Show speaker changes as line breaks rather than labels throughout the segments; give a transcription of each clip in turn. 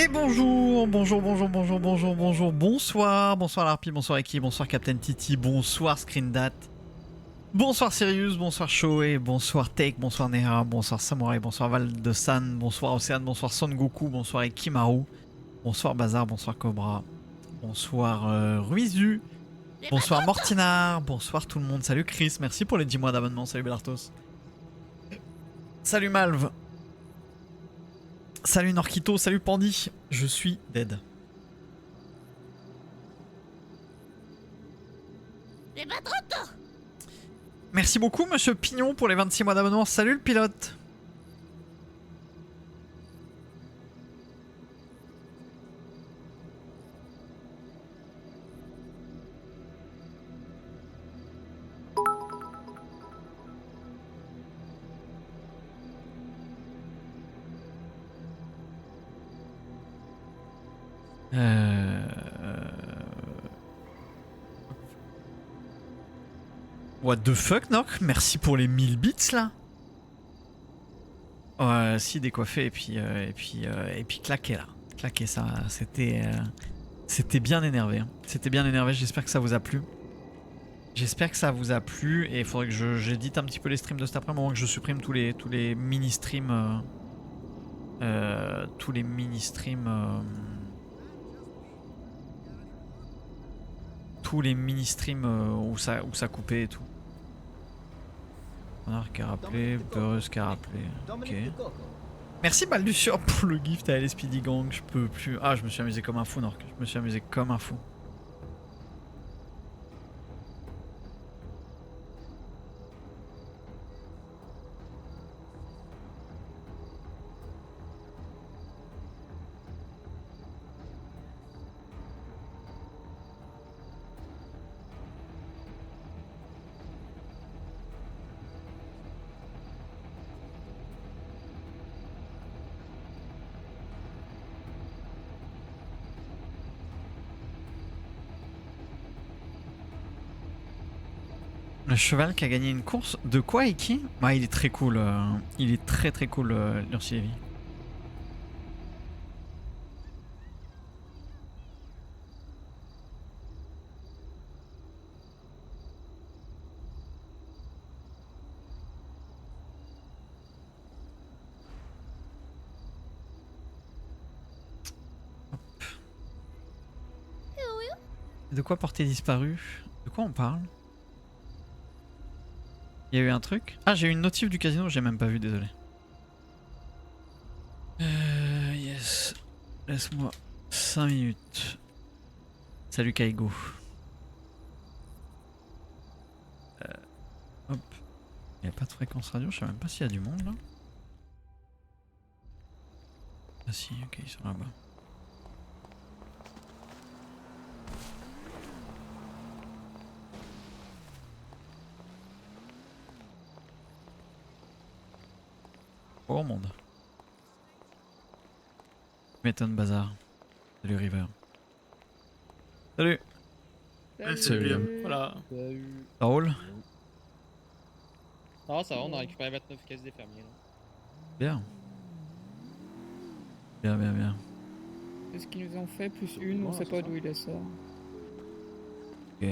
Et bonjour, bonsoir Larpy, bonsoir Eki, bonsoir Captain Titi, bonsoir Screendat, bonsoir Sirius, bonsoir Shoei, bonsoir Take, bonsoir Neha, bonsoir Samurai, bonsoir Val de San, bonsoir Océane, bonsoir Son Goku, bonsoir Ekimaru, bonsoir Bazar, bonsoir Cobra, bonsoir Ruizu, bonsoir Mortinar, bonsoir tout le monde, salut Chris, merci pour les 10 mois d'abonnement, salut Belartos, salut Malv. Salut Norquito, salut Pandy, je suis dead. Merci beaucoup Monsieur Pignon pour les 26 mois d'abonnement, salut le pilote. What the fuck, Noc? Merci pour les 1000 bits là. Si décoiffé et puis claqué là. Claqué ça, c'était bien énervé. Hein. C'était bien énervé, j'espère que ça vous a plu. J'espère que ça vous a plu et il faudrait que j'édite un petit peu les streams de cet après-midi, au moment que je supprime tous les mini-streams. Tous les mini-streams. Tous les mini-streams où ça coupait et tout. Connard qui a rappelé, Peureuse qui a rappelé. Ok. Merci Balducior pour le gift à LSPD Gang, je peux plus. Ah, je me suis amusé comme un fou, Nork. Je me suis amusé comme un fou. Le cheval qui a gagné une course. De quoi et qui? Bah, il est très cool. Il est très cool, Lurcy Levy. De quoi porter disparu? De quoi on parle? Il y a eu un truc? Ah, j'ai eu une notif du casino, j'ai même pas vu, désolé. Yes. Laisse-moi 5 minutes. Salut Kaigo. Hop. Il n'y a pas de fréquence radio, je sais même pas s'il y a du monde là. Ah si, ok, ils sont là-bas. Oh monde. M'étonne bazar. Salut River. Salut.
Salut. Voilà.
Ça roule?
Ah ça va, on a récupéré 29 caisses des fermiers. Là.
Bien. Bien.
C'est ce qu'ils nous ont fait, plus une, on sait pas d'où il est sort.
Ok.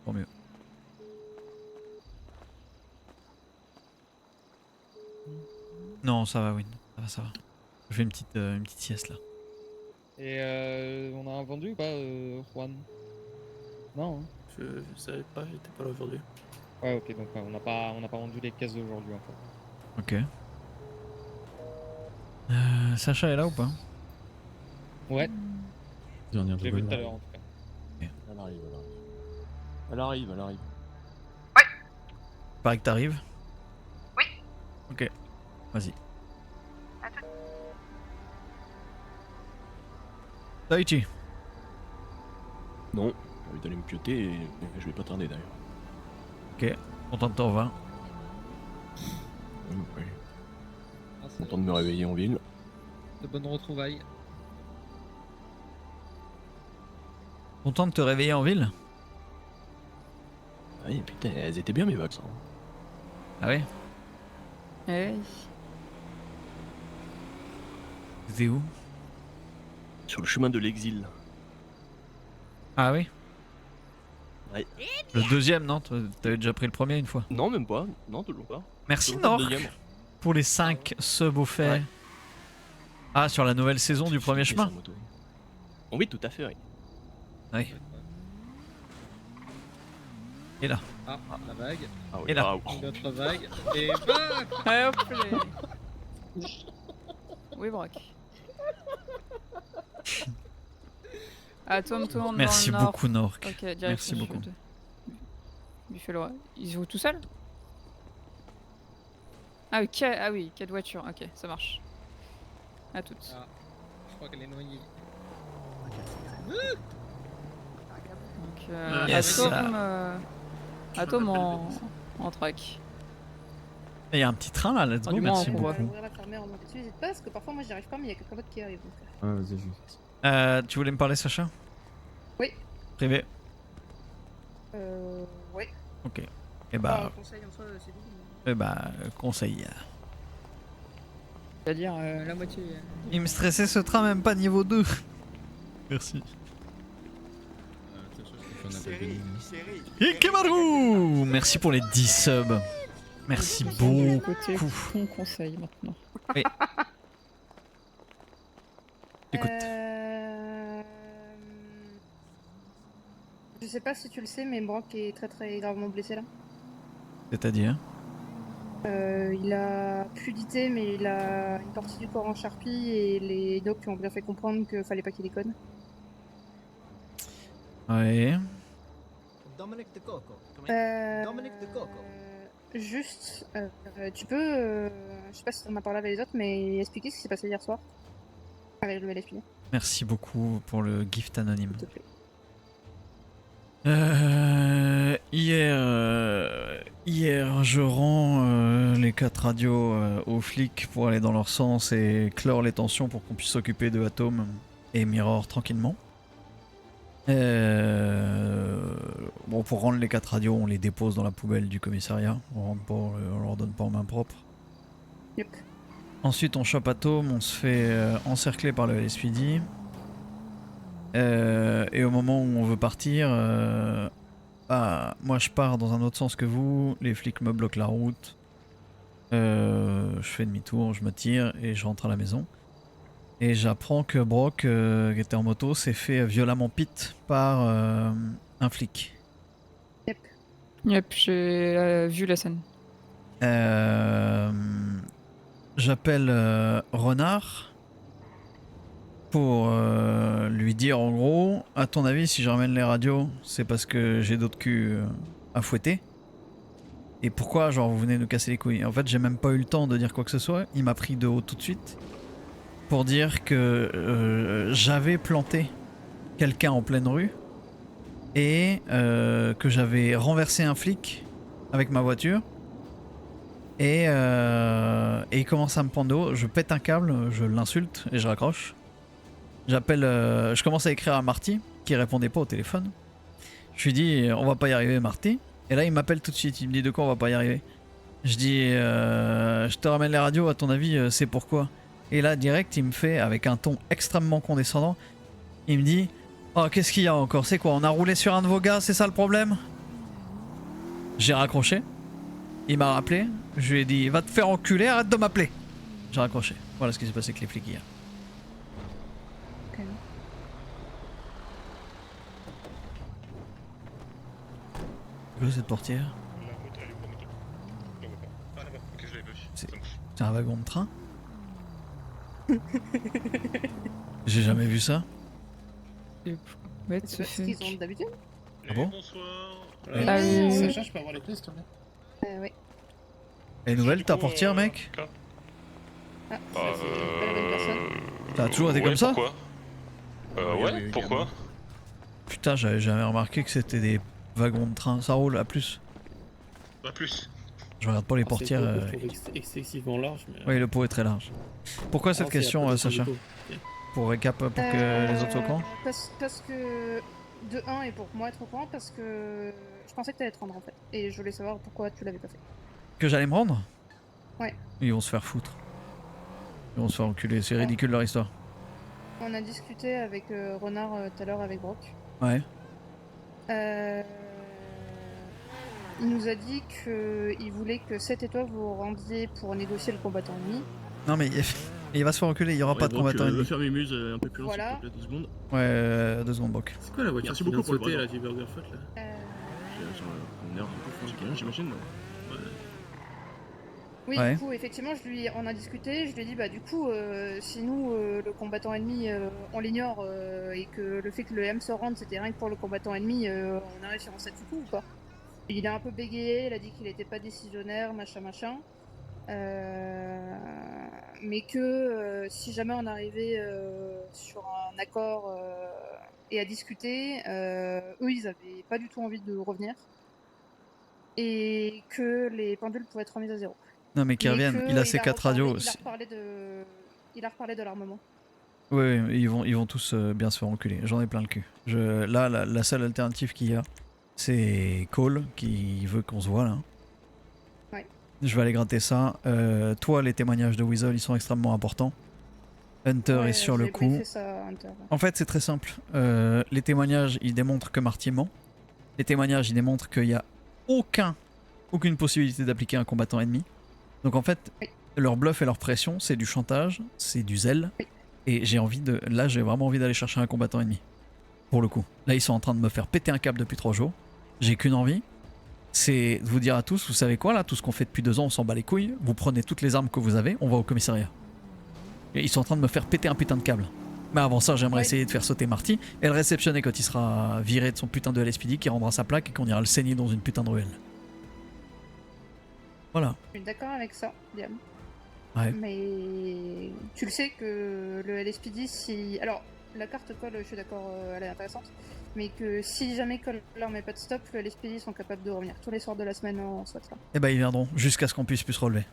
Tant mieux. Non, ça va, Win. Ça va. Je fais une petite sieste là.
Et on a vendu ou pas, Juan? Non. Hein.
Je savais pas, j'étais pas là aujourd'hui.
Ouais, ok, donc on n'a pas vendu les caisses d'aujourd'hui en fait.
Ok. Sacha est là ou pas?
Ouais,
J'ai
j'ai vu tout à l'heure en tout cas.
Okay.
Elle arrive.
Pareil que t'arrives?
Oui.
Ok. Vas-y.
À tout.
Daichi.
Non, j'ai envie d'aller me pioter et je vais pas tarder d'ailleurs.
Ok. Content de t'en revoir.
Oui.
Ah,
Content de me réveiller en ville.
de bonnes retrouvailles.
Content de te réveiller en ville?
Ah oui, putain, elles étaient bien mes vagues, ça.
Ah ouais?
Eh oui.
C'était où?
Sur le chemin de l'exil.
Ah oui.
Ouais.
Le deuxième, non? T'avais déjà pris le premier une fois.
Non, même pas. Non, toujours pas.
Merci
Toujours pas le
Nork
deuxième.
pour les 5 subs offerts.
Ouais.
Ah, sur la nouvelle saison du premier
J'ai
chemin.
sa moto. Oui, tout à fait, oui.
Oui. Et là.
Ah, la vague,
Ah oui,
Et là.
ah, oh.
une autre vague, et bah
Allez hop les... Oui, Brock. Ah, tourne
Merci
dans le nord.
beaucoup Nork.
Ok, direction
Merci
sud.
beaucoup.
Buffalo. Ils jouent tout seuls? Ah oui, 4 voitures. Ok, ça marche. À toutes.
Ah, je crois qu'elle est noyée.
Donc,
Yes.
Atome en track.
Il y a un petit train là, let's
Ah,
go,
du moins,
merci
on
beaucoup.
voit.
Ouvrir la fermer, remonter dessus, n'hésite pas parce que parfois moi j'y arrive pas mais il y a quelqu'un d'autre qui arrive. Donc...
Ouais, vas-y, je.
Tu voulais me parler Sacha?
Oui.
Privé?
Ouais.
Ok. Et
Enfin,
bah,
un conseil en soi, c'est tout.
conseil.
C'est-à-dire la moitié.
Il me stressait ce train, même pas niveau 2. Merci. Ikebaru! Merci pour les 10 subs. Merci beaucoup.
Côté ton conseil maintenant.
Écoute.
Je sais pas si tu le sais, mais Brock est très très gravement blessé là.
C'est-à-dire?
Il a fluidité, mais il a une partie du corps en charpie et les docs lui ont bien fait comprendre qu'il fallait pas qu'il déconne.
Ouais.
Juste, tu peux, je sais pas si t'en as parlé avec les autres, mais expliquer ce qui s'est passé hier soir avec le LFP,
Merci beaucoup pour le gift anonyme.
s'il te plaît.
Hier, je rends les 4 radios aux flics pour aller dans leur sens et clore les tensions pour qu'on puisse s'occuper de Atom et Mirror tranquillement. Bon, pour rendre les 4 radios, on les dépose dans la poubelle du commissariat. On leur donne pas en main propre.
Yep.
Ensuite, on chope Atom, on se fait encercler par le LSPD. Et au moment où on veut partir, moi je pars dans un autre sens que vous, les flics me bloquent la route. Je fais demi-tour, je me tire et je rentre à la maison. Et j'apprends que Brock, qui était en moto, s'est fait violemment pit par un flic.
Yep, j'ai vu la scène.
J'appelle Renard pour lui dire en gros, à ton avis, si je ramène les radios, c'est parce que j'ai d'autres culs à fouetter. Et pourquoi, genre, vous venez nous casser les couilles? En fait, j'ai même pas eu le temps de dire quoi que ce soit. Il m'a pris de haut tout de suite pour dire que j'avais planté quelqu'un en pleine rue et que j'avais renversé un flic avec ma voiture. Et il commence à me prendre de haut. Je pète un câble, je l'insulte et je raccroche. J'appelle, je commence à écrire à Marty qui répondait pas au téléphone. Je lui dis on va pas y arriver Marty. Et là il m'appelle tout de suite, il me dit de quoi on va pas y arriver. Je dis je te ramène les radios, à ton avis c'est pourquoi? Et là direct il me fait avec un ton extrêmement condescendant, il me dit oh qu'est-ce qu'il y a encore, c'est quoi, on a roulé sur un de vos gars, c'est ça le problème? J'ai raccroché, il m'a rappelé, je lui ai dit va te faire enculer, arrête de m'appeler. J'ai raccroché, voilà ce qui s'est passé avec les flics hier.
Ok.
Cette portière, c'est un wagon de train. J'ai jamais vu ça.
Ouais,
C'est ce qu'ils ont d'habitude.
Ah bon?
Ah oui.
Sacha, je peux avoir les clés s'il te plaît?
Ouais.
Elle est nouvelle ta portière mec?
Ah, ça, c'est pas la bonne personne.
T'as toujours été comme ça?
Pourquoi ouais, pourquoi?
Putain, j'avais jamais remarqué que c'était des wagons de train. Ça roule à plus.
Pas plus.
Je regarde pas les portières.
Excessivement large, mais.
Oui, le pot est très large. Pourquoi cette question, Sacha? Pour récap, pour que les autres soient au courant?
Parce que de 1 et pour moi être au courant, parce que je pensais que t'allais te rendre en fait. Et je voulais savoir pourquoi tu l'avais pas fait.
Que j'allais me rendre?
Ouais.
Ils vont se faire foutre. Ils vont se faire enculer, c'est ridicule leur histoire.
On a discuté avec Renard tout à l'heure avec Brock.
Ouais.
Il nous a dit qu'il voulait que cette étoile vous vous rendiez pour négocier le combattant ennemi.
Non mais il va se faire enculer, il y aura pas de combattant
Je
ennemi.
vais faire mes muses un peu plus loin,
Voilà.
s'il te plaît, 2 secondes.
Ouais, 2 secondes, Brock.
C'est quoi la voiture
Merci
qui vient de
beaucoup pour le
sauter,
volant.
là, du Burger Fut, là
On est un peu fou, j'imagine.
Oui,
Ouais.
du coup, effectivement, on a discuté. Je lui ai dit, bah, du coup, si nous, le combattant ennemi, on l'ignore et que le fait que le M se rende, c'était rien que pour le combattant ennemi, on arrive sur un statu quo ou pas? Il a un peu bégayé, il a dit qu'il n'était pas décisionnaire, machin. Mais que si jamais on arrivait sur un accord et à discuter, eux, ils avaient pas du tout envie de revenir. Et que les pendules pourraient être remises à zéro.
Non mais qu'ils
Mais
reviennent,
que
il a ses 4 radios
Il
aussi.
a reparlé de l'armement.
Ouais, ils vont tous bien se faire enculer, j'en ai plein le cul. Là, la seule alternative qu'il y a, c'est Cole qui veut qu'on se voit là.
Ouais.
Je vais aller gratter ça. Toi, les témoignages de Weasel, ils sont extrêmement importants. Hunter
Ouais,
est sur le
j'ai
coup.
briefé ça, Hunter.
En fait, c'est très simple. Les témoignages, ils démontrent que Marty ment. Les témoignages, ils démontrent qu'il n'y a aucune possibilité d'appliquer un combattant ennemi. Donc en fait,
Oui.
leur bluff et leur pression, c'est du chantage, c'est du zèle.
Oui.
Et j'ai vraiment envie d'aller chercher un combattant ennemi. Pour le coup. Là, ils sont en train de me faire péter un câble depuis 3 jours. J'ai qu'une envie, c'est de vous dire à tous, vous savez quoi là, tout ce qu'on fait depuis 2 ans, on s'en bat les couilles. Vous prenez toutes les armes que vous avez, on va au commissariat. Et ils sont en train de me faire péter un putain de câble. Mais avant ça, j'aimerais
Ouais.
essayer de faire sauter Marty et le réceptionner quand il sera viré de son putain de LSPD, qui rendra sa plaque et qu'on ira le saigner dans une putain de ruelle. Voilà.
Je suis d'accord avec ça, Liam.
Ouais.
Mais tu le sais que le LSPD, si. Alors, la carte Cole, je suis d'accord, elle est intéressante. Mais que si jamais Cole leur met pas de stop, le LSPD sont capables de revenir tous les soirs de la semaine en SWAT là.
Et bah ils viendront jusqu'à ce qu'on puisse plus se relever.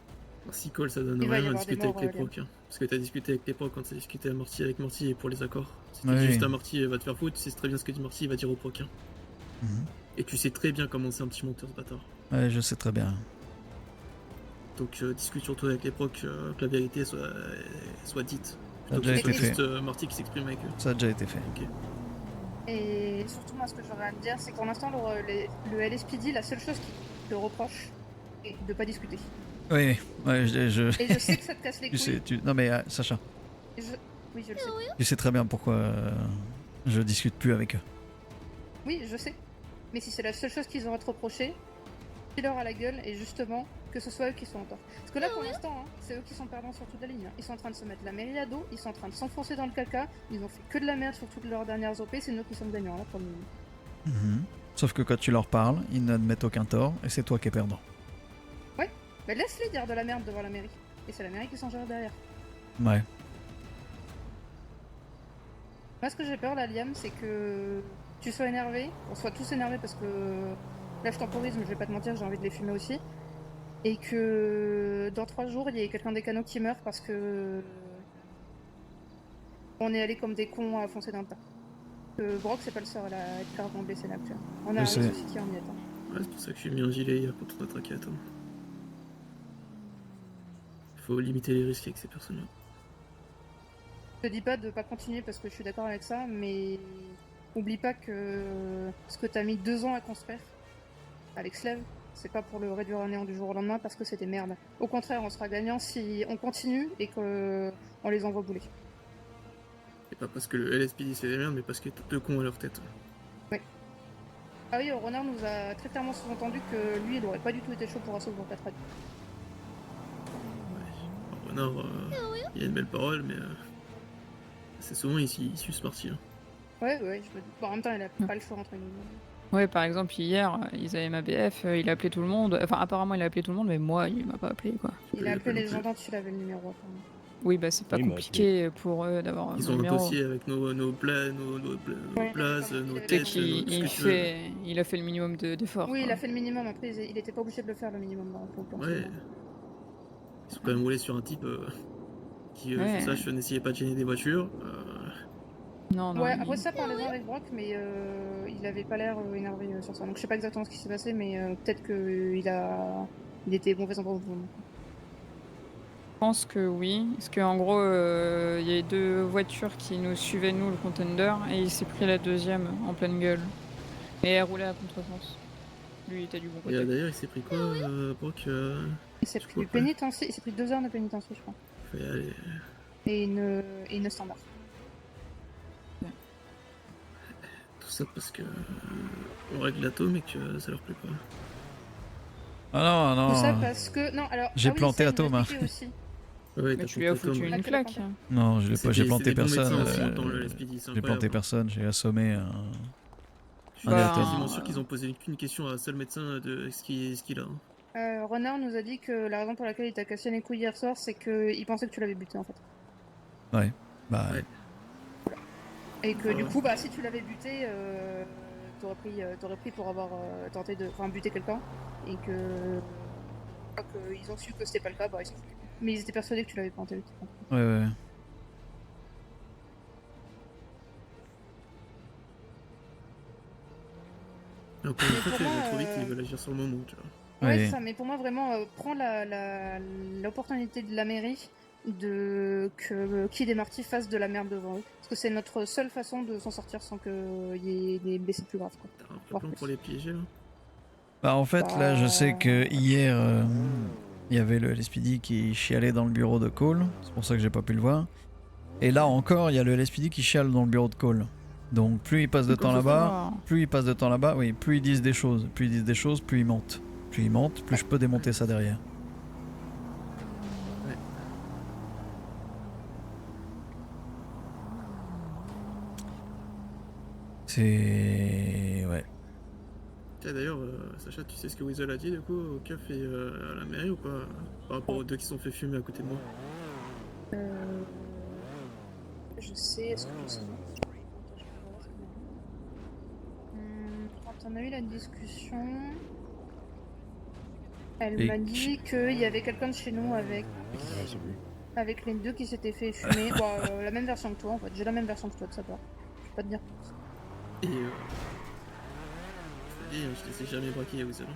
Si Cole, ça donne
Il va y
rien à
avoir des
discuter avec
morts,
les procs. Hein. Parce que t'as discuté avec les procs quand t'as discuté avec Marty et pour les accords. Si tu
Oui.
dis juste à Marty, il va te faire foutre, tu sais très bien ce que dit Marty, il va dire aux procs. Hein.
Mhm.
Et tu sais très bien comment c'est un petit menteur, ce bâtard.
Ouais, je sais très bien.
Donc discute surtout avec les procs, que la vérité soit dite.
Ça a
Plutôt
déjà
que
été
ce
fait.
soit juste Marty qui s'exprime avec eux.
Ça a déjà été fait.
Ok.
Et surtout, moi, ce que j'aurais à te dire, c'est que pour l'instant, le LSPD, la seule chose qui te reproche, est de pas discuter.
Oui, ouais, je...
Et je sais que ça te casse les
tu
couilles.
sais, Non mais Sacha,
Oui, je le sais.
tu sais très bien pourquoi je discute plus avec eux.
Oui, je sais. Mais si c'est la seule chose qu'ils ont à te reprocher, dis-leur à la gueule et justement que ce soit eux qui sont en tort. Parce que là, pour l'instant, hein, c'est eux qui sont perdants sur toute la ligne. Hein. Ils sont en train de se mettre la mairie à dos, ils sont en train de s'enfoncer dans le caca, ils ont fait que de la merde sur toutes leurs dernières OP, c'est nous qui sommes gagnants là pour le moment.
Mhm. Sauf que quand tu leur parles, ils n'admettent aucun tort et c'est toi qui es perdant.
Mais laisse-les dire de la merde devant la mairie. Et c'est la mairie qui s'en gère derrière.
Ouais.
Moi, ce que j'ai peur là, Liam, c'est que tu sois énervé, on soit tous énervés parce que là je temporise, mais je vais pas te mentir, j'ai envie de les fumer aussi. Et que dans 3 jours, il y ait quelqu'un des canaux qui meurt parce que on est allé comme des cons à foncer dans le tas. Que Brock, c'est pas le seul à être gravement blessé là actuellement. On a un
Je sais.
souci qui en y est. Hein.
Ouais, c'est pour ça que j'ai mis un gilet hier pour te rattraquer à temps. Il faut limiter les risques avec ces personnes-là.
Je te dis pas de pas continuer parce que je suis d'accord avec ça, mais oublie pas que ce que t'as mis 2 ans à construire avec Slave, c'est pas pour le réduire à néant du jour au lendemain parce que c'est des merdes. Au contraire, on sera gagnant si on continue et qu'on les envoie bouler.
Et pas parce que le LSPD c'est des merdes, mais parce que t'as 2 cons à leur tête.
Ah oui, Renard nous a très clairement sous-entendu que lui, il aurait pas du tout été chaud pour assaut pour 4 radio.
Ouais. Alors, Renard, il a une belle parole, mais c'est souvent ici, il suce Marty. Hein.
Ouais, je me dis. Bon, en même temps, il a pas le choix entre nous.
Ouais, par exemple, hier, ils avaient ma BF, il a appelé tout le monde. Enfin, apparemment, il a appelé tout le monde, mais moi, il m'a pas appelé, quoi.
Il a appelé les gens dont tu avais le numéro. Apparemment.
Oui, bah, c'est pas
Oui, il m'a
compliqué pour eux d'avoir
Ils
mon
ont un
numéro.
dossier avec nos
Ouais,
places,
d'accord.
nos
Fait
têtes,
Qu'il-
tout ce que
il,
tu veux.
il a fait le minimum d'efforts.
Oui, il
quoi.
a fait le minimum. Après, il était pas obligé de le faire le minimum dans le plan.
Ouais. Ils sont quand même roulés sur un type qui,
Ouais.
je sache, n'essayait pas de gêner des voitures.
Non, non.
Ouais,
il-
après ça, parlez-en avec Brock, mais il avait pas l'air énervé sur ça. Donc je sais pas exactement ce qui s'est passé, mais peut-être qu'il était mauvais endroit au moment.
pense que oui. Parce qu'en gros, il y a 2 voitures qui nous suivaient, nous, le contender, et il s'est pris la deuxième en pleine gueule. Et elle roulait à contresens. Lui, il était du bon
Et
côté.
d'ailleurs, il s'est pris quoi, Brock
Il s'est pris du pénitencier, il s'est pris 2 heures de pénitencier, je crois.
Faut y aller.
Et une standard.
Tout ça parce que on règle l'atome et que ça leur plaît pas.
Ah non,
Tout ça
non.
parce que. Non, alors.
J'ai
ah oui,
planté
ça, il
Atome,
m'a
hein.
expliqué aussi.
Ouais,
Mais tu lui as foutu
Ah,
une
tu l'as
claque.
planté.
Non, je l'ai pas, j'ai planté personne.
Dans le SPD, c'est
J'ai planté
incroyable.
personne, j'ai assommé un.
Je suis
Bah,
quasiment sûr qu'ils ont posé qu'une question à un seul médecin de ce qu'il a.
Renard nous a dit que la raison pour laquelle il t'a cassé les couilles hier soir, c'est qu'il pensait que tu l'avais buté en fait.
Ouais. Bah.
Ouais.
Et que du coup, bah si tu l'avais buté, t'aurais pris pour avoir tenté de. Enfin, buter quelqu'un. Et que. Ils ont su que c'était pas le cas, bah ils s'en foutent. Mais ils étaient persuadés que tu l'avais planté.
Ouais, ouais.
Encore une
Mais
fois,
pour
tu
moi,
vas trop vite, ils veulent agir sur le moment, tu vois.
Ouais,
Ouais.
c'est ça, mais pour moi, vraiment, prends l'opportunité de la mairie que Kid et Marty fassent de la merde devant eux. Parce que c'est notre seule façon de s'en sortir sans qu'il y ait des blessés plus graves. Quoi.
T'as un plan pour les piéger là.
Bah en fait là je sais que hier il y avait le LSPD qui chialait dans le bureau de Cole, c'est pour ça que j'ai pas pu le voir. Et là encore il y a le LSPD qui chiale dans le bureau de Cole. Donc plus ils passent de temps là-bas, plus ils passent de temps là-bas, oui, plus ils disent des choses, plus ils mentent. Plus ils mentent, plus je peux démonter ça derrière.
Ouais.
C'est... ouais.
Tiens, d'ailleurs, Sacha, tu sais ce que Weasel a dit du coup au keuf et à la mairie ou pas? Par rapport aux 2 qui sont fait fumer à côté de moi.
Je sais, est-ce que je sais Quand on a eu la discussion, elle
Et
m'a dit qu'il y avait quelqu'un de chez nous avec les 2 qui s'étaient fait fumer. Bon, la même version que toi en fait, j'ai la même version que toi de sa part. Je peux pas te dire plus.
Et je te dis, je les ai jamais braqués à Weasel.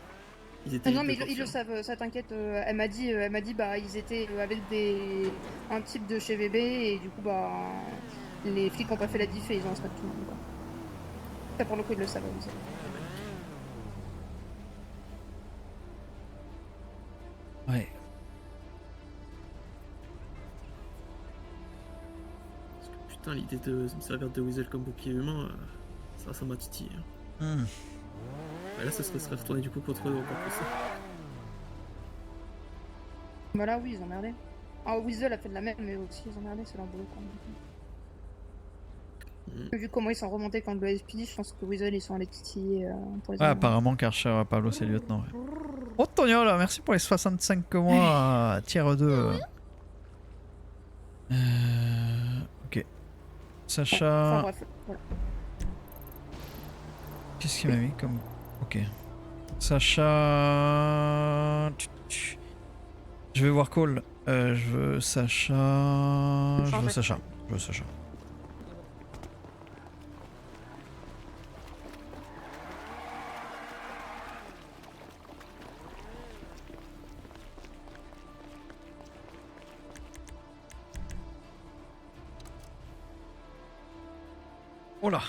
Ils étaient
Non
libres
mais
de
ils le
partir.
savent, ça t'inquiète. Elle m'a dit bah ils étaient avec un type de chez VB et du coup bah les flics ont pas fait la diff et ils ont installé tout le monde. Quoi. Ça pour le coup ils le savent. Ils le savent.
Ouais.
Parce que putain, l'idée de me servir de Weasel comme bouclier humain, ça m'a titillé.
Hmm.
Bah là, ça serait retourné du coup contre eux encore plus.
Bah là oui ils ont merdé. Ah Weasel a fait de la merde mais eux aussi ils ont merdé, c'est leur boulot quand même. Vu comment ils sont remontés contre le SPD, je pense que Weasel ils sont allés titiller pour les
Ouais,
avoir.
apparemment Karcher Pablo c'est le lieutenant. Ouais. Oh Tognol, merci pour les 65 mois tier 2. Ok. Sacha...
Enfin bref, voilà.
Qu'est-ce qu'il m'a mis comme... Ok. Sacha... Je vais voir Cole. Je veux Sacha... Je veux Sacha. Je veux Sacha. Oh là.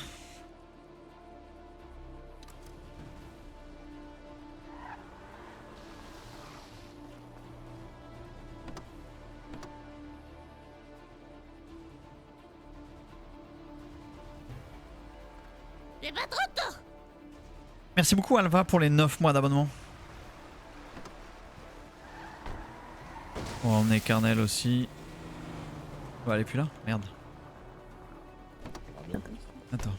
Merci beaucoup Alva pour les 9 mois d'abonnement. On va emmener Carnel aussi. Bah elle est plus là, merde. Attends.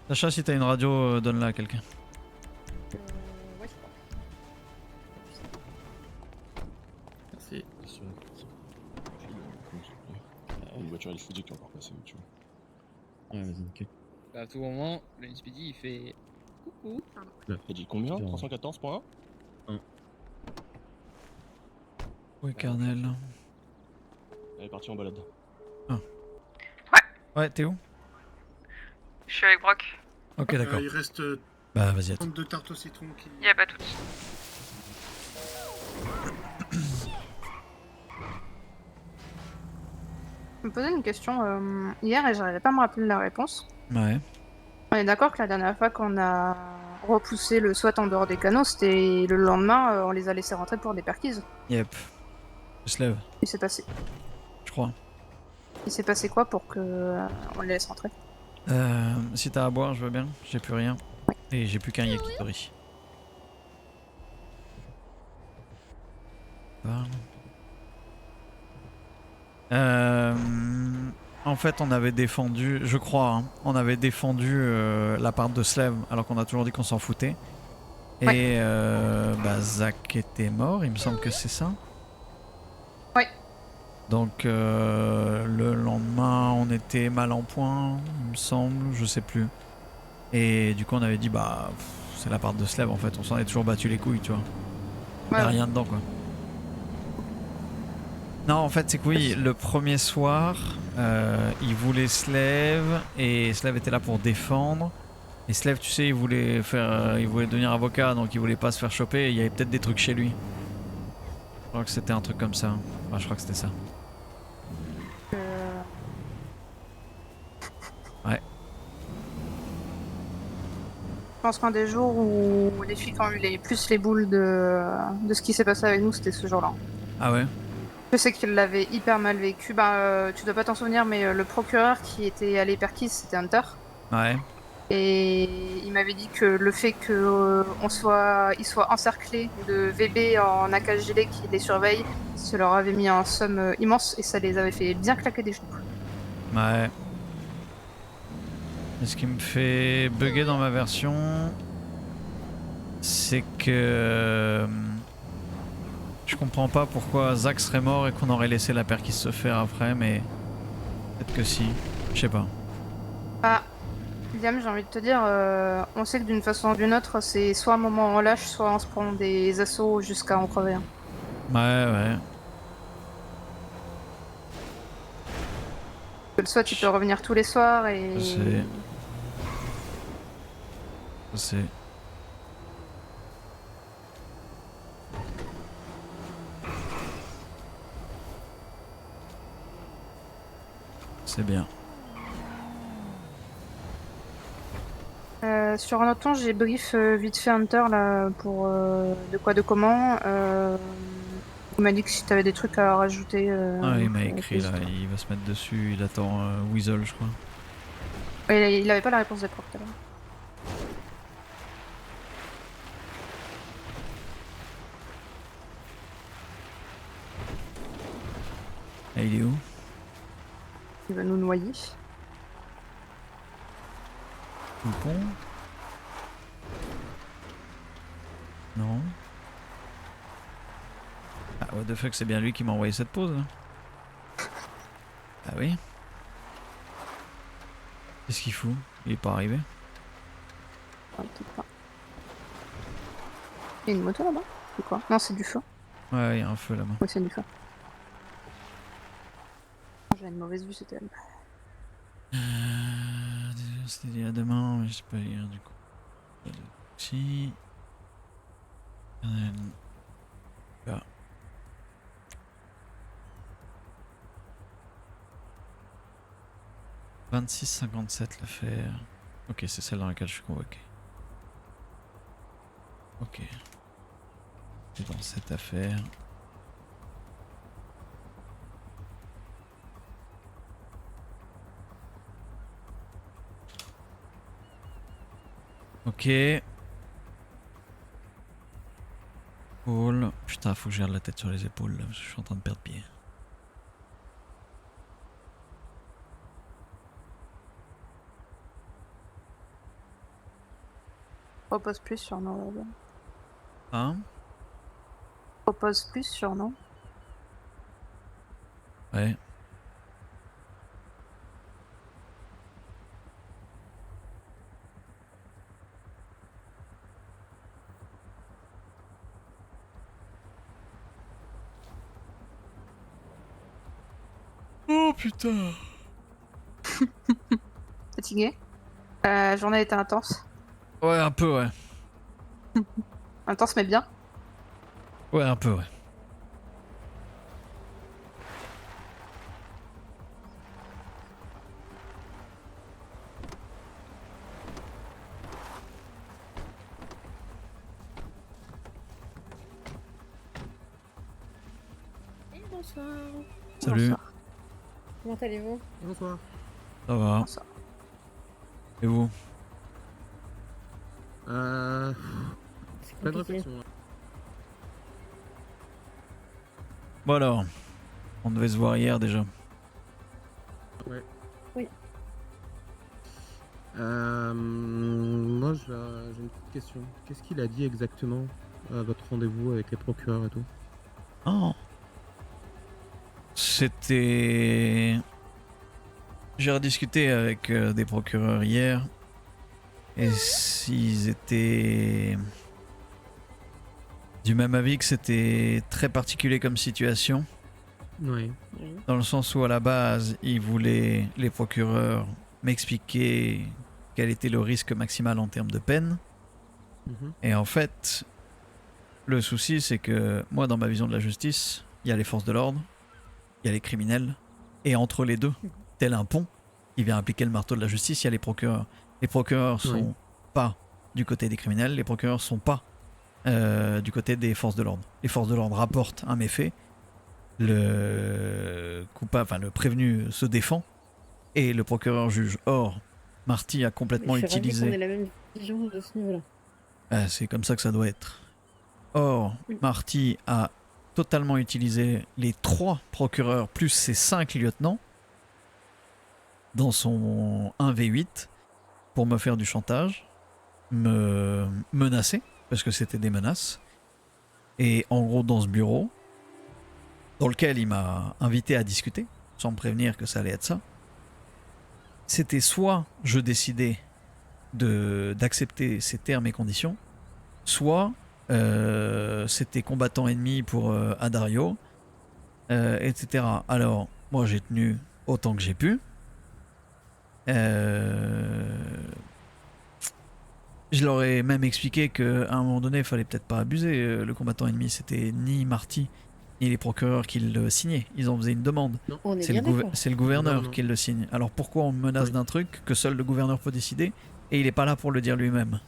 Sacha, si t'as une radio, donne-la à quelqu'un.
Ouais, je crois.
Merci.
Une voiture LFD qui est encore passée, tu vois.
Ouais, vas-y, ok. Bah, à tout moment, le SPD il fait. Coucou.
T'as dit combien 314.1.
Oui, Carnel.
Elle est partie en balade.
Ouais, t'es où?
Je suis avec Brock.
Ok, d'accord.
Il reste
Bah, vas-y, attends.
32 tartes au citron qui...
Y'a pas de soucis.
Je me posais une question hier et j'arrivais pas à me rappeler la réponse.
Ouais.
On est d'accord que la dernière fois qu'on a repoussé le SWAT en dehors des canaux, c'était le lendemain, on les a laissés rentrer pour des perquises.
Yep. Je se lève,
Il s'est passé.
je crois.
Il s'est passé quoi pour que on les laisse rentrer?
Si t'as à boire, je veux bien. J'ai plus rien. Et j'ai plus qu'un yakitori. Parle. En fait, on avait défendu, je crois, hein, on avait défendu la part de Slave alors qu'on a toujours dit qu'on s'en foutait. Et bah, Zach était mort, il me semble que c'est ça.
Ouais.
Donc le lendemain, on était mal en point, il me semble, je sais plus. Et du coup, on avait dit, bah, c'est la part de Slave en fait, on s'en est toujours battu les couilles, tu vois.
Ouais,
Y'a rien dedans quoi. Non, en fait, c'est que oui, le premier soir, il voulait Slave et Slave était là pour défendre. Et Slave, tu sais, il voulait devenir avocat, donc il voulait pas se faire choper. Et il y avait peut-être des trucs chez lui. Je crois que c'était un truc comme ça. Enfin, je crois que c'était ça. Ouais.
Je pense qu'un des jours où les filles ont eu plus les boules de ce qui s'est passé avec nous, c'était ce jour-là.
Ah ouais?
Je sais qu'il l'avait hyper mal vécu. Tu dois pas t'en souvenir, mais le procureur qui était allé perquise, c'était Hunter.
Ouais.
Et il m'avait dit que le fait qu'il soit encerclé de VB en AKGD qui les surveille, ça leur avait mis un somme immense et ça les avait fait bien claquer des genoux.
Ouais. Et ce qui me fait bugger dans ma version, c'est que je comprends pas pourquoi Zach serait mort et qu'on aurait laissé la perquise se faire après, mais peut-être que si. Je sais pas.
Ah, Liam, j'ai envie de te dire, on sait que d'une façon ou d'une autre, c'est soit un moment on lâche, soit on se prend des assauts jusqu'à en crever. Hein.
Ouais.
Soit tu peux revenir tous les soirs et...
Je sais. C'est bien.
Sur un autre ton, j'ai brief vite fait Hunter là pour de quoi de comment. Il m'a dit que si t'avais des trucs à rajouter.
Il m'a écrit là, il va se mettre dessus, il attend Weasel, je crois.
Ouais, il avait pas la réponse des profs tout à l'heure.
Et il est où?
Il va nous noyer.
Le pont? Non. Ah, what the fuck, c'est bien lui qui m'a envoyé cette pause là. Ah oui. Qu'est-ce qu'il fout? Il est pas arrivé?
Ah, peut-être pas. Il y a une moto là-bas? C'est quoi? Non, c'est du feu.
Ouais, il y a un feu là-bas.
Oui, c'est du feu. J'ai une mauvaise vue, c'était elle.
C'était dit à demain, mais je sais pas hier du coup. Si. Là. 26,57 l'affaire. Ok, c'est celle dans laquelle je suis convoqué. Ok. C'est dans cette affaire. Ok. Cool. Putain, faut que je garde la tête sur les épaules là, parce que je suis en train de perdre pied.
Repose plus sur nous.
Hein?
Repose plus sur nous.
Ouais. Oh putain.
Fatigué. La journée était intense.
Ouais, un peu, ouais.
Intense mais bien.
Ouais, un peu, ouais.
Bonsoir.
Salut.
Bonsoir. Comment allez-vous?
Bonsoir.
Ça va.
Bonsoir.
Et vous?
C'est
Pas de
compliqué.
réflexion. Là.
Bon alors, on devait se voir hier déjà.
Moi, j'ai une petite question. Qu'est-ce qu'il a dit exactement à votre rendez-vous avec les procureurs et tout?
Oh. C'était... J'ai rediscuté avec des procureurs hier. Et s'ils étaient du même avis que c'était très particulier comme situation.
Oui.
Dans le sens où à la base, ils voulaient, les procureurs, m'expliquer quel était le risque maximal en termes de peine.
Mhm.
Et en fait, le souci c'est que moi dans ma vision de la justice, il y a les forces de l'ordre, il y a les criminels, et entre les deux, tel un pont qui vient appliquer le marteau de la justice, il y a les procureurs. Les procureurs sont
Oui.
pas du côté des criminels, les procureurs sont pas du côté des forces de l'ordre. Les forces de l'ordre rapportent un méfait, le coupable, enfin le prévenu se défend, et le procureur juge. Or, Marty a complètement
Je suis ravie qu'on ait
utilisé...
la même vision de ce niveau-là.
C'est comme ça que ça doit être. Or,
Oui.
Marty a totalement utilisé les 3 procureurs plus ses 5 lieutenants dans son 1v8 pour me faire du chantage, me menacer, parce que c'était des menaces. Et en gros, dans ce bureau, dans lequel il m'a invité à discuter, sans me prévenir que ça allait être ça, c'était soit je décidais d'accepter ces termes et conditions, soit c'était combattant ennemi pour Adario, etc. Alors, moi j'ai tenu autant que j'ai pu. Je leur ai même expliqué qu'à un moment donné, il fallait peut-être pas abuser. Le combattant ennemi, c'était ni Marty, ni les procureurs qui le signaient. Ils en faisaient une demande.
On est
C'est
bien d'accord.
c'est le gouverneur
Non.
qui le signe. Alors pourquoi on me menace
Oui.
d'un truc que seul le gouverneur peut décider et il est pas là pour le dire lui-même?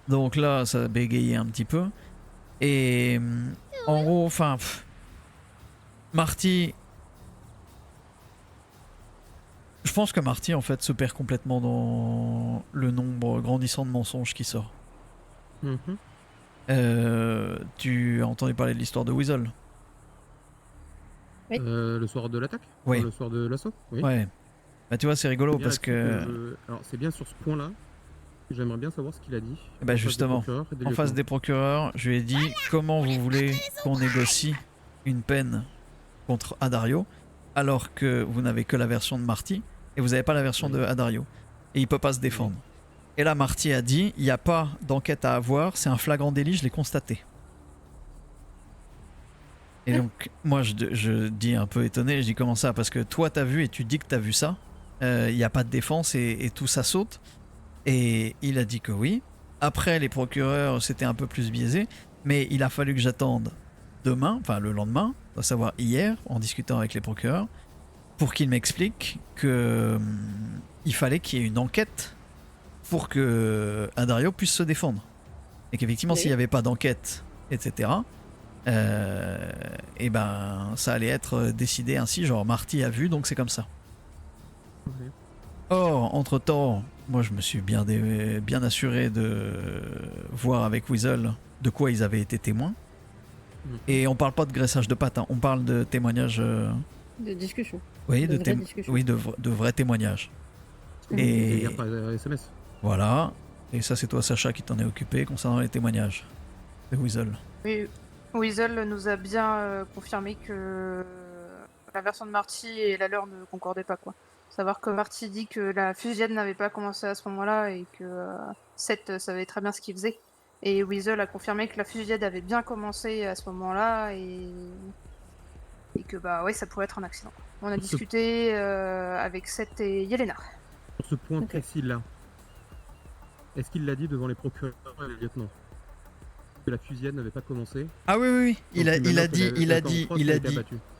Donc là, ça a bégayé un petit peu. Et en gros, enfin, Marty... Je pense que Marty, en fait, se perd complètement dans le nombre grandissant de mensonges qui sort.
Mhm.
Tu as entendu parler de l'histoire de Weasel?
Oui.
Le soir de l'attaque?
Oui.
Enfin, le soir de l'assaut? Oui.
Ouais. Bah tu vois, c'est rigolo
C'est bien
parce
là-dessus
que...
Alors, c'est bien sur ce point-là que j'aimerais bien savoir ce qu'il a dit.
Eh ben,
en face des
justement,
procureurs et des
En face
lieutenants.
des procureurs, je lui ai dit comment vous voulez qu'on négocie une peine contre Adario alors que vous n'avez que la version de Marty et vous n'avez pas la version
Oui.
de Adario. Et il peut pas se défendre. Et là, Marty a dit il n'y a pas d'enquête à avoir, c'est un flagrant délit, je l'ai constaté. Et donc, moi, je dis un peu étonné, je dis comment ça? Parce que toi, t'as vu et tu dis que t'as vu ça. Il n'y a pas de défense et tout ça saute. Et il a dit que oui. Après, les procureurs, c'était un peu plus biaisé. Mais il a fallu que j'attende demain, enfin le lendemain, à savoir hier, en discutant avec les procureurs, pour qu'ils m'expliquent que il fallait qu'il y ait une enquête pour que Adario puisse se défendre. Et qu'effectivement,
Oui.
s'il n'y avait pas d'enquête, etc., et ben ça allait être décidé ainsi, genre Marty a vu, donc c'est comme ça.
Oui.
Or, entre-temps, moi je me suis bien assuré de voir avec Weasel de quoi ils avaient été témoins.
Mhm.
Et on parle pas de graissage de pattes, hein, on parle de témoignages...
De discussion.
oui,
De vraies discussions.
oui, de vrais témoignages.
Mhm.
Et
C'est-à-dire par SMS.
voilà. Et ça c'est toi Sacha qui t'en est occupé concernant les témoignages de Weasel.
Oui, Weasel nous a bien confirmé que la version de Marty et la leur ne concordaient pas, quoi. Savoir que Marty dit que la fusillade n'avait pas commencé à ce moment-là et que Seth savait très bien ce qu'il faisait. Et Weasel a confirmé que la fusillade avait bien commencé à ce moment-là et que bah ouais, ça pourrait être un accident. On a discuté avec Seth et Yelena.
Sur ce point
Ok.
précis-là, est-ce qu'il l'a dit devant les procureurs et les lieutenants? Que la fusillade n'avait pas commencé?
Ah oui, oui, oui. Il a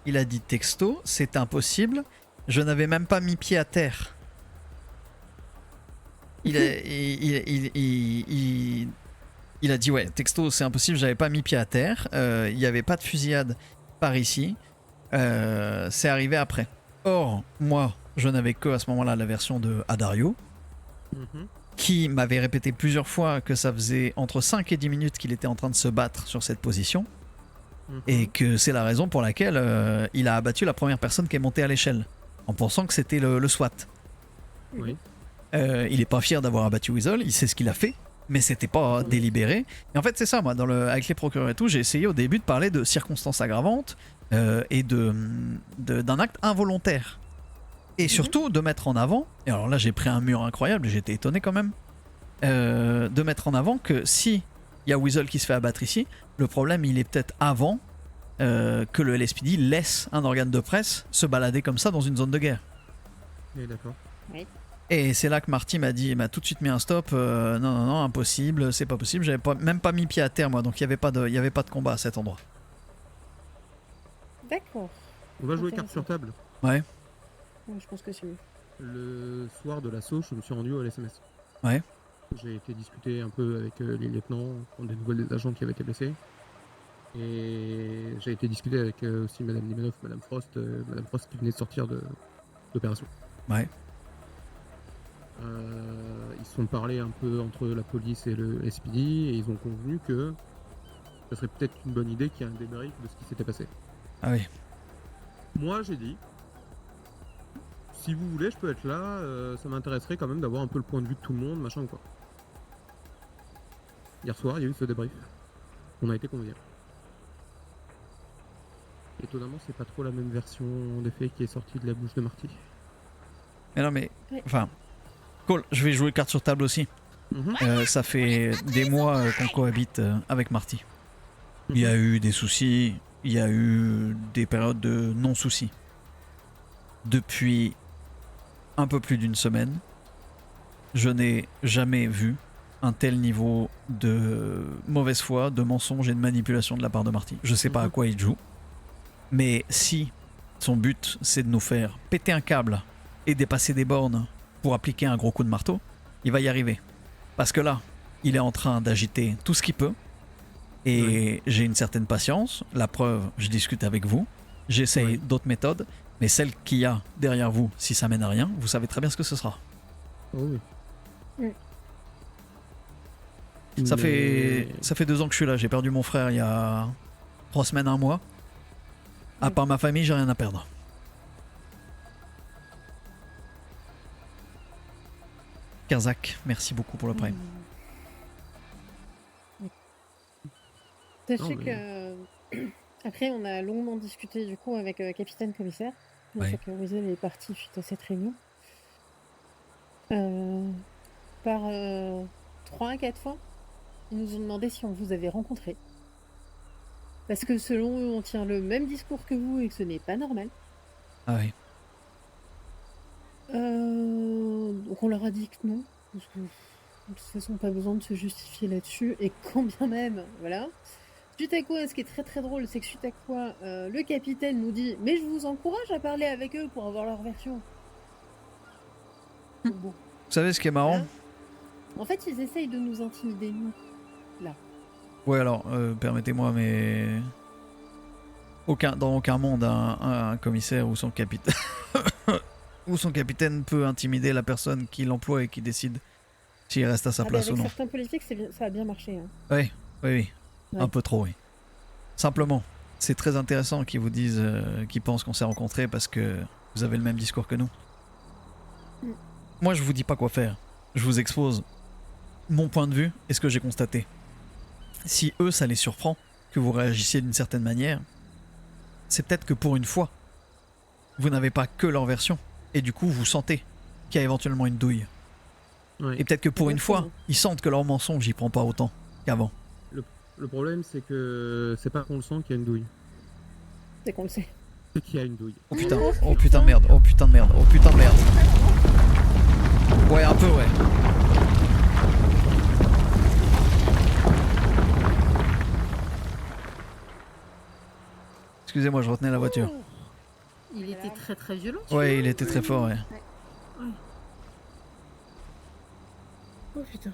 Il
dit texto, c'est impossible. Je n'avais même pas mis pied à terre. Il a dit ouais, texto, c'est impossible, j'avais pas mis pied à terre. Il n'y avait pas de fusillade par ici. c'est arrivé après. Or, moi, je n'avais que à ce moment-là la version de Adario,
Mhm.
qui m'avait répété plusieurs fois que ça faisait entre 5 et 10 minutes qu'il était en train de se battre sur cette position,
Mhm.
et que c'est la raison pour laquelle il a abattu la première personne qui est montée à l'échelle, en pensant que c'était le SWAT.
Oui.
Il est pas fier d'avoir abattu Weasel, il sait ce qu'il a fait, mais c'était pas délibéré. Et en fait, c'est ça, moi, avec les procureurs et tout, j'ai essayé au début de parler de circonstances aggravantes et d'un acte involontaire. Et surtout de mettre en avant, et alors là j'ai pris un mur incroyable, j'étais étonné quand même, de mettre en avant que si il y a Weasel qui se fait abattre ici, le problème il est peut-être avant que le LSPD laisse un organe de presse se balader comme ça dans une zone de guerre.
Oui, d'accord.
Et c'est là que Marty m'a tout de suite mis un stop. Non, impossible, c'est pas possible. J'avais même pas mis pied à terre moi, donc il y avait pas de combat à cet endroit.
D'accord.
On va jouer
Intéressant.
carte sur table.
Ouais.
Ouais, je pense que c'est mieux.
Le soir de l'assaut, je me suis rendu à l'SMS.
Ouais.
J'ai été discuter un peu avec les lieutenants, prendre des nouvelles des agents qui avaient été blessés. Et j'ai été discuter avec aussi Madame Limanov, Madame Frost qui venait de sortir d'opération.
Ouais.
Ils se sont parlé un peu entre la police et le SPD et ils ont convenu que ce serait peut-être une bonne idée qu'il y ait un débrief de ce qui s'était passé.
Ah oui.
Moi j'ai dit, si vous voulez je peux être là, ça m'intéresserait quand même d'avoir un peu le point de vue de tout le monde, machin ou quoi. Hier soir il y a eu ce débrief. On a été conviés. Étonnamment c'est pas trop la même version des faits qui est sortie de la bouche de Marty.
Mais non mais,
Ouais.
enfin, cool. Je vais jouer carte sur table aussi. Ça fait des mois qu'on cohabite avec Marty. Il y a eu des soucis, il y a eu des périodes de non-soucis. Depuis un peu plus d'une semaine, je n'ai jamais vu un tel niveau de mauvaise foi, de mensonge et de manipulation de la part de Marty. Je sais pas à quoi il joue, mais si son but c'est de nous faire péter un câble et dépasser des bornes pour appliquer un gros coup de marteau, il va y arriver. Parce que là, il est en train d'agiter tout ce qu'il peut. Et j'ai une certaine patience. La preuve, je discute avec vous. J'essaye d'autres méthodes. Mais celle qu'il y a derrière vous, si ça mène à rien, vous savez très bien ce que ce sera.
Oh oui.
Ça fait 2 ans que je suis là. J'ai perdu mon frère il y a 3 semaines, 1 mois. À part ma famille, j'ai rien à perdre. Kazak, merci beaucoup pour le prime.
Sachez
Non, mais-
que après on a longuement discuté du coup avec Capitaine Commissaire. Une
Ouais.
fois que Weasel est parti suite à cette réunion. Par 3 à 4 fois, ils nous ont demandé si on vous avait rencontré. Parce que selon eux, on tient le même discours que vous et que ce n'est pas normal.
Ah oui.
Donc on leur a dit que non. Parce que de toute façon, pas besoin de se justifier là-dessus. Et quand bien même, voilà. Suite à quoi, ce qui est très très drôle, c'est que suite à quoi, le capitaine nous dit « Mais je vous encourage à parler avec eux pour avoir leur version. » Donc bon.
Vous savez ce qui est marrant?
Hein En fait, ils essayent de nous intimider, nous. Là.
Ouais, alors, permettez-moi, mais... Dans aucun monde, un commissaire ou son capitaine... ou son capitaine peut intimider la personne qui l'emploie et qui décide s'il reste à sa
Ah,
place
avec
ou non.
certains politiques, ça a bien marché. Hein.
Oui.
Ouais.
Un peu trop, oui. Simplement, c'est très intéressant qu'ils vous disent, qu'ils pensent qu'on s'est rencontrés parce que vous avez le même discours que nous.
Mm.
Moi, je vous dis pas quoi faire. Je vous expose mon point de vue et ce que j'ai constaté. Si eux, ça les surprend que vous réagissiez d'une certaine manière, c'est peut-être que pour une fois, vous n'avez pas que leur version. Et du coup, vous sentez qu'il y a éventuellement une douille.
Ouais.
Et peut-être que pour une fois,
Exactement.
ils sentent que leur mensonge, y prend pas autant qu'avant.
Le problème, c'est que c'est pas qu'on le sent qu'il y a une douille.
C'est qu'on le sait.
C'est qu'il y a une douille.
Oh putain de merde, oh putain de merde, oh putain de merde. Ouais, un peu, ouais. Excusez-moi, je retenais la voiture.
Il était très très violent.
Ouais, il était très fort, ouais.
Oh putain.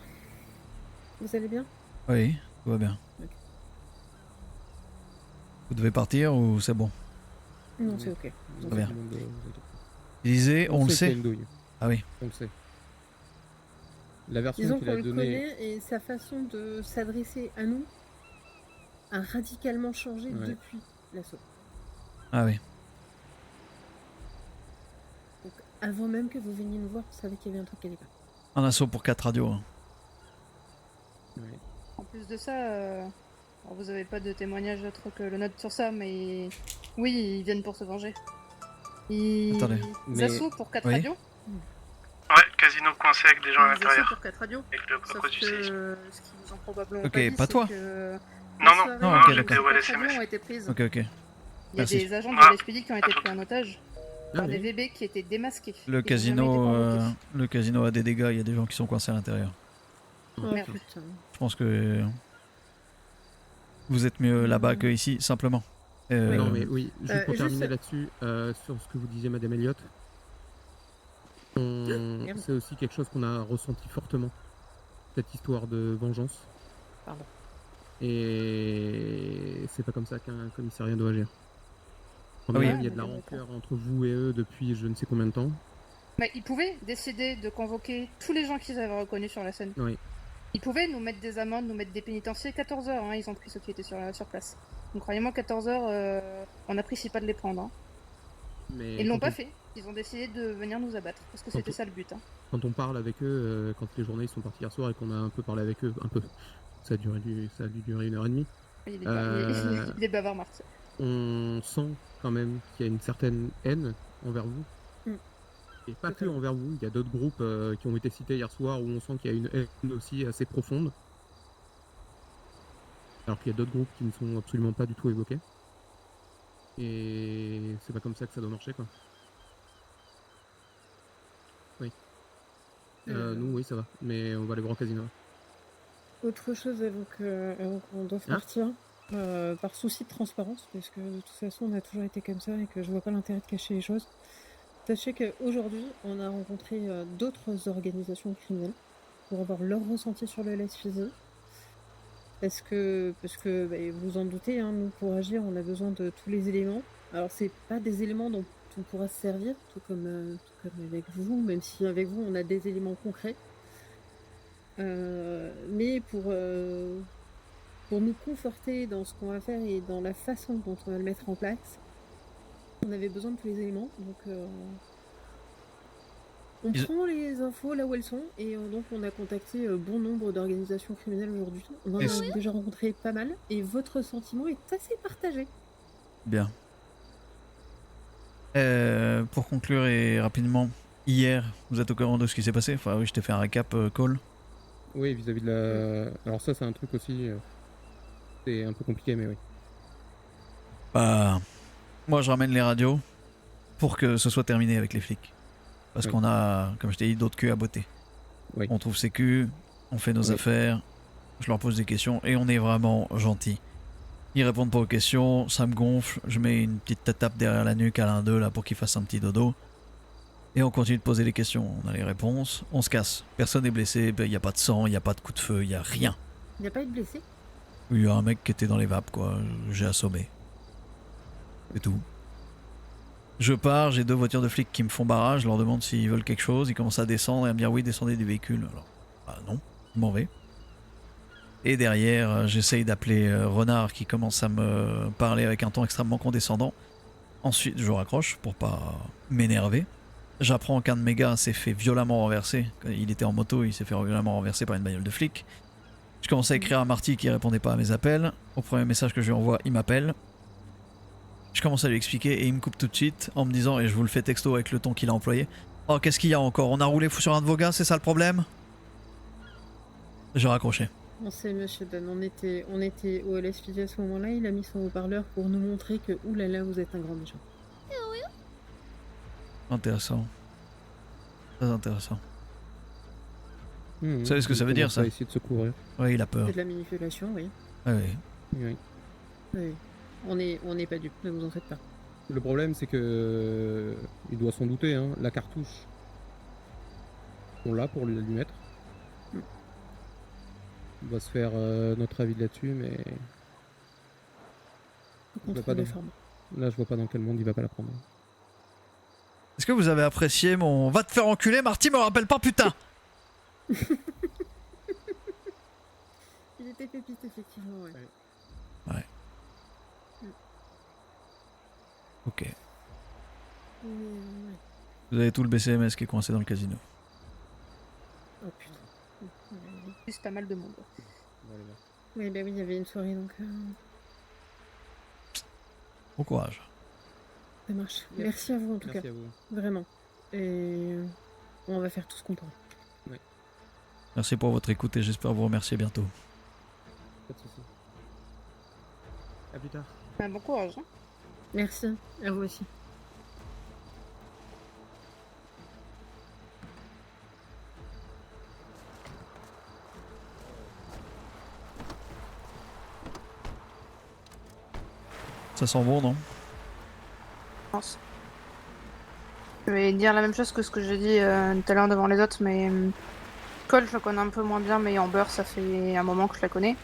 Vous allez bien?
Oui, tout va bien.
Ok.
Vous devez partir ou c'est bon?
Non, c'est ok.
Très bien. Il disait, on le
qu'il y a
sait.
une douille.
Ah oui.
On le sait. La version
Disons
qu'il
qu'on
a
le
donnée.
connaît et sa façon de s'adresser à nous a radicalement changé
Ouais.
depuis l'assaut.
Ah oui.
Donc avant même que vous veniez nous voir, vous savez qu'il y avait un truc qui allait pas.
Un assaut pour 4 radios. Hein.
Ouais.
En plus de ça, alors vous avez pas de témoignage autre que le note sur ça, mais oui, ils viennent pour se venger. Ils
Attendez.
Mais-
assautent pour 4
Oui.
radios.
Ouais, casino coincé avec des gens à
Ils assaut
l'intérieur.
pour 4 radios.
Avec le
Sauf
cause du séisme.
que ce qu'ils nous ont probablement
Ok,
pas dit,
pas
c'est
toi.
que
Non,
la
non,
soirée,
non,
non,
ok,
j'étais
d'accord.
au
quatre radios
LSMS.
ont été prises.
Ok, ok.
Il y a
Merci.
des agents de
Ah.
l'SPD qui ont été pris en otage par
Ah,
des
oui.
VB qui étaient démasqués. Ils
Le
ont jamais été
casino,
convoqués.
le casino a des dégâts, il y a des gens qui sont coincés à l'intérieur.
Oh,
Merde.
putain.
Je pense que vous êtes mieux là-bas que ici, simplement.
Non, mais oui, juste pour
juste-
terminer là-dessus, sur ce que vous disiez, Madame Elliott,
Merde.
c'est aussi quelque chose qu'on a ressenti fortement, cette histoire de vengeance.
Pardon.
Et c'est pas comme ça qu'un commissariat doit agir. Quand
Ah oui.
même, il y a de la
Ah, mais
rancœur entre vous et eux depuis je ne sais combien de temps.
Mais ils pouvaient décider de convoquer tous les gens qu'ils avaient reconnus sur la scène.
Oui.
Ils pouvaient nous mettre des amendes, nous mettre des pénitenciers 14 heures, hein, ils ont pris ceux qui étaient sur place. Donc croyez-moi, 14 heures, on n'apprécie pas de les prendre. Hein.
Mais
Ils l'ont
quand
pas
on-
fait, ils ont décidé de venir nous abattre, parce que
Quand
c'était
on-
ça le but. Hein.
Quand on parle avec eux, quand les journalistes sont partis hier soir et qu'on a un peu parlé avec eux, un peu, ça a dû durer 1h30,
Il est,
Euh,
il est bavard, Marc.
on sent quand même qu'il y a une certaine haine envers vous.
Mm.
Et pas que envers vous, il y a d'autres groupes qui ont été cités hier soir où on sent qu'il y a une haine aussi assez profonde. Alors qu'il y a d'autres groupes qui ne sont absolument pas du tout évoqués. Et c'est pas comme ça que ça doit marcher, quoi. Oui. Nous, oui, ça va. Mais on va aller voir au casino.
Autre chose avant qu'on doive
Hein
partir, par souci de transparence, parce que de toute façon on a toujours été comme ça et que je vois pas l'intérêt de cacher les choses. Sachez qu'aujourd'hui on a rencontré d'autres organisations criminelles pour avoir leur ressenti sur le LSPD. Parce que bah, vous en doutez, hein, nous pour agir on a besoin de tous les éléments. Alors c'est pas des éléments dont on pourra se servir, tout comme avec vous, même si avec vous on a des éléments concrets. Mais pour nous conforter dans ce qu'on va faire et dans la façon dont on va le mettre en place, on avait besoin de tous les éléments. Donc on prend les infos là où elles sont et donc on a contacté bon nombre d'organisations criminelles aujourd'hui. On en a déjà rencontré pas mal et votre sentiment est assez partagé.
Bien. Pour conclure et rapidement, hier, vous êtes au courant de ce qui s'est passé? Enfin oui, je t'ai fait un récap call.
Oui, vis-à-vis de la... Alors ça, c'est un truc aussi... C'est un peu compliqué, mais oui.
Bah, moi je ramène les radios pour que ce soit terminé avec les flics. Parce
Oui.
qu'on a, comme je t'ai dit, d'autres queues à botter.
Oui.
On trouve ses culs, on fait nos
Oui.
affaires, je leur pose des questions et on est vraiment gentil. Ils répondent pas aux questions, ça me gonfle, je mets une petite tape derrière la nuque à l'un d'eux là pour qu'ils fassent un petit dodo. Et on continue de poser les questions, on a les réponses, on se casse. Personne n'est blessé, il n'y a pas de sang, il n'y a pas de coup de feu, il n'y a rien.
Il n'y a pas eu de blessés?
Il y a un mec qui était dans les vapes quoi, j'ai assommé. C'est tout. Je pars, j'ai 2 voitures de flics qui me font barrage, je leur demande s'ils veulent quelque chose, ils commencent à descendre et à me dire oui, descendez du véhicule. Alors, bah non, je m'en vais. Et derrière, j'essaye d'appeler Renard qui commence à me parler avec un ton extrêmement condescendant. Ensuite, je raccroche pour pas m'énerver. J'apprends qu'un de mes gars s'est fait violemment renverser. Quand il était en moto, il s'est fait violemment renverser par une bagnole de flic. Je commence à écrire à Marty qui répondait pas à mes appels. Au premier message que je lui envoie, il m'appelle. Je commence à lui expliquer et il me coupe tout de suite en me disant, et je vous le fais texto avec le ton qu'il a employé: oh, qu'est-ce qu'il y a encore? On a roulé fou sur un de vos gars, c'est ça le problème? J'ai raccroché.
On sait, monsieur Dunn, on était au LSPD à ce moment-là, il a mis son haut-parleur pour nous montrer que, oulala, vous êtes un grand méchant.
Intéressant. Très intéressant.
Vous
savez ce que ça veut dire, ça?
Essayer de se couvrir.
Ouais, il a peur.
C'est de la manipulation, oui.
Ouais, ouais.
Oui.
Oui. On n'est pas dupes, ne vous en faites pas.
Le problème, c'est que... Il doit s'en douter, hein. La cartouche, on l'a pour lui mettre.
Mm.
On va se faire notre avis là-dessus, mais...
Faut qu'on
On va
trouve
pas
les
dans-
formats.
Là, je vois pas dans quel monde il va pas la prendre.
Est-ce que vous avez apprécié mon va te faire enculer, Marty me rappelle pas, putain.
Il était pépite, effectivement, ouais.
Ouais. Ok.
Mais, ouais.
Vous avez tout le BCMS qui est coincé dans le casino.
Oh putain. Ouais,
Juste pas mal de monde.
oui, bah oui, il y avait une soirée, donc
Bon courage.
ça marche.
Yep.
Merci à vous, en tout
Merci
cas.
à vous.
Vraiment. Et on va faire tout ce qu'on pourra.
Merci pour votre écoute et j'espère vous remercier bientôt.
Pas de soucis. À plus tard.
Bah, bon courage. Hein.
Merci, à vous aussi.
Ça sent bon, non?
Je pense. Je vais dire la même chose que ce que j'ai dit tout à l'heure devant les autres, mais Cole, je la connais un peu moins bien, mais Amber, ça fait un moment que je la connais.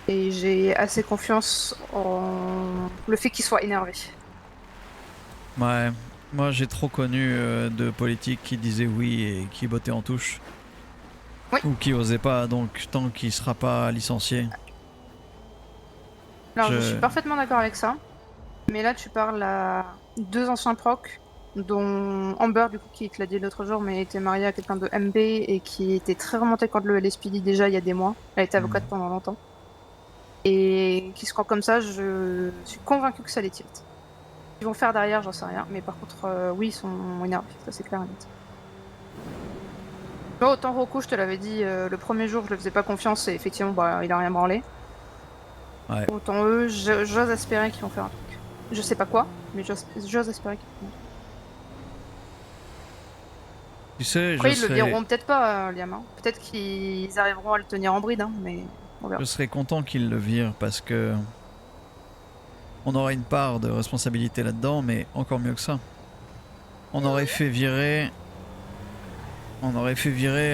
Et j'ai assez confiance en le fait qu'il soit énervé.
Ouais, moi j'ai trop connu de politiques qui disaient oui et qui bottaient en touche.
Oui.
Ou qui osaient pas, donc tant qu'il sera pas licencié.
Alors je suis parfaitement d'accord avec ça. Mais là tu parles à 2 anciens procs, dont Amber du coup qui te l'a dit l'autre jour, mais était mariée à quelqu'un de MB et qui était très remontée contre le LSPD déjà il y a des mois. Elle était avocate pendant longtemps. Et qui se croit comme ça, je suis convaincue que ça les tilt. Ce qu'ils vont faire derrière, j'en sais rien. Mais par contre, oui, ils sont énervés, ça c'est clair et net. Moi, autant Rocco, je te l'avais dit, le premier jour, je ne faisais pas confiance et effectivement, bah, il a rien branlé.
Ouais.
Autant eux, j'ose espérer qu'ils vont faire un truc. Je sais pas quoi, mais j'ose espérer qu'ils vont faire un truc.
Tu sais,
Après,
je
ils le
serais...
vireront peut-être pas, Liam. Hein. Peut-être qu'ils arriveront à le tenir en bride, hein, mais on verra.
Je serais content qu'ils le virent parce que on aura une part de responsabilité là-dedans, mais encore mieux que ça. On aurait fait virer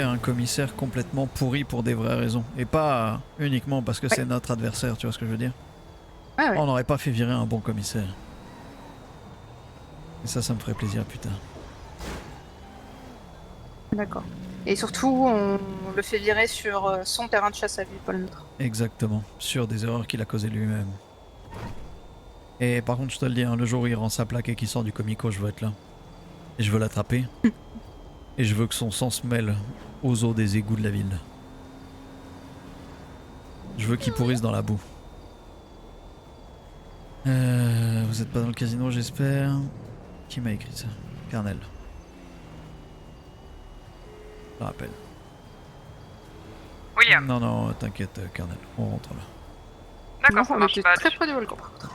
un commissaire complètement pourri pour des vraies raisons. Et pas uniquement parce que c'est notre adversaire, tu vois ce que je veux dire?
Ouais, ouais.
On n'aurait pas fait virer un bon commissaire. Et ça me ferait plaisir, putain.
D'accord. Et surtout, on le fait virer sur son terrain de chasse à lui, pas le nôtre.
Exactement, sur des erreurs qu'il a causées lui-même. Et par contre, je te le dis, hein, le jour où il rend sa plaque et qu'il sort du comico, je veux être là. Et je veux l'attraper. Et je veux que son sang se mêle aux eaux des égouts de la ville. Je veux qu'il pourrisse dans la boue. Vous êtes pas dans le casino, j'espère. Qui m'a écrit ça? Carnel. Je le rappelle.
William.
Non, t'inquiète, Carnel. On rentre là.
D'accord, ça
on
marche
était
pas.
très près du volcan par contre.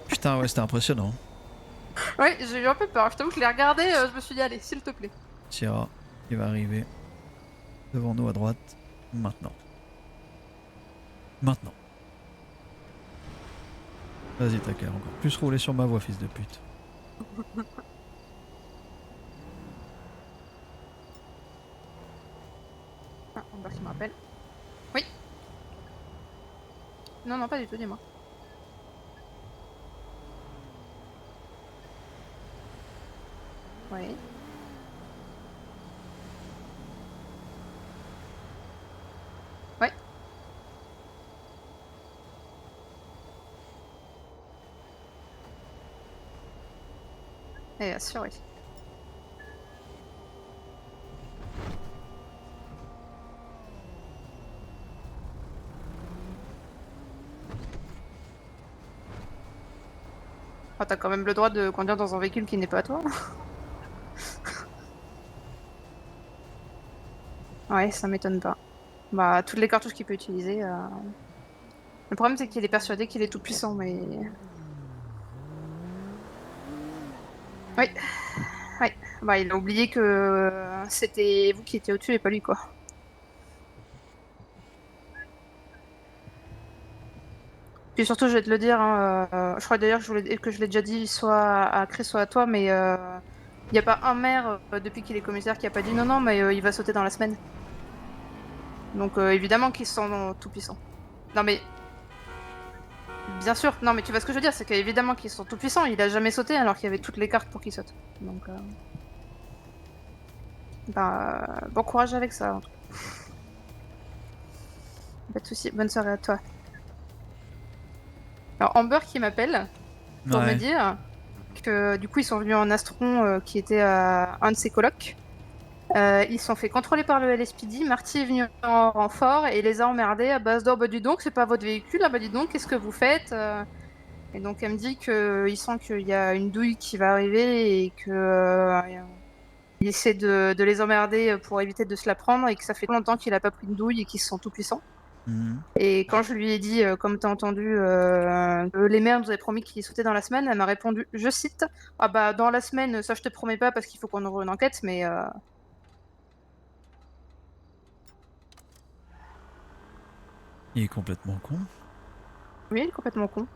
Putain, ouais, c'était impressionnant.
Ouais, j'ai eu un peu peur. Je t'avoue que je l'ai regardé, je me suis dit, allez, s'il te plaît.
Tira, il va arriver devant nous à droite. Maintenant. Maintenant. Vas-y, t'as qu'à encore plus rouler sur ma voie, fils de pute.
Ah, Amber qui me rappelle. Oui. Non, pas du tout, dis-moi. Oui. Ouais. Assuré. Oh, t'as quand même le droit de conduire dans un véhicule qui n'est pas à toi. Ouais, ça m'étonne pas. Bah, toutes les cartouches qu'il peut utiliser. Le problème, c'est qu'il est persuadé qu'il est tout puissant, mais. Oui. Ouais. Bah, il a oublié que c'était vous qui étiez au-dessus et pas lui, quoi. Puis surtout, je vais te le dire, hein, je crois d'ailleurs que je l'ai déjà dit, soit à Chris, soit à toi, mais il n'y a pas un maire depuis qu'il est commissaire qui a pas dit non, mais il va sauter dans la semaine. Donc évidemment qu'ils sont tout puissants. Non mais Bien sûr, non mais tu vois ce que je veux dire, c'est qu'évidemment qu'ils sont tout puissants, il a jamais sauté alors qu'il y avait toutes les cartes pour qu'il saute. Donc bon courage avec ça en tout cas. Pas de soucis, bonne soirée à toi. Alors Amber qui m'appelle pour me dire que du coup ils sont venus en Astron qui était un de ses colocs. Ils se sont fait contrôler par le LSPD, Marty est venu en renfort et les a emmerdés à base d'or, bah dis donc c'est pas votre véhicule, bah dis donc qu'est-ce que vous faites Et donc elle me dit qu'il sent qu'il y a une douille qui va arriver et que il essaie de les emmerder pour éviter de se la prendre et que ça fait longtemps qu'il a pas pris de douille et qu'ils sont tout puissants. Et quand je lui ai dit, comme t'as entendu, que les mères nous avaient promis qu'ils sautaient dans la semaine, elle m'a répondu, je cite, ah bah dans la semaine, ça je te promets pas parce qu'il faut qu'on ouvre une enquête, mais
Il est complètement con.
oui, il est complètement con.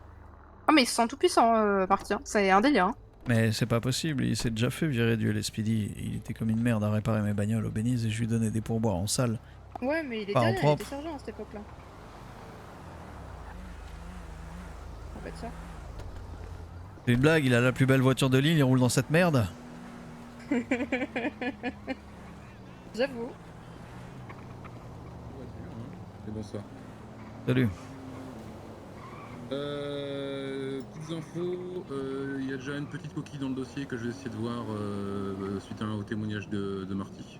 Ah mais ils sont tout puissants, Marty, hein. C'est un délire. Hein.
Mais c'est pas possible, il s'est déjà fait virer du LSPD. Il était comme une merde à réparer mes bagnoles au Beniz et je lui donnais des pourboires en salle.
Ouais, mais il était
Pas en
rien, il
propre.
était sergent à cette époque-là. En fait, ça.
C'est une blague, il a la plus belle voiture de l'île, il roule dans cette merde.
J'avoue.
Et bonsoir.
Salut.
Petites infos, il y a déjà une petite coquille dans le dossier que je vais essayer de voir suite au témoignage de Marty.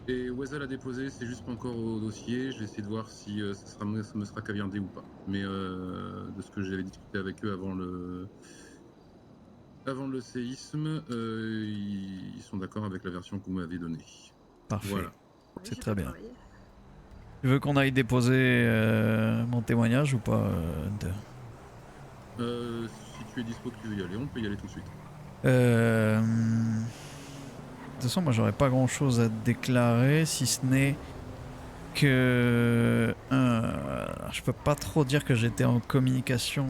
Et Wesel a déposé, c'est juste pas encore au dossier, je vais essayer de voir si ça me sera caviardé ou pas. Mais de ce que j'avais discuté avec eux avant le séisme, ils sont d'accord avec la version que vous m'avez donnée.
Parfait.
Voilà.
C'est très bien. Tu veux qu'on aille déposer mon témoignage ou pas, Hunter?
Si tu es dispo que tu veux y aller, on peut y aller tout de suite.
De toute façon, moi j'aurais pas grand chose à déclarer si ce n'est que je peux pas trop dire que j'étais en communication.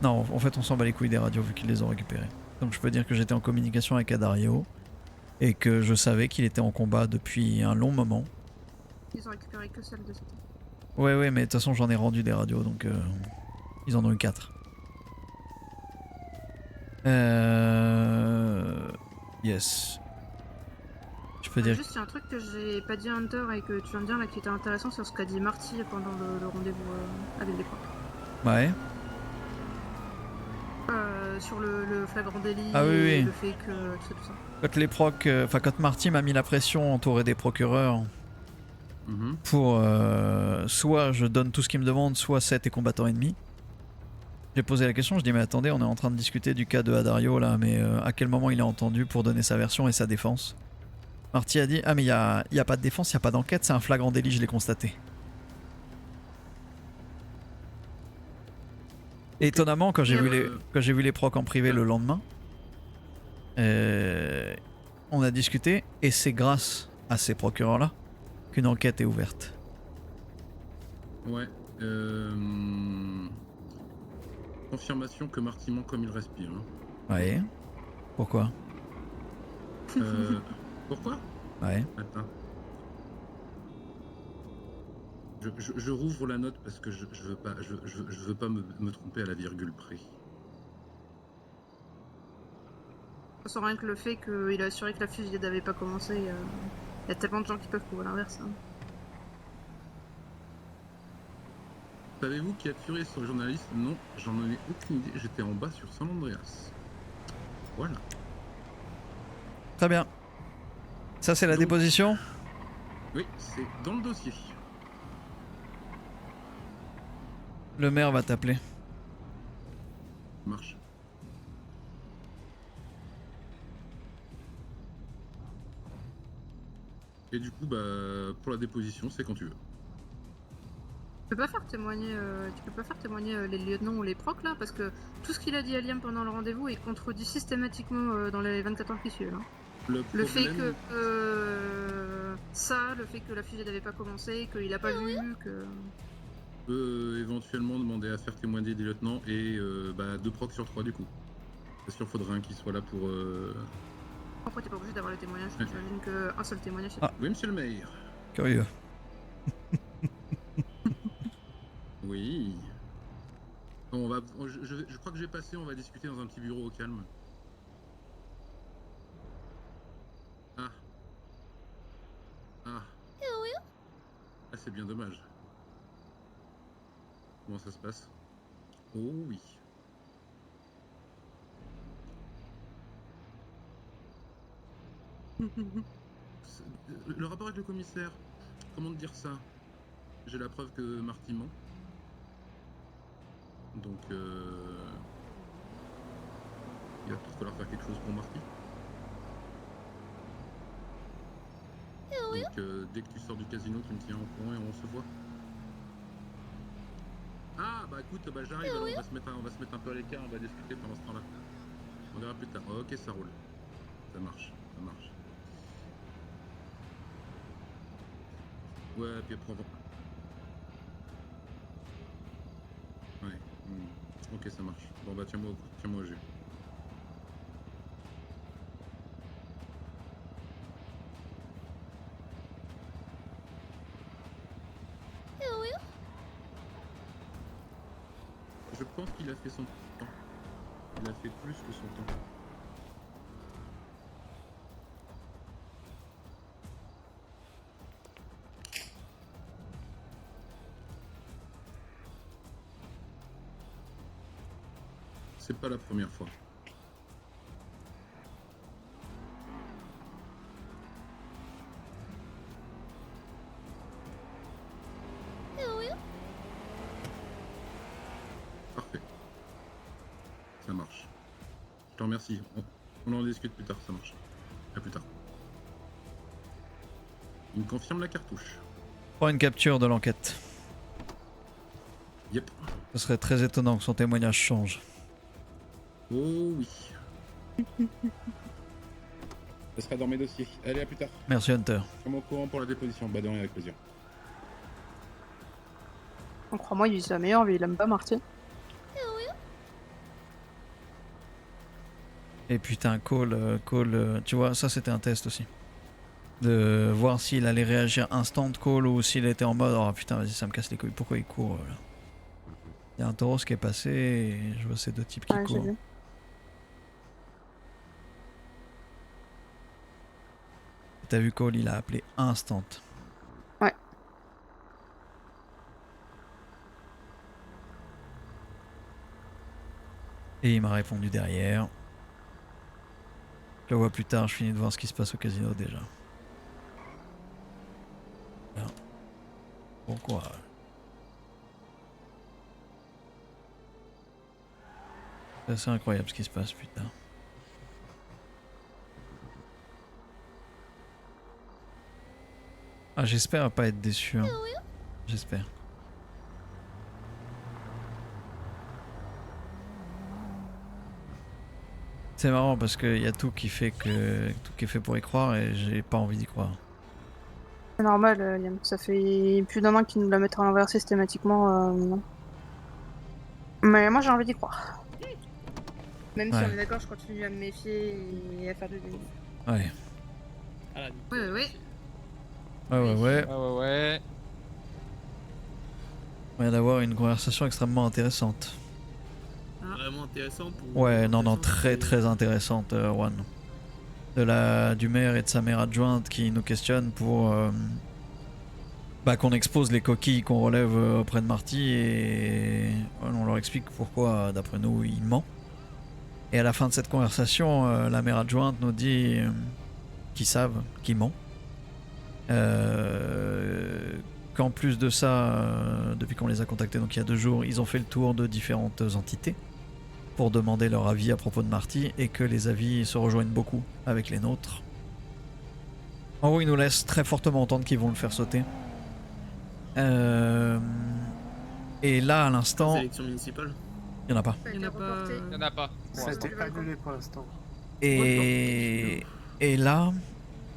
Non, en fait, on s'en bat les couilles des radios vu qu'ils les ont récupérées. Donc je peux dire que j'étais en communication avec Adario et que je savais qu'il était en combat depuis un long moment.
Ils ont récupéré que celle de cette.
Ouais, mais de toute façon, j'en ai rendu des radios donc ils en ont eu 4. Yes. Je peux dire.
Juste, il y a un truc que j'ai pas dit à Hunter et que tu viens de dire là qui était intéressant sur ce qu'a dit Marty pendant le rendez-vous avec les profs.
Ouais.
Sur le flagrant délit
Ah oui,
et
oui.
le fait que tout ça.
Quand les procs, quand Marty m'a mis la pression entouré des procureurs pour soit je donne tout ce qu'il me demande, soit 7 et combattants ennemis. J'ai posé la question, je dis mais attendez, on est en train de discuter du cas de Adario là, mais à quel moment il a entendu pour donner sa version et sa défense? Marty a dit ah mais y a pas de défense, y a pas d'enquête, c'est un flagrant délit, je l'ai constaté. Et étonnamment, quand j'ai vu les procs en privé le lendemain, on a discuté et c'est grâce à ces procureurs là qu'une enquête est ouverte.
Ouais. Confirmation que Marty ment comme il respire. Hein.
Ouais. Pourquoi?
Pourquoi?
Ouais.
Attends. Je rouvre la note parce que je veux pas me tromper à la virgule près.
Sans rien que le fait qu'il a assuré que la fusillade n'avait pas commencé, il y a tellement de gens qui peuvent prouver l'inverse. Hein.
Savez-vous qui a tiré sur le journaliste? Non, j'en ai aucune idée. J'étais en bas sur San Andreas. Voilà.
Très bien. Ça c'est la déposition?
Oui, c'est dans le dossier.
Le maire va t'appeler.
Marche. Et du coup, pour la déposition, c'est quand tu veux.
Tu peux pas faire témoigner les lieutenants ou les procs là, parce que tout ce qu'il a dit à Liam pendant le rendez-vous est contredit systématiquement dans les 24 heures qui suivent. Hein. Le fait que le fait que la fusillade n'avait pas commencé, qu'il a pas vu, que...
Éventuellement demander à faire témoigner des lieutenants et 2 procs sur 3 du coup. Parce qu'il faudrait un qui soit là pour...
Pourquoi t'es pas obligé d'avoir le témoignage? J'imagine qu'un seul témoignage.
Oui, monsieur le maire.
Curieux.
Oui.
Je crois que je vais passer, on va discuter dans un petit bureau au calme. Ah. Ah. Ah, c'est bien dommage. Comment ça se passe? Oh oui. Le rapport avec le commissaire, comment te dire ça? J'ai la preuve que Marty ment. Donc il va peut-être falloir faire quelque chose pour Marty. Donc dès que tu sors du casino, tu me tiens au courant et on se voit. Ah bah écoute, bah j'arrive, alors on va se mettre un peu à l'écart, on va discuter pendant ce temps-là. On verra plus tard. Ok, ça roule. Ça marche, ça marche. Ouais, puis après on va... Ouais. Ok, ça marche. Bon bah tiens-moi au jus. Je pense qu'il a fait son temps. Il a fait plus que son temps. C'est pas la première fois. Parfait. Ça marche. Je te remercie. On en discute plus tard, ça marche. À plus tard. Il me confirme la cartouche.
Prends une capture de l'enquête.
Yep.
Ce serait très étonnant que son témoignage change.
Oh oui. Ça sera dans mes dossiers. Allez, à plus tard.
Merci Hunter.
Tiens-moi au courant pour la déposition. Bah de rien, avec plaisir.
Crois-moi, il vit sa meilleure vie, il aime pas Marty.
Et putain, Cole, tu vois, ça c'était un test aussi. De voir s'il allait réagir instant Cole ou s'il était en mode oh putain, vas-y, ça me casse les couilles, pourquoi il court là. Il y a un taureau qui est passé et je vois ces deux types qui
Ouais, j'ai
courent.
vu.
T'as vu Cole, il a appelé instant.
Ouais.
Et il m'a répondu derrière. Je le vois plus tard, je finis de voir ce qui se passe au casino déjà. Bien. Pourquoi? C'est assez incroyable ce qui se passe, putain. Ah, j'espère pas être déçu. Hein. J'espère. C'est marrant parce qu'il y a tout qui fait pour y croire et j'ai pas envie d'y croire.
C'est normal, Liam. Ça fait plus d'un an qu'il nous la mettra à l'envers systématiquement. Non. Mais moi j'ai envie d'y croire. Même si
Ouais.
on est d'accord, je continue à me méfier et à faire de l'humour.
Ouais.
Ouais.
Ouais.
On vient d'avoir une conversation extrêmement intéressante.
Vraiment intéressante ou...
Ouais, non, très intéressante, Juan. Du maire et de sa mère adjointe qui nous questionnent pour qu'on expose les coquilles qu'on relève auprès de Marty et on leur explique pourquoi, d'après nous, il ment. Et à la fin de cette conversation, la mère adjointe nous dit qu'ils savent qu'il ment. Qu'en plus de ça, depuis qu'on les a contactés, donc il y a 2 jours, ils ont fait le tour de différentes entités pour demander leur avis à propos de Marty et que les avis se rejoignent beaucoup avec les nôtres. En gros, ils nous laissent très fortement entendre qu'ils vont le faire sauter. Et là, à l'instant,
Sélection municipale.
il n'y en a pas.
Il y en
a pas.
Ça a été annulé pour l'instant.
Et là,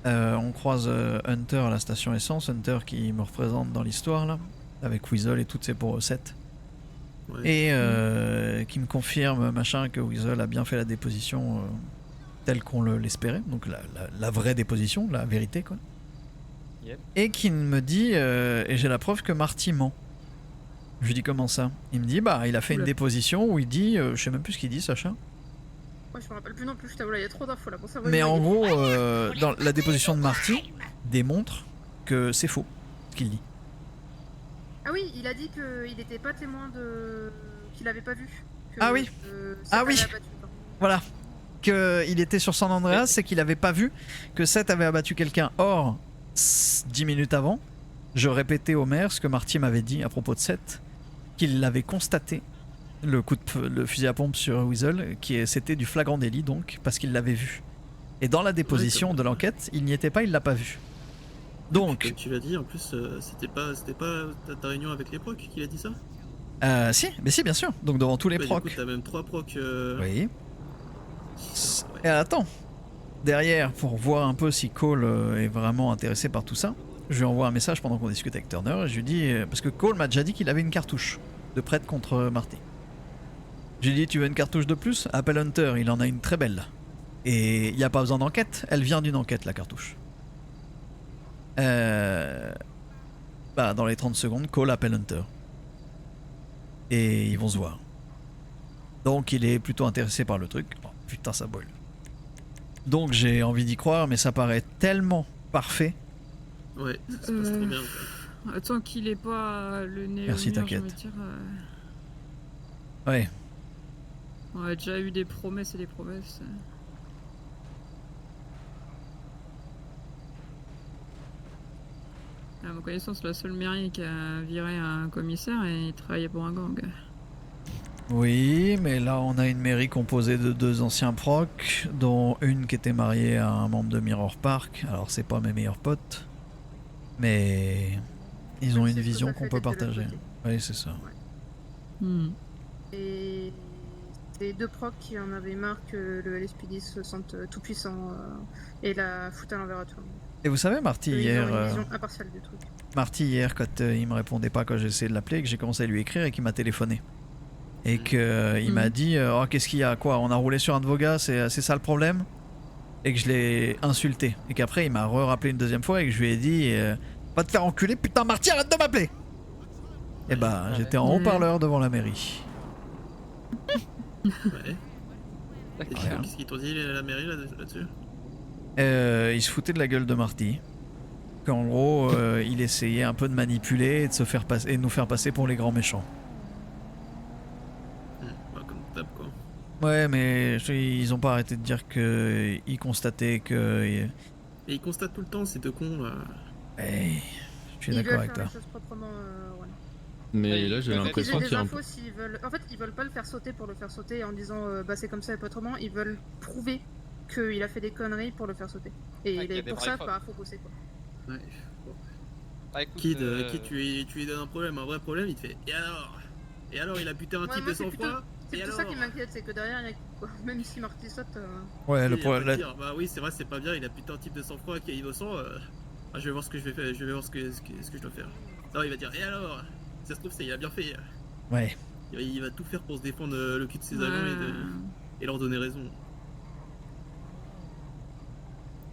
on croise Hunter à la station essence, Hunter qui me représente dans l'histoire là, avec Weasel et toutes ses recette.
Ouais.
Et qui me confirme machin que Weasel a bien fait la déposition telle qu'on l'espérait, donc la vraie déposition, la vérité quoi.
Yep.
Et qui me dit, et j'ai la preuve que Marty ment. Je lui dis comment ça? Il me dit bah il a fait une
Oula.
déposition où il dit, je sais même plus ce qu'il dit Sacha.
Moi, je me rappelle plus non plus, je t'avoue, là, il y a trop d'infos là pour savoir.
Mais en gros, dans la déposition de Marty démontre que c'est faux ce qu'il dit.
Ah oui, il a dit qu'il n'était pas témoin de. Qu'il l'avait pas vu. Que,
Ah oui. Ah oui. Voilà. Qu'il était sur San Andreas, c'est qu'il avait pas vu que Seth avait abattu quelqu'un. Or, 10 minutes avant, je répétais au maire ce que Marty m'avait dit à propos de Seth, qu'il l'avait constaté, le fusil à pompe sur Weasel, c'était du flagrant délit donc, parce qu'il l'avait vu. Et dans la déposition de l'enquête, il n'y était pas, il l'a pas vu. Donc...
Comme tu l'as dit, en plus, c'était pas ta réunion avec les procs qui a dit ça?
Si, bien sûr. Donc devant tous les procs.
Du coup, t'as même 3 procs.
Oui. Et attends. Derrière, pour voir un peu si Cole est vraiment intéressé par tout ça, je lui envoie un message pendant qu'on discute avec Turner et je lui dis... parce que Cole m'a déjà dit qu'il avait une cartouche de prêtre contre Marty. Je lui dis, tu veux une cartouche de plus? Appelle Hunter, il en a une très belle. Et il n'y a pas besoin d'enquête, elle vient d'une enquête la cartouche. Bah, dans les 30 secondes, Cole appelle Hunter. Et ils vont se voir. Donc il est plutôt intéressé par le truc. Oh, putain, ça boile. Donc j'ai envie d'y croire, mais ça paraît tellement parfait.
Ouais, ça se passe très bien.
Attends qu'il ait pas le nez
Merci,
au mur,
t'inquiète.
je veux dire,
Ouais.
on a déjà eu des promesses et des promesses. À ma connaissance, la seule mairie qui a viré un commissaire et il travaillait pour un gang.
Oui, mais là on a une mairie composée de 2 anciens procs, dont une qui était mariée à un membre de Mirror Park. Alors c'est pas mes meilleurs potes, mais ils ont une vision qu'on peut partager. Oui, c'est ça.
Et c'est 2 procs qui en avaient marre que le LSPD se sente tout puissant et la fout à l'envers à tout le monde.
Et vous savez, Marty hier,
Ils ont une vision impartiale du truc.
Marty hier, quand il me répondait pas quand j'ai essayé de l'appeler, que j'ai commencé à lui écrire et qu'il m'a téléphoné. Et qu'il m'a dit oh, qu'est-ce qu'il y a, quoi, on a roulé sur un de vos gars, c'est ça le problème? Et que je l'ai insulté. Et qu'après il m'a rappelé une deuxième fois et que je lui ai dit va te faire enculer, putain Marty, arrête de m'appeler! Et bah j'étais en haut-parleur devant la mairie.
Ouais. Qu'est-ce qu'ils t'ont dit la mairie là-dessus?
Il se foutait de la gueule de Marty. Qu'en gros il essayait un peu de manipuler et de se faire passer, et de nous faire passer pour les grands méchants.
Comme d'hab quoi.
Ouais, mais ils ont pas arrêté de dire qu'ils constataient que...
Et ils constatent tout le temps ces 2 cons là.
Hey, je suis d'accord avec toi.
Mais là j'ai l'impression qu'il y a un peu...
En fait, ils veulent pas le faire sauter pour le faire sauter en disant bah c'est comme ça et pas autrement. Ils veulent prouver qu'il a fait des conneries pour le faire sauter. Et pour ça, bah, faut bosser quoi.
Ouais.
Ah, écoute,
Kid, tu lui donnes un problème, un vrai problème, il te fait et alors il a buté un type de sang-froid.
C'est tout ça qui m'inquiète, c'est que derrière, il y a quoi. Même si Marty saute.
Ouais, le problème.
Bah oui, c'est vrai, c'est pas bien, il a buté un type de sang-froid qui est innocent. Je vais voir ce que je vais faire, je vais voir ce que je dois faire. Alors il va dire, et alors ça se trouve, il a bien fait.
Ouais.
Il va tout faire pour se défendre le cul de ses agents et leur donner raison.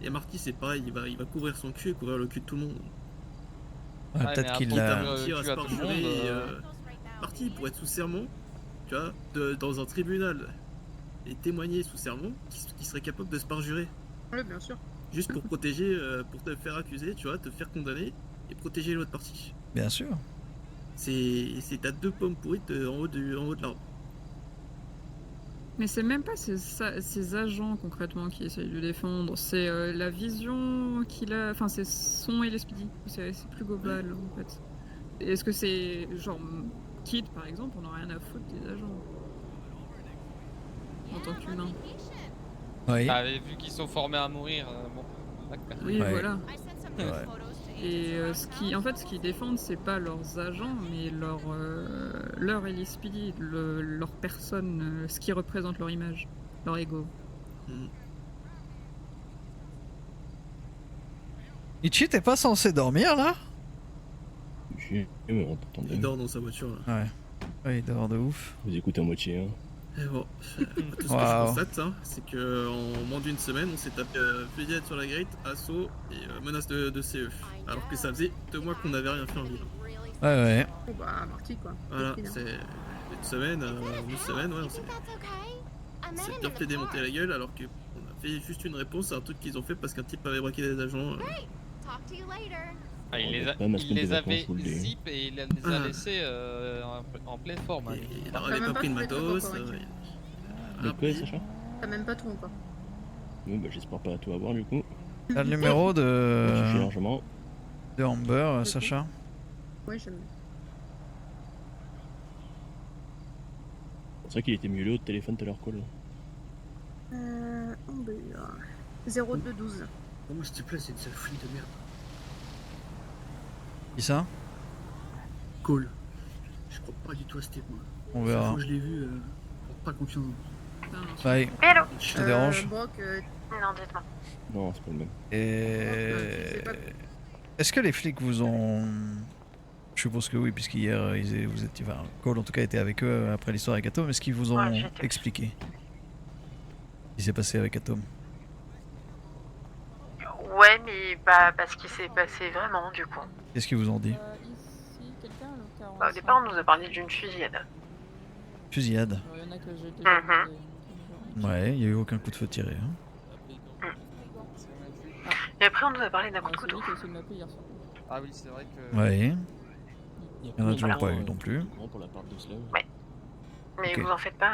Et Marty, c'est pareil, il va couvrir son cul et couvrir le cul de tout le monde.
Ouais, peut-être qu'il a...
Marty, pour être sous serment, tu vois, dans un tribunal et témoigner sous serment, qui serait capable de se parjurer.
Oui, bien sûr.
Juste pour protéger, pour te faire accuser, tu vois, te faire condamner et protéger l'autre partie.
Bien sûr.
T'as 2 pommes pourrites en haut de l'arbre.
Mais c'est même pas ces agents concrètement qui essayent de le défendre, c'est la vision qu'il a, enfin c'est son LSPD, c'est plus global en fait. Est-ce que c'est genre Kid par exemple, on a rien à foutre des agents en tant qu'humain.
Oui.
Ah, vu qu'ils sont formés à mourir, bon. D'accord.
Oui,
Ouais.
voilà.
Ouais.
Et ce qu'ils défendent, c'est pas leurs agents, mais leur LSPD, leur personne, ce qui représente leur image, leur ego.
Ichi, t'es pas censé dormir là?
Il dort dans sa voiture là.
Ouais. Ouais, il dort de ouf.
Vous écoutez à moitié, hein.
Et bon, tout ce que je constate, hein, c'est qu'en moins d'une semaine, on s'est tapé fusillade sur la grille, assaut et menace de CE. Alors que ça faisait 2 mois qu'on n'avait rien fait en ville.
Ouais.
Bon bah, Marty quoi.
Voilà,
Tranquille, hein.
c'est une semaine, ouais, on s'est bien fait démonter la gueule alors qu'on a fait juste une réponse à un truc qu'ils ont fait parce qu'un type avait braqué des agents.
Ah, il
On
les,
a pas ma semaine de vacances,
avait
je vous le dis.
zip et il les a laissés en pleine forme. Hein.
Il
T'as
leur avait
même
pas
pas
pris de
trouvé de truc
matos.
encore, ok.
De quoi, Sacha?
T'as même pas tout encore.
Oui, bah j'espère pas tout avoir du coup.
T'as le numéro
J'ai fait
de
largement.
Amber, Sacha?
Ouais, j'aime.
C'est vrai qu'il était mieux au téléphone tout à l'heure, quoi.
Amber. 0212.
Moi, s'il te plaît, c'est une sale flic de merde.
Qui ça?
Cole. Je crois pas du tout à ce type, moi.
On
La
verra.
fois que je l'ai vu, pas confiance.
Bye.
Hello.
Je te dérange?
Brock,
Non, dites-moi.
Non, c'est pas le même.
Et... Est-ce que les flics vous ont... Je suppose que oui, puisqu'hier, vous étiez... Enfin, Cole, en tout cas, était avec eux après l'histoire avec Atom. Est-ce qu'ils vous ont
Ouais, j'étais.
expliqué ce qui s'est passé avec Atom?
Ouais, mais bah, parce qu'il s'est passé vraiment, du coup.
Qu'est-ce qu'ils vous ont dit?
Ici, quelqu'un le 45.
Bah, au départ, on nous a parlé d'une fusillade.
Fusillade.
Il y en a que j'ai déjà
Mhm.
Ouais, il n'y a eu aucun coup de feu tiré. Hein.
Et après, on nous a parlé d'un coup de couteau.
Ah oui, c'est vrai que.
Ouais.
Il
y en a toujours pas eu non plus.
Pour la part de Slav.
Ouais. Mais
Ok.
vous en faites pas,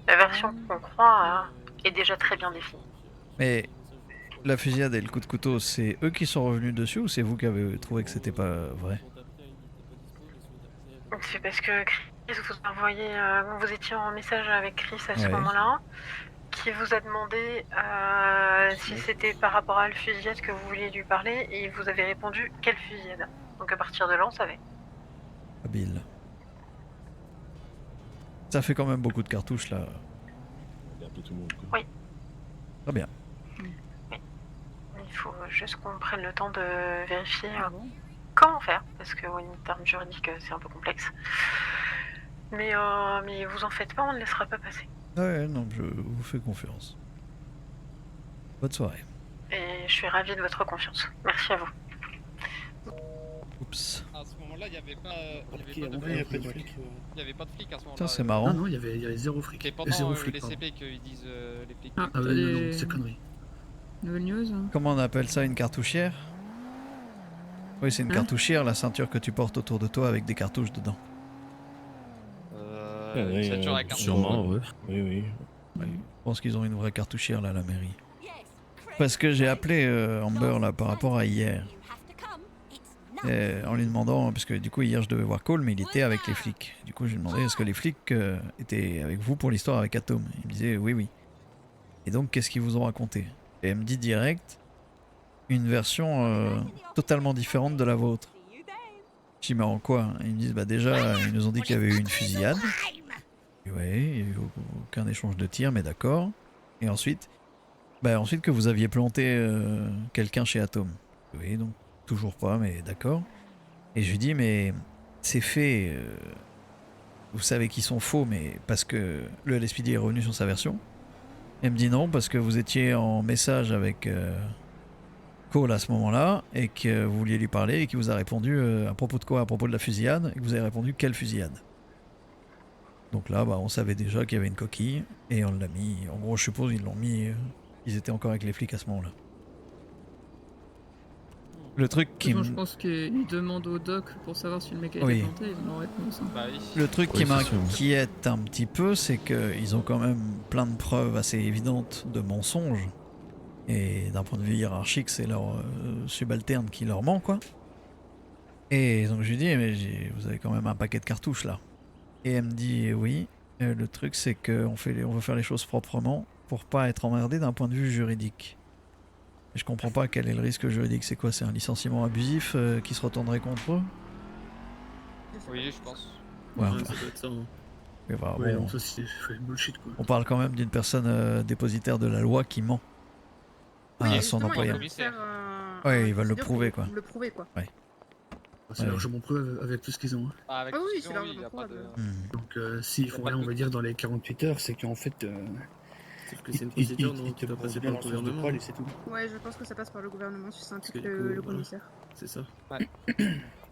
la version qu'on croit est déjà très bien définie.
Mais la fusillade et le coup de couteau, c'est eux qui sont revenus dessus ou c'est vous qui avez trouvé que c'était pas vrai?
C'est parce que Chris vous a envoyé, vous étiez en message avec Chris à ce
Ouais.
moment-là, qui vous a demandé si c'était par rapport à la fusillade que vous vouliez lui parler, et vous avez répondu quelle fusillade. Donc à partir de là, on savait.
Habile. Ça fait quand même beaucoup de cartouches là.
Il a appelé tout le monde, quoi.
Oui.
Très bien.
Il faut juste qu'on prenne le temps de vérifier comment faire, parce que en termes juridiques, c'est un peu complexe. Mais vous en faites pas, on ne laissera pas passer.
Ouais, non, je vous fais confiance. Bonne soirée.
Et je suis ravie de votre confiance. Merci à vous.
Oups.
À ce moment-là, il n'y avait pas,
Ok, à mon avis, il y a pas de flic.
il y avait pas de flics à ce moment-là.
Tiens, c'est marrant.
Non, non, il y avait zéro flic.
C'est pendant
Zéro flic,
les
pardon.
CP qu'ils disent les flics.
Ah,
Ah ouais, non, non, c'est connerie.
Nouvelle news.
Comment on appelle ça, une cartouchière? Oui, c'est une
Hein?
cartouchière, la ceinture que tu portes autour de toi avec des cartouches dedans.
Ouais,
c'est toujours la carte.
Sûrement, ouais.
Oui, oui.
Ouais, je pense qu'ils ont une vraie cartouchière là à la mairie. Parce que j'ai appelé Amber là par rapport à hier. En lui demandant, parce que du coup hier je devais voir Cole mais il était avec les flics. Du coup je lui demandais est-ce que les flics étaient avec vous pour l'histoire avec Atom. Il me disait oui oui. Et donc qu'est-ce qu'ils vous ont raconté? Et elle me dit direct une version totalement différente de la vôtre. Je dis mais en quoi? Ils me disent bah déjà ils nous ont dit qu'il y avait eu une fusillade. Et ouais, il n'y a eu aucun échange de tirs mais d'accord. Et ensuite ensuite que vous aviez planté quelqu'un chez Atom. Oui donc toujours pas, mais d'accord. Et je lui dis, mais ces faits, vous savez qu'ils sont faux, mais parce que le LSPD est revenu sur sa version. Elle me dit non, parce que vous étiez en message avec Cole à ce moment-là, et que vous vouliez lui parler, et qu'il vous a répondu à propos de quoi? À propos de la fusillade, et que vous avez répondu quelle fusillade? Donc là, on savait déjà qu'il y avait une coquille, et on l'a mis. En gros, je suppose ils l'ont mis. Ils étaient encore avec les flics à ce moment-là. Le truc qui
Je pense qu'ils demandent au doc pour savoir si le mec a été
Oui.
planté, ils ont réponse. Hein.
Bah oui.
Le truc
Oui,
qui
c'est sûr.
m'inquiète un petit peu, c'est qu'ils ont quand même plein de preuves assez évidentes de mensonges. Et d'un point de vue hiérarchique, c'est leur subalterne qui leur ment, quoi. Et donc je lui dis, mais vous avez quand même un paquet de cartouches là. Et elle me dit, oui. Le truc, c'est qu'on veut faire les choses proprement pour pas être emmerdé d'un point de vue juridique. Et je comprends pas quel est le risque juridique. C'est quoi? C'est un licenciement abusif qui se retournerait contre eux?
Oui, je pense.
Ouais,
Ouais,
enfin,
ça doit être ça. Hein.
mais bah,
Ouais,
bon,
non, ça c'est bullshit quoi.
on parle quand même d'une personne dépositaire de la loi qui ment à
Oui,
son
justement,
employeur.
ils veulent faire
Ouais,
un
ils veulent le
procédure
prouver,
pour
quoi.
Le prouver quoi.
C'est
Ouais.
largement preuve avec tout ce qu'ils ont. Hein.
Bah, avec
Ah oui,
tout
c'est
ce
largement
qu'il y a pas de.
probable.
Hmm.
Donc s'ils font rien, on va dire dans les 48 heures, c'est qu'en fait
Sauf que c'est une procédure non, qui doit passer par le gouvernement.
et c'est tout.
Ouais, je pense que ça passe par le gouvernement si ça implique
Parce que du
le
coup, voilà.
commissaire.
C'est ça.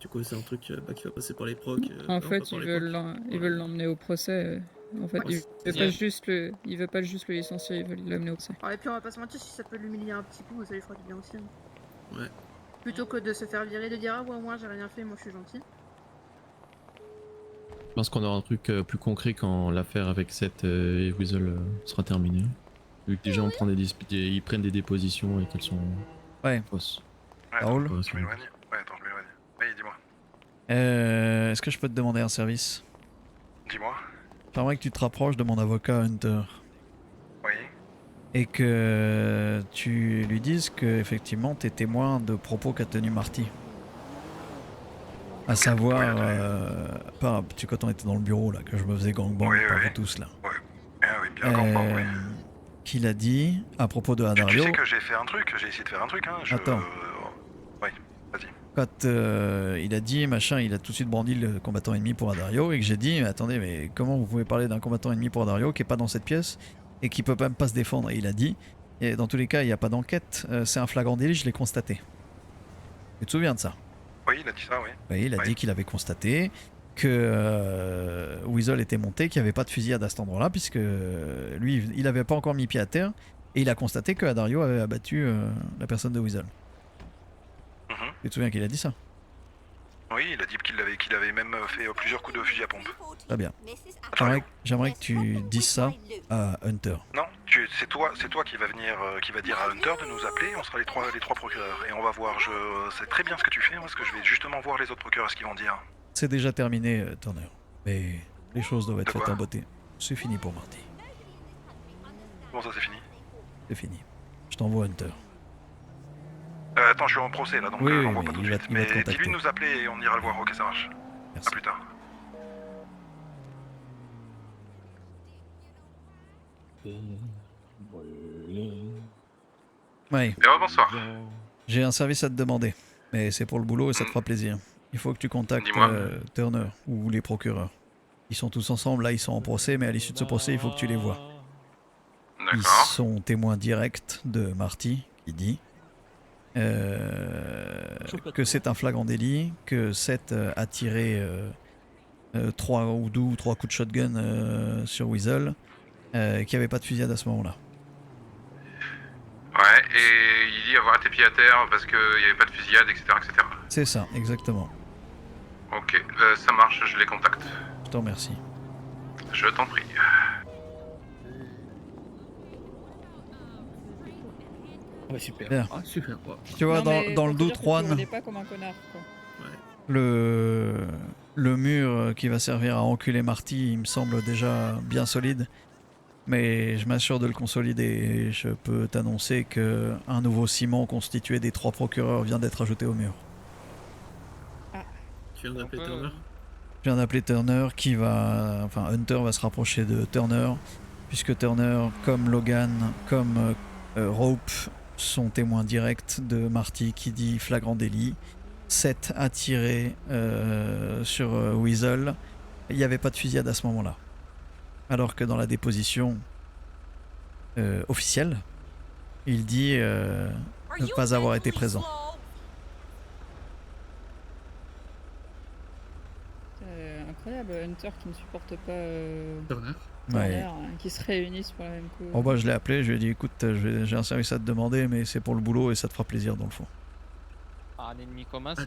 Du coup, c'est un truc qui va passer par les procs.
En
non,
fait,
pas par
ils
les
veulent
procs.
ils veulent l'emmener au procès. En fait,
Ouais,
il veut pas juste le licencier, ils veulent l'amener au procès.
Et puis on va pas se mentir, si ça peut l'humilier un petit coup, ça lui fera du bien aussi. Hein.
Ouais.
Plutôt que de se faire virer, de dire ah ouais, moi j'ai rien fait, moi je suis gentil.
Je pense qu'on aura un truc plus concret quand l'affaire avec Seth et Weasel sera terminée. Vu que déjà ils prennent des dépositions et qu'elles sont fausses.
Raoul
Je m'éloigne. Ouais, attends, je m'éloigne. Oui, dis-moi.
Est-ce que je peux te demander un service?
Dis-moi.
J'aimerais que tu te rapproches de mon avocat Hunter.
Oui.
Et que tu lui dises que effectivement t'es témoin de propos qu'a tenu Marty. À savoir, quand on était dans le bureau là, que je me faisais gangbang par vous tous là.
Ouais. Ah oui, bien gangbang, oui.
Qu'il a dit à propos de
Tu
Adario.
sais que j'ai fait un truc, j'ai essayé de faire un truc, hein.
Attends.
Oui, vas-y.
Quand il a dit machin, il a tout de suite brandi le combattant ennemi pour Adario et que j'ai dit mais attendez, mais comment vous pouvez parler d'un combattant ennemi pour Adario qui est pas dans cette pièce et qui peut même pas se défendre? Et il a dit, et dans tous les cas il n'y a pas d'enquête, c'est un flagrant délit, je l'ai constaté. Tu te souviens de ça?
Oui, il a dit ça, oui.
Oui, il a dit qu'il avait constaté que Weasel était monté, qu'il n'y avait pas de fusillade à cet endroit-là puisque lui il avait pas encore mis pied à terre et il a constaté que Adario avait abattu la personne de Weasel. Tu te souviens qu'il a dit ça?
Oui, il a dit qu'il avait même fait plusieurs coups de fusil à pompe.
Très bien.
Attends,
J'aimerais que tu dises ça à Hunter.
non, c'est toi qui va venir, qui va dire à Hunter de nous appeler. On sera les trois procureurs et on va voir. Je sais très bien ce que tu fais parce que je vais justement voir les autres procureurs ce qu'ils vont dire.
C'est déjà terminé, Turner. Mais les choses doivent être
De quoi
faites en beauté. C'est fini pour Marty.
Comment ça, c'est fini?
C'est fini. Je t'envoie Hunter.
Attends, je suis en procès là, donc
Oui,
on
oui,
voit
mais
pas tout de
il va
suite.
te
Mais
contacter.
dis-lui de nous appeler et on ira le voir. Ok, ça marche.
Merci.
À plus tard.
Oui.
Bonsoir.
J'ai un service à te demander. Mais c'est pour le boulot et ça te fera plaisir. Il faut que tu contactes
Dis-moi.
Turner ou les procureurs. Ils sont tous ensemble, là ils sont en procès, mais à l'issue de ce procès, il faut que tu les vois. Ils sont témoins directs de Marty, qui dit que c'est un flagrant délit, que Seth a tiré 3 coups de shotgun sur Weasel, qu'il n'y avait pas de fusillade à ce moment-là.
Ouais, et il dit avoir été pied à terre parce qu'il n'y avait pas de fusillade, etc. etc.
C'est ça, exactement.
Ok, ça marche, je les contacte.
Je te remercie.
Je t'en prie.
Ouais, super.
Bien.
Ah, super. Ouais.
Tu vois,
Non, mais
dans le
pour te dire
doute,
que tu
Juan,
roulais pas comme un connard, quoi.
le mur qui va servir à enculer Marty, il me semble déjà bien solide. Mais je m'assure de le consolider et je peux t'annoncer que un nouveau ciment constitué des 3 procureurs vient d'être ajouté au mur.
Tu viens d'appeler Turner?
Je viens d'appeler Turner qui va... Enfin, Hunter va se rapprocher de Turner puisque Turner, comme Logan, comme Rope, sont témoins directs de Marty qui dit flagrant délit. Seth a tiré sur Weasel. Il n'y avait pas de fusillade à ce moment-là. Alors que dans la déposition officielle, il dit ne pas avoir été présent.
C'est incroyable, Hunter qui ne supporte pas
Turner.
Ouais.
hein, qui se réunissent pour la même cause.
Bon bah je l'ai appelé, je lui ai dit écoute, j'ai un service à te demander mais c'est pour le boulot et ça te fera plaisir dans le fond.
Un ennemi commun,
Ah,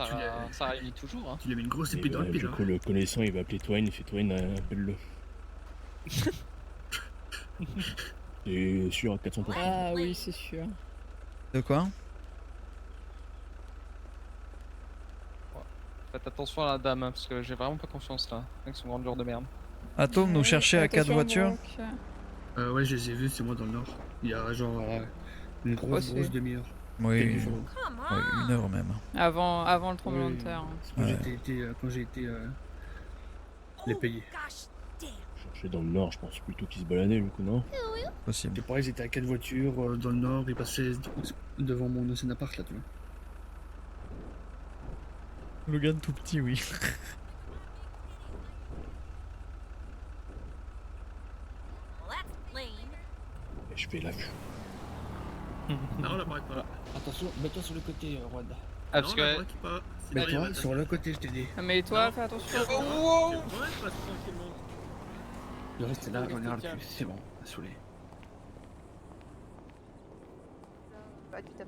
ça réunit toujours. Hein.
Tu lui as mis une grosse épée dans le pied,
Du
là.
coup, le connaissant, il va appeler Twine, il fait Twine, appelle-le. Et sûr à 400%.
Ah oui, c'est sûr.
De quoi?
Faites attention à la dame, hein, parce que j'ai vraiment pas confiance là, avec son grandeur de merde.
Atom, nous chercher à 4
Attention,
voitures.
Brock.
Ouais, je les ai vus, c'est moi dans le nord. Il y a genre une grosse
c'est-
demi-heure.
Oui,
Quelques jours.
ouais, 1 heure même.
Avant le tremblement
Oui.
de terre. hein.
C'est quand j'ai été les payer.
Chercher dans le nord, je pense plutôt qu'il se baladait, le coup, non?
Possible.
C'est pareil, ils étaient à 4 voitures dans le nord, ils passaient devant mon ancien appart là, tu vois.
Logan tout petit, oui.
Et je fais la vue.
Non, là, pas là.
Attention, mets-toi sur le côté, Juan.
Ah,
Non,
parce
la
que.
braque pas. C'est
Mais
derrière
toi,
la
sur le côté, je t'ai dit.
Ah, mais toi,
Non.
fais attention.
Tu vois, passe tranquillement.
Le reste, c'est là, j'en ai ras le cul. C'est bon, saoulé.
Pas du tam,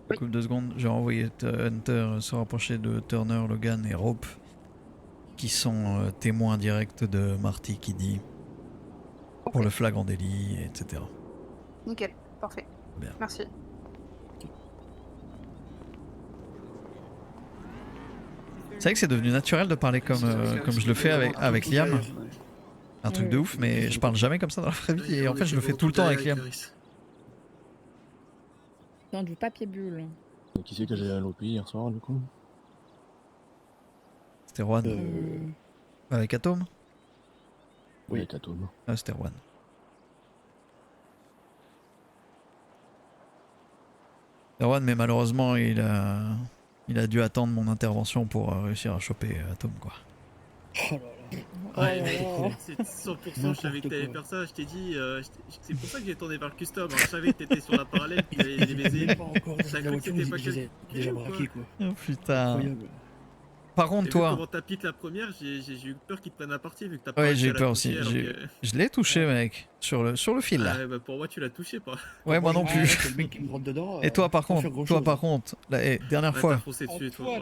quoi.
Coupe 2 secondes, j'ai envoyé Hunter se rapprocher de Turner, Logan et Rope, qui sont témoins directs de Marty qui dit pour le flagrant délit, etc.
Nickel, parfait.
Bien.
Merci.
C'est vrai que c'est devenu naturel de parler comme je le fais avec Liam. Un truc de ouf, mais je parle jamais comme ça dans la vraie vie et en fait je le fais tout le temps avec Liam.
Dans du papier bulle.
Qui c'est que j'ai lopé hier soir du coup?
C'était Juan. Avec Atom?
Oui, avec Atom.
Ah, c'était Juan. C'était Juan, mais malheureusement il a dû attendre mon intervention pour réussir à choper Atom, quoi.
Oh là là.
Ouais, mais c'est 100%, je savais que t'allais faire ça, je t'ai dit, c'est pour ça que j'ai tourné vers le custom, hein. Je savais que t'étais sur la parallèle, que t'allais les baiser. J'ai cru que c'était pas
déjà braqué quoi.
Oh putain.
Incroyable.
Par contre,
Et
toi.
vu comment t'as piqué la première, j'ai eu peur qu'ils te prennent à partie vu que t'as pas
Ouais,
réussi
j'ai
à
eu
la
peur
toucher,
aussi.
alors que-
Je l'ai touché, mec. Sur le fil là.
Ah ouais, bah pour moi tu l'as touché pas.
Ouais, moi non plus.
Le mec qui me rentre dedans.
Et toi, par
sans
contre,
faire grand-chose.
là, dernière
Ouais,
fois,
t'as foncé dessus, toi.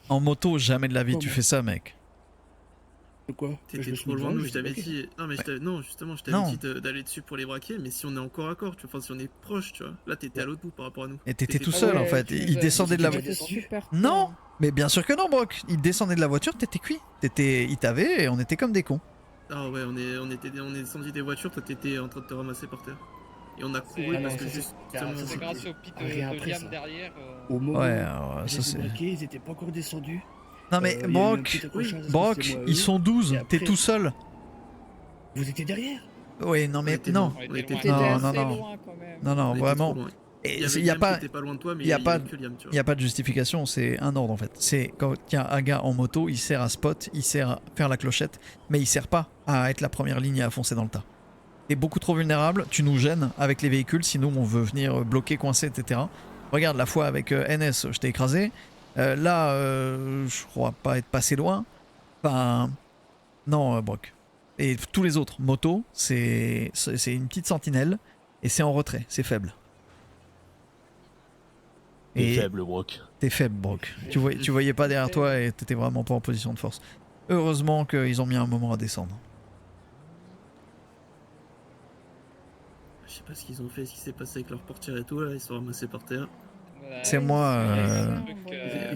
en moto, jamais de la vie tu
Comment
fais ça, mec.
De quoi?
T'étais trop loin de nous, je t'avais dit. Non, mais non, justement, je t'avais
Non.
dit d'aller dessus pour les braquer, mais si on est encore à corps, tu vois, enfin, si on est proche, tu vois. Là, t'étais à l'autre bout par rapport à nous.
Et t'étais tout
trop
seul
loin.
en fait. Il descendait de la
J'étais
voiture.
descendu.
Non, mais bien sûr que non, Brock. Il descendait de la voiture, t'étais cuit. Il t'avait et on était comme des cons.
Ah ouais, on est descendu des voitures, toi t'étais en train de te ramasser par terre. Et on a couru
Ah non,
parce que
ça,
juste.
C'est grâce au pit
Rien
de
après,
Liam
ça.
derrière.
Au moment
Ouais,
où
alors,
je
ça
les ai
c'est.
braqués, ils étaient pas encore descendus.
Non mais
il y a eu un
Brock,
petit accrochage,
Brock,
c'était moi,
ils
eux.
sont 12.
Et
T'es
après-
tout seul.
Vous étiez derrière?
Oui, non mais
On était
non.
loin, on était
T'étais
Non,
assez
non, non.
loin quand même.
Non, non,
on était
vraiment.
trop loin.
Et
Il y avait
il y a
Liam
pas.
qui était pas loin de toi, mais
Il y a
il y
pas,
avait que Liam, tu
il
vois.
y a pas de justification, c'est un ordre en fait. C'est quand il y a un gars en moto, il sert à spot, il sert à faire la clochette, mais il sert pas à être la première ligne et à foncer dans le tas. T'es beaucoup trop vulnérable, tu nous gênes avec les véhicules, sinon on veut venir bloquer, coincer, etc. Regarde la fois avec NS, je t'ai écrasé. Là, je crois pas être passé loin. Enfin, non, Brock. Et tous les autres, moto, c'est une petite sentinelle et c'est en retrait, c'est faible.
T'es faible, Brock.
T'es faible, Brock. Tu voyais pas derrière toi et t'étais vraiment pas en position de force. Heureusement qu'ils ont mis un moment à descendre.
Je sais pas ce qu'ils ont fait, ce qui s'est passé avec leur portière et tout, là, ils sont ramassés par terre.
C'est moi.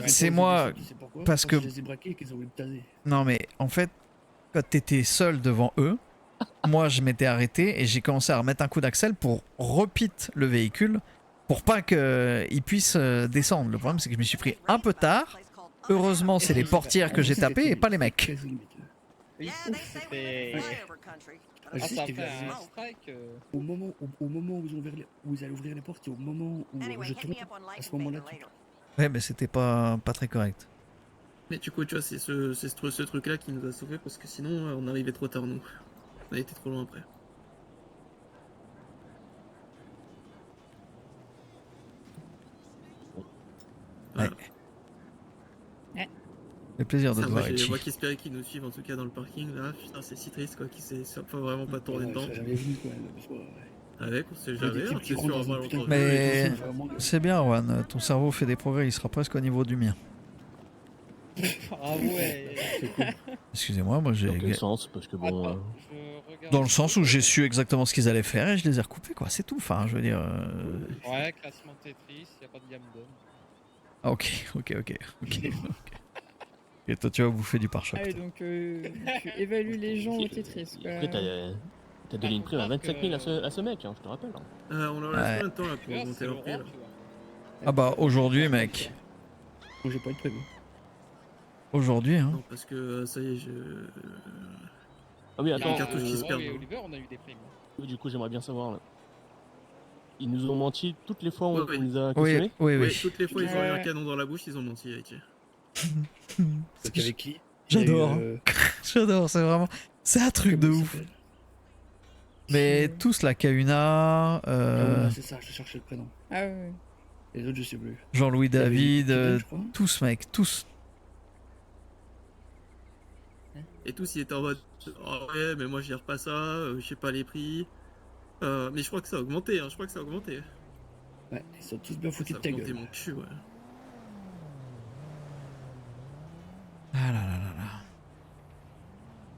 C'est moi. Parce que.
Je les ai braqués et qu'ils ont voulu me taser.
Non, mais en fait, quand t'étais seul devant eux, moi je m'étais arrêté et j'ai commencé à remettre un coup d'axel pour repit le véhicule pour pas qu'ils puissent descendre. Le problème, c'est que je me suis pris un peu tard. Heureusement, c'est les portières que j'ai tapées et pas les mecs.
Oui, c'était.
Ah, je
Ah,
sais,
ça
j'étais
a fait
venu.
un strike.
Au moment où ils allaient ouvrir les portes et au moment où je tourne, à ce moment-là,
Ouais, mais c'était pas très correct.
Mais du coup, tu vois, c'est ce truc-là qui nous a sauvés parce que sinon, on arrivait trop tard, nous. On a été trop loin après. Voilà.
Ouais. Le plaisir de te voir, Richie.
Moi qui espérais qu'ils nous suivent en tout cas dans le parking là, putain c'est si triste quoi, qu'ils soient pas vraiment pas tourné dedans.
J'avais vu quand même, parce que,
Avec, on sait jamais, on sait sûr avoir l'entrevue.
Mais c'est bien, Juan. Ton cerveau fait des progrès, il sera presque au niveau du mien.
Ah ouais.
Excusez-moi, moi j'ai.
Dans quel sens? Parce que bon.
Attends, je regarde.
Dans le sens où j'ai su exactement ce qu'ils allaient faire et je les ai recoupés, quoi. C'est tout. Enfin, je veux dire.
Ouais, classement Tetris, y a pas de Yamdon.
Ah, ok. Et toi, tu vas bouffer du pare-choc.
Ah oui, donc tu évalues les gens au Tetris. quoi.
Après, t'as donné une prime à 25 000 à ce mec, hein, je te rappelle. Hein.
On leur laisse combien de temps là pour monter leur prix là?
Ah bah, aujourd'hui, mec.
Moi j'ai pas eu de prévu.
Aujourd'hui, hein.
Non, parce que ça y est,
Ah oui,
Il y a des
attends.
cartouches qui se
Ouais,
perdent.
mais Oliver, on a eu des primes.
Du coup, j'aimerais bien savoir. Là. Ils nous ont menti toutes les fois où
Ouais,
on nous a
Oui,
questionné.
oui.
Toutes les fois ils ont eu un
Ouais.
canon dans la bouche, ils ont menti, Haïti.
C'était avec qui?
J'adore. J'adore, c'est vraiment. C'est un truc de ouf. Mais tous la Kauna.
Ah, c'est ça, je cherchais le prénom.
Ah ouais.
Les autres, je sais plus.
Jean-Louis
Il y avait
David,
Kevin, je crois.
tous mec, tous.
Et tous, ils étaient en mode oh ouais, mais moi, je gère pas ça, je sais pas les prix. Mais je crois que ça a augmenté, hein, je crois que ça a augmenté.
Ouais, ils sont tous bien foutus de ta
Ça a augmenté
gueule.
mon cul, ouais.
Ah là là là là.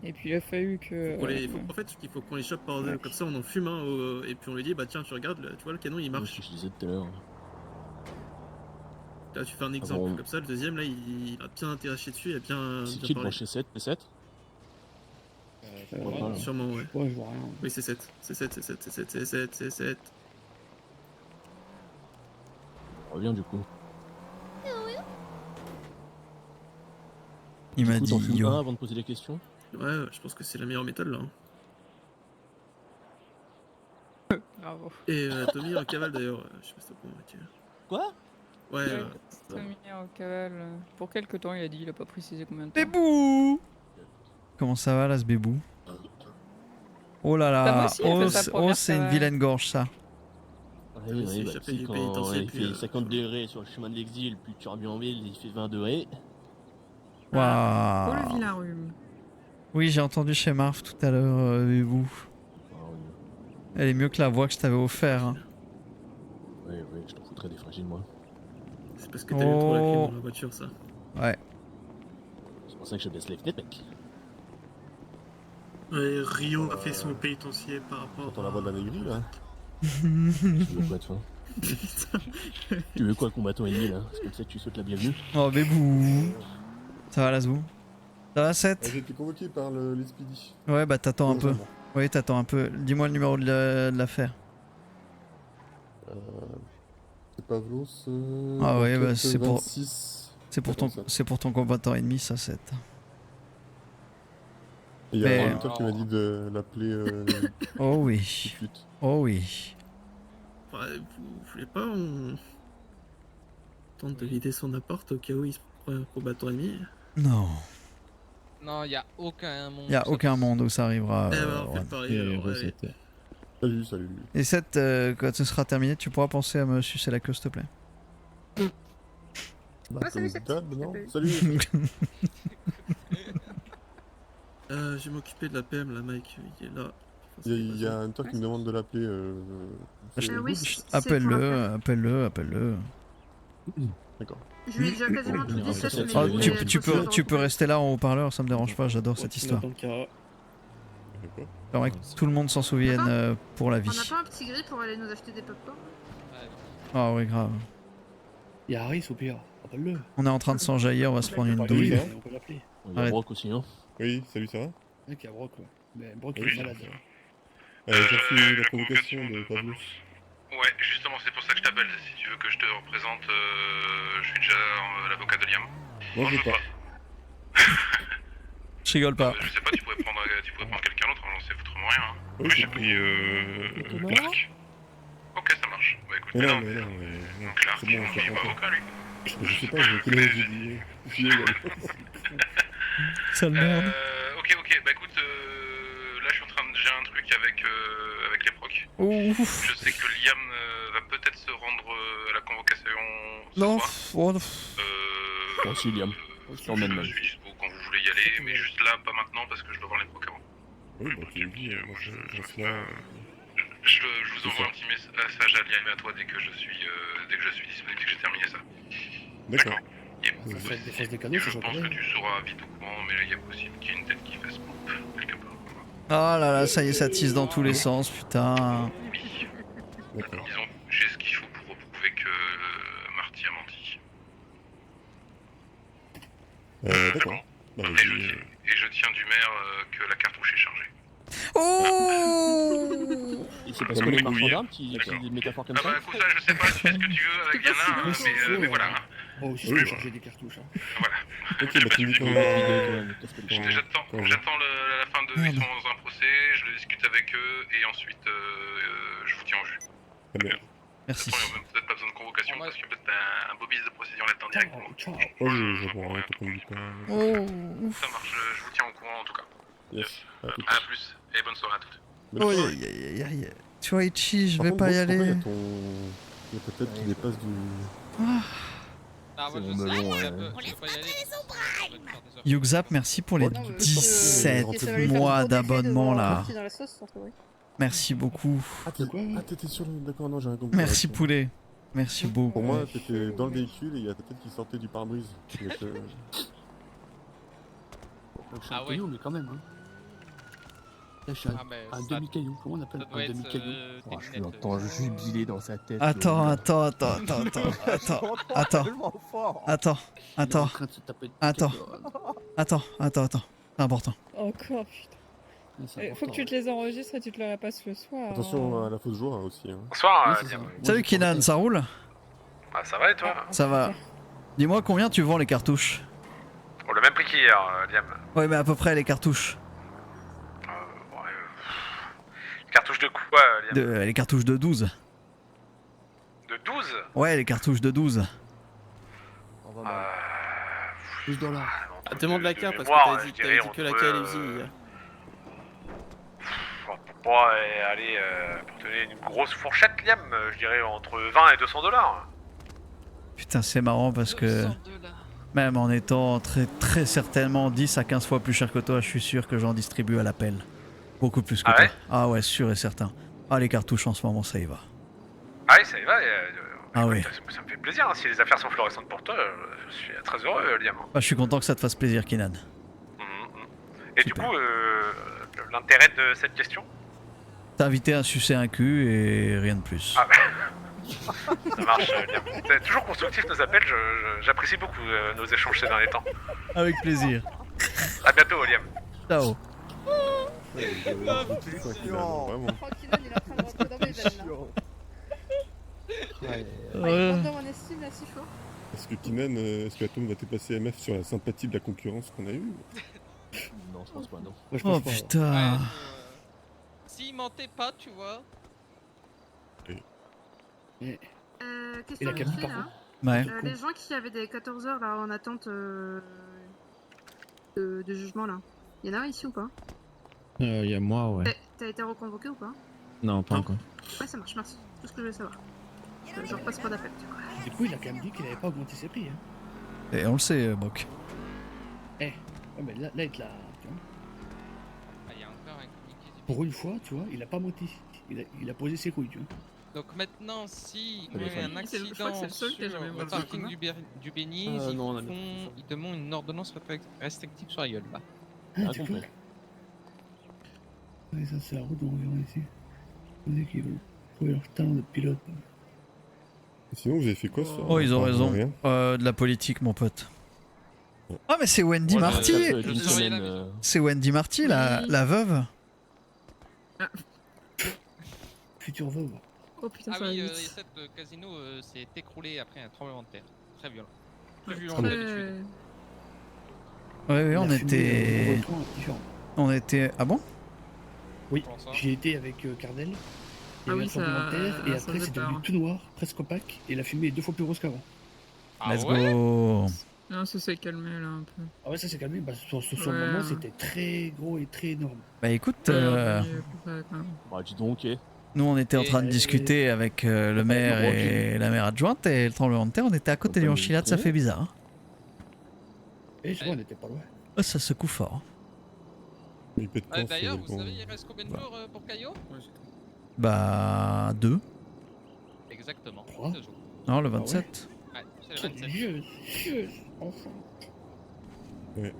Et puis il a fallu que.
En fait, il faut qu'on les chope par deux, comme ça on en fume un, et puis on lui dit bah tiens, tu regardes, tu vois, le canon il marche.
Je disais tout à l'heure.
Là, tu fais un exemple
bon.
comme ça, le deuxième là il a bien interagi dessus, il a bien.
C'est
bien
qui le
parlé.
branché 7 P7
Sûrement, ouais.
Ouais, je vois rien.
Oui, c'est 7. C'est 7, c'est 7, c'est 7, c'est 7, c'est 7.
Reviens du coup.
Il m'a
Du coup, t'en
dit
fumes
yo.
un avant de poser des questions.
Ouais, je pense que c'est la meilleure méthode là.
Bravo.
Et Tommy en cavale d'ailleurs, je sais pas si t'as convaincu.
Quoi?
Ouais,
Tommy en cavale. Pour quelque temps, il a dit, il a pas précisé combien de temps.
Bébou. Comment ça va là ce bébou? Oh là
Bah, moi
là,
aussi, elle fait sa
oh
première
c'est une
cavale.
vilaine gorge ça.
Oui,
il s'est
bah,
échappé
tu sais,
du
quand
pénitencier,
il
puis,
fait 50 degrés sur le chemin de l'exil, puis tu reviens en ville, il fait 20 degrés.
Oh le
Waouh.
vilain rhume.
Oui, j'ai entendu chez Marv tout à l'heure, bébou. Elle est mieux que la voix que je t'avais offert. Hein.
Ouais, je t'en foutrais des fragiles, moi.
C'est parce que t'as eu trop la clim
Oh.
dans la voiture, ça.
Ouais.
C'est pour ça que je baisse les fenêtres, mec.
Rio a fait son pénitencier par rapport.
T'entends la voix de la négrie là?
Tu veux quoi de fin? Tu veux quoi, combattant ennemi là? C'est comme ça que tu souhaites la bienvenue?
Oh bébou. Ça va la zou? Ça va 7?
J'ai été convoqué par l'Expedi.
Ouais bah t'attends un peu.
Urgemment.
Oui t'attends un peu. Dis-moi le numéro de l'affaire.
C'est Pavlos.
Ah ouais bah
26.
c'est pour ton combattant ennemi ça 7.
Il y a
Mais-
un auditeur qui m'a dit de l'appeler
Oh
tout de
oui.
suite.
Oh oui.
Enfin, vous voulez pas, on tente de vider son appart au cas où il se prend un combattant ennemi?
Non.
Non, il y a aucun monde.
Y a aucun monde où ça arrivera.
Eh ben, on fait
Juan.
pareil, alors, allez.
Salut.
Et 7, quand ce sera terminé, tu pourras penser à me sucer la queue s'il te plaît.
Bah,
Ah, salut,
comme
Seth.
d'hab, non?
Salut.
Salut.
Je vais m'occuper de la PM, là, Mike, il est là.
Il y a un toc qui me demande de l'appeler.
oui, c'est pour
Appelle-le.
D'accord.
Je lui ai déjà quasiment tout dit, Seth, mais
Oh,
je
tu,
voulais
tu
poser
peux,
le
tu peux
recours.
rester là en haut-parleur, ça me dérange pas, j'adore cette histoire. J'aimerais que tout le monde s'en souvienne pour la
On n'a
vie.
pas un petit gris pour aller nous acheter des pop-corn?
Ah oui, grave.
Il y a Harris au pire, rappelle-le.
On est en train de s'enjaillir, on va se prendre une douille.
On peut l'appeler.
Il y a
Arrête.
Brock aussi, hein.
Oui, salut, ça va?
Mec, il y a Brock, ouais. Mais Brock, il
Oui.
est malade.
J'ai reçu la convocation de Pavlos.
Ouais, justement, c'est pour ça que je t'appelle. Si tu veux que je te représente, je suis déjà l'avocat de Liam.
Moi, je veux pas.
Je rigole pas.
Je sais pas, tu pourrais prendre quelqu'un d'autre, j'en sais foutrement rien. Hein.
Oui,
J'ai pris Clark. Ok, ça marche. Bah écoute,
Mais non,
non,
non,
Clark,
c'est bon,
il
c'est
est
bon.
pas avocat lui.
Je sais pas, je connais, j'ai dit.
Sale merde.
Ok, bah écoute, là je suis en train de. J'ai un truc avec les procs.
Ouf.
Je sais que Liam va peut-être se rendre à la convocation. ce
Non.
soir.
Oh, non.
Moi aussi, Liam. Je t'emmène,
Je
même.
suis dispo quand vous voulez y aller, mais juste là, pas maintenant parce que je dois voir les procs avant.
Oui, bah tu me dis, moi je reste là.
Je vous envoie un petit message à Liam et à toi dès que je suis disponible, dès que j'ai terminé ça.
D'accord.
Ça fait des faces de cadeaux,
Je
c'est
pense
gentil.
que tu seras vite au courant, mais là il y a possible qu'il y ait une tête qui fasse pop quelque part.
Ah là là, ça y est, ça tisse dans tous les sens, putain.
D'accord.
Disons, j'ai ce qu'il faut pour prouver que Marty a menti.
D'accord. Bah,
Et je tiens du maire que la cartouche est chargée.
Oh.
Et c'est parce qu'on est marchand d'armes qui utilise des métaphores comme
Ah
ça?
bah écoute, ça je sais pas, tu fais ce que tu veux avec Yana, hein, mais voilà.
Oh, aussi,
Oui,
je
bah.
charger des cartouches. Hein.
Voilà.
Ok, bah tu me dis quand.
J'attends la fin de. Ils sont dans un procès, je le discute avec eux et ensuite je vous tiens au jus.
Très bien.
Merci.
Il n'y a même peut-être pas besoin de convocation parce que peut-être un bobis de procédure là-dedans directement.
Oh, je vois rien, t'en dis pas.
Ça marche, je vous tiens au courant en tout cas.
Yes, à tout.
A plus et bonne soirée à toutes.
Oh, aïe, aïe, aïe, aïe. Tu vois, Ichi, je vais pas y aller.
Il y a peut-être qui dépasse du.
Ah,
C'est
moi,
mon
je sais,
melon,
ça
ouais.
peut- je peux pas y aller.
Yugzap, merci pour les
Non, mais
17
ça va lui faire
mois
trop d'effet de
d'abonnement
voir
là.
parti dans la sauce, surtout, oui.
Merci beaucoup.
Ah, t'étais sur le. D'accord, non, j'ai rien compris.
Merci poulet. Merci beaucoup.
Pour moi, t'étais dans le véhicule et il y a ta tête qui sortait du pare-brise. Donc,
Ah ouais.
Mais quand même, hein. Là, je suis
Ah, mais
un
ça-
demi-caillou. Comment on appelle
ça doit
un
être,
demi-caillou
Oh, je l'entends jubiler dans sa tête.
Attends.
Il est en train de se taper
C'est important.
Encore, putain. Faut que tu te les enregistres et tu te les repasses le soir.
Attention à la fausse joie aussi. Hein.
Bonsoir,
Oui, c'est
Liam.
ça.
Salut Kinan, ça roule?
Ah, ça va et toi?
Ça va. Dis-moi combien tu vends les cartouches?
Pour le même prix qu'hier, Liam.
Ouais, mais à peu près les cartouches.
Cartouche de quoi, Liam?
Les cartouches de 12.
De 12?
Ouais, les cartouches de 12.
12$.
Ah, demande la carte parce que
mémoire,
t'avais dit
je dirais
que la
entre,
Calaisie hier.
Pour moi, allez, pour te donner une grosse fourchette, Liam, je dirais entre 20 et 200$.
Putain, c'est marrant parce que même en étant très certainement 10 à 15 fois plus cher que toi, je suis sûr que j'en distribue à l'appel. Beaucoup plus que
Ah
toi.
ouais?
Ah ouais, sûr et certain. Ah, les cartouches en ce moment, ça y va.
Ah oui, ça y va.
Ah oui.
Ça me fait plaisir, hein, si les affaires sont florissantes pour toi, je suis très heureux, Liam.
Bah, je suis content que ça te fasse plaisir, Kinan.
Et du coup, l'intérêt de cette question?
T'as invité à sucer un cul et rien de plus.
Ah ça marche, Liam. C'est toujours constructif nos appels, j'apprécie beaucoup nos échanges ces derniers temps.
Avec plaisir.
A bientôt, Liam.
Ciao.
Vraiment.
Oh, Kinan, il est en train de rentrer dans mes veines, là. Il monte dans mon estime, là, si chaud.
Est-ce que Kinan, est-ce qu'Atom va dépasser MF sur la sympathie de la concurrence qu'on a eue?
Non, je pense pas, non.
Oh putain.
S'il mentait pas, tu vois.
Question
Et la
vite fait,
par
là.
Ouais.
Les gens qui avaient des 14 heures là en attente de jugement là, il y en a un ici ou pas?
Il y a moi, ouais.
T'as été reconvoqué ou pas?
Non, pas encore.
Ouais, ça marche, merci. Tout ce que je voulais savoir. Je repasse pas d'appel.
Du coup, il a quand même dit qu'il avait pas augmenté ses prix. Hein.
Et on le sait, Bok.
Ouais, mais là, il te l'a. Tu vois.
Il y a encore un communiqué du
Pour une fois, tu vois, il a pas menti. Il a posé ses couilles, tu vois.
Donc maintenant, si il
Ouais,
y a un
je
accident
crois que c'est le seul qui a
sur
jamais
le
mal
parking
joué,
du Béni,
non, on a
ils demandent une ordonnance restrictive sur la gueule, là.
Ah, d'accord. Ouais, ça, c'est la route où on vient ici. Vous savez qu'ils veulent trouver leur talent de pilote.
Sinon, vous avez fait quoi ce soir?
Oh, ils ont
Enfin,
raison.
rien.
De la politique, mon pote. Ah, mais c'est Wendy Marty. C'est Wendy Marty, la veuve.
Future veuve.
Oh putain,
Ah
ça va
oui,
vite.
cette casino s'est écroulé après un tremblement de terre. Très violent. Plus
Ouais,
violent que d'habitude.
Ouais, on était. On était. Ah bon?
Oui, j'y étais avec Cardel. Il y avait un tremblement de terre, et après c'est devenu tout noir, presque opaque, et la fumée est 2 fois plus grosse qu'avant.
Let's go.
Non, ça s'est calmé là un peu.
Ah ouais, ça s'est calmé, sur le moment c'était très gros et très énorme.
Bah écoute,
Bah
dis donc, ok.
nous on était en train de discuter avec le maire et la maire adjointe, et le tremblement de terre, on était à côté du Enchilade, ça fait bizarre. Hein.
Et je vois, on était pas loin.
Oh, ça secoue fort.
D'ailleurs, vous savez, il reste combien de jours pour Caillot?
Bah 2.
Exactement.
2
jours.
Non, le 27.
Ouais, c'est le 27.
Dieu, enfin.
Ouais.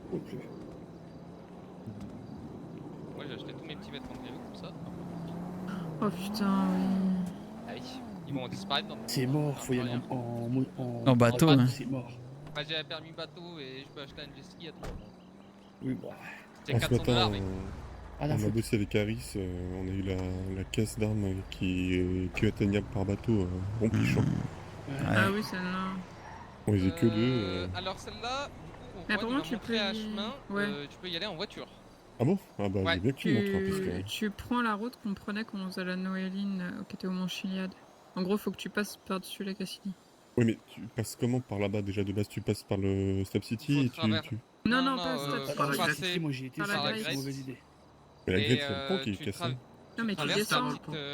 Moi j'ai acheté tous mes petits vêtements de Caillot comme ça.
Oh putain, oui.
Ah oui, ils vont disparaître dans.
C'est mort, faut y aller
En bateau, hein.
C'est mort.
Moi j'ai un permis bateau et je peux acheter un jet ski à tout le monde.
Oui, bah.
C'est
Ce
400
matin,
mec.
on a bossé avec Harris, on a eu la caisse d'armes qui est atteignable par bateau, Rompichon.
Ah oui, celle-là.
On les a que 2.
Alors celle-là,
Mais
du coup,
apparemment,
tu
tu
peux à
peux y-
chemin,
ouais.
tu peux y aller en voiture.
Ah bon? Ah bah
Ouais.
j'ai bien que tu me montres, parce que...
Tu prends la route qu'on prenait quand on faisait la Noéline qui était au Mont Chiliade. En gros, faut que tu passes par-dessus la Cassidy.
Oui, mais tu passes comment par là-bas déjà de base? Tu passes par le Stop City et tu...
Non, non, pas
Par la
Stop
Grèce, moi j'y étais,
Par la
c'est
Grèce.
une mauvaise idée.
Mais la
Et,
Grèce, c'est le pont qui est
tu
cassé.
Non, mais tu
traverses
descends.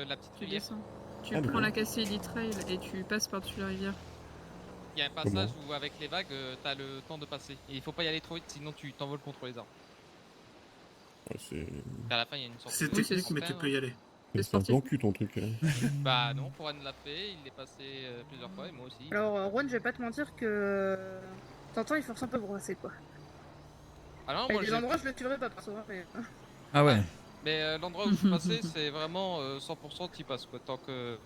la petite
Tu
rivière.
descends. Tu prends la Cassidy Trail et tu passes par-dessus la rivière.
Il y a un passage où avec les vagues, t'as le temps de passer. Et il faut pas y aller trop vite, sinon tu t'envoles contre les arbres. À la fin, il y a une sorte
C'est technique, mais tu peux y aller.
C'est un plan cul ton truc.
Bah non, Juan l'a fait, il l'est passé plusieurs fois et moi aussi.
Alors, Juan, je vais pas te mentir que. T'entends, il force un peu brasser quoi.
Ah non,
Il y a
moi
des endroits, je le tuerai pas perso. Mais...
Ah ouais.
Mais l'endroit où je suis passé, c'est vraiment 100% t'y passes quoi, tant que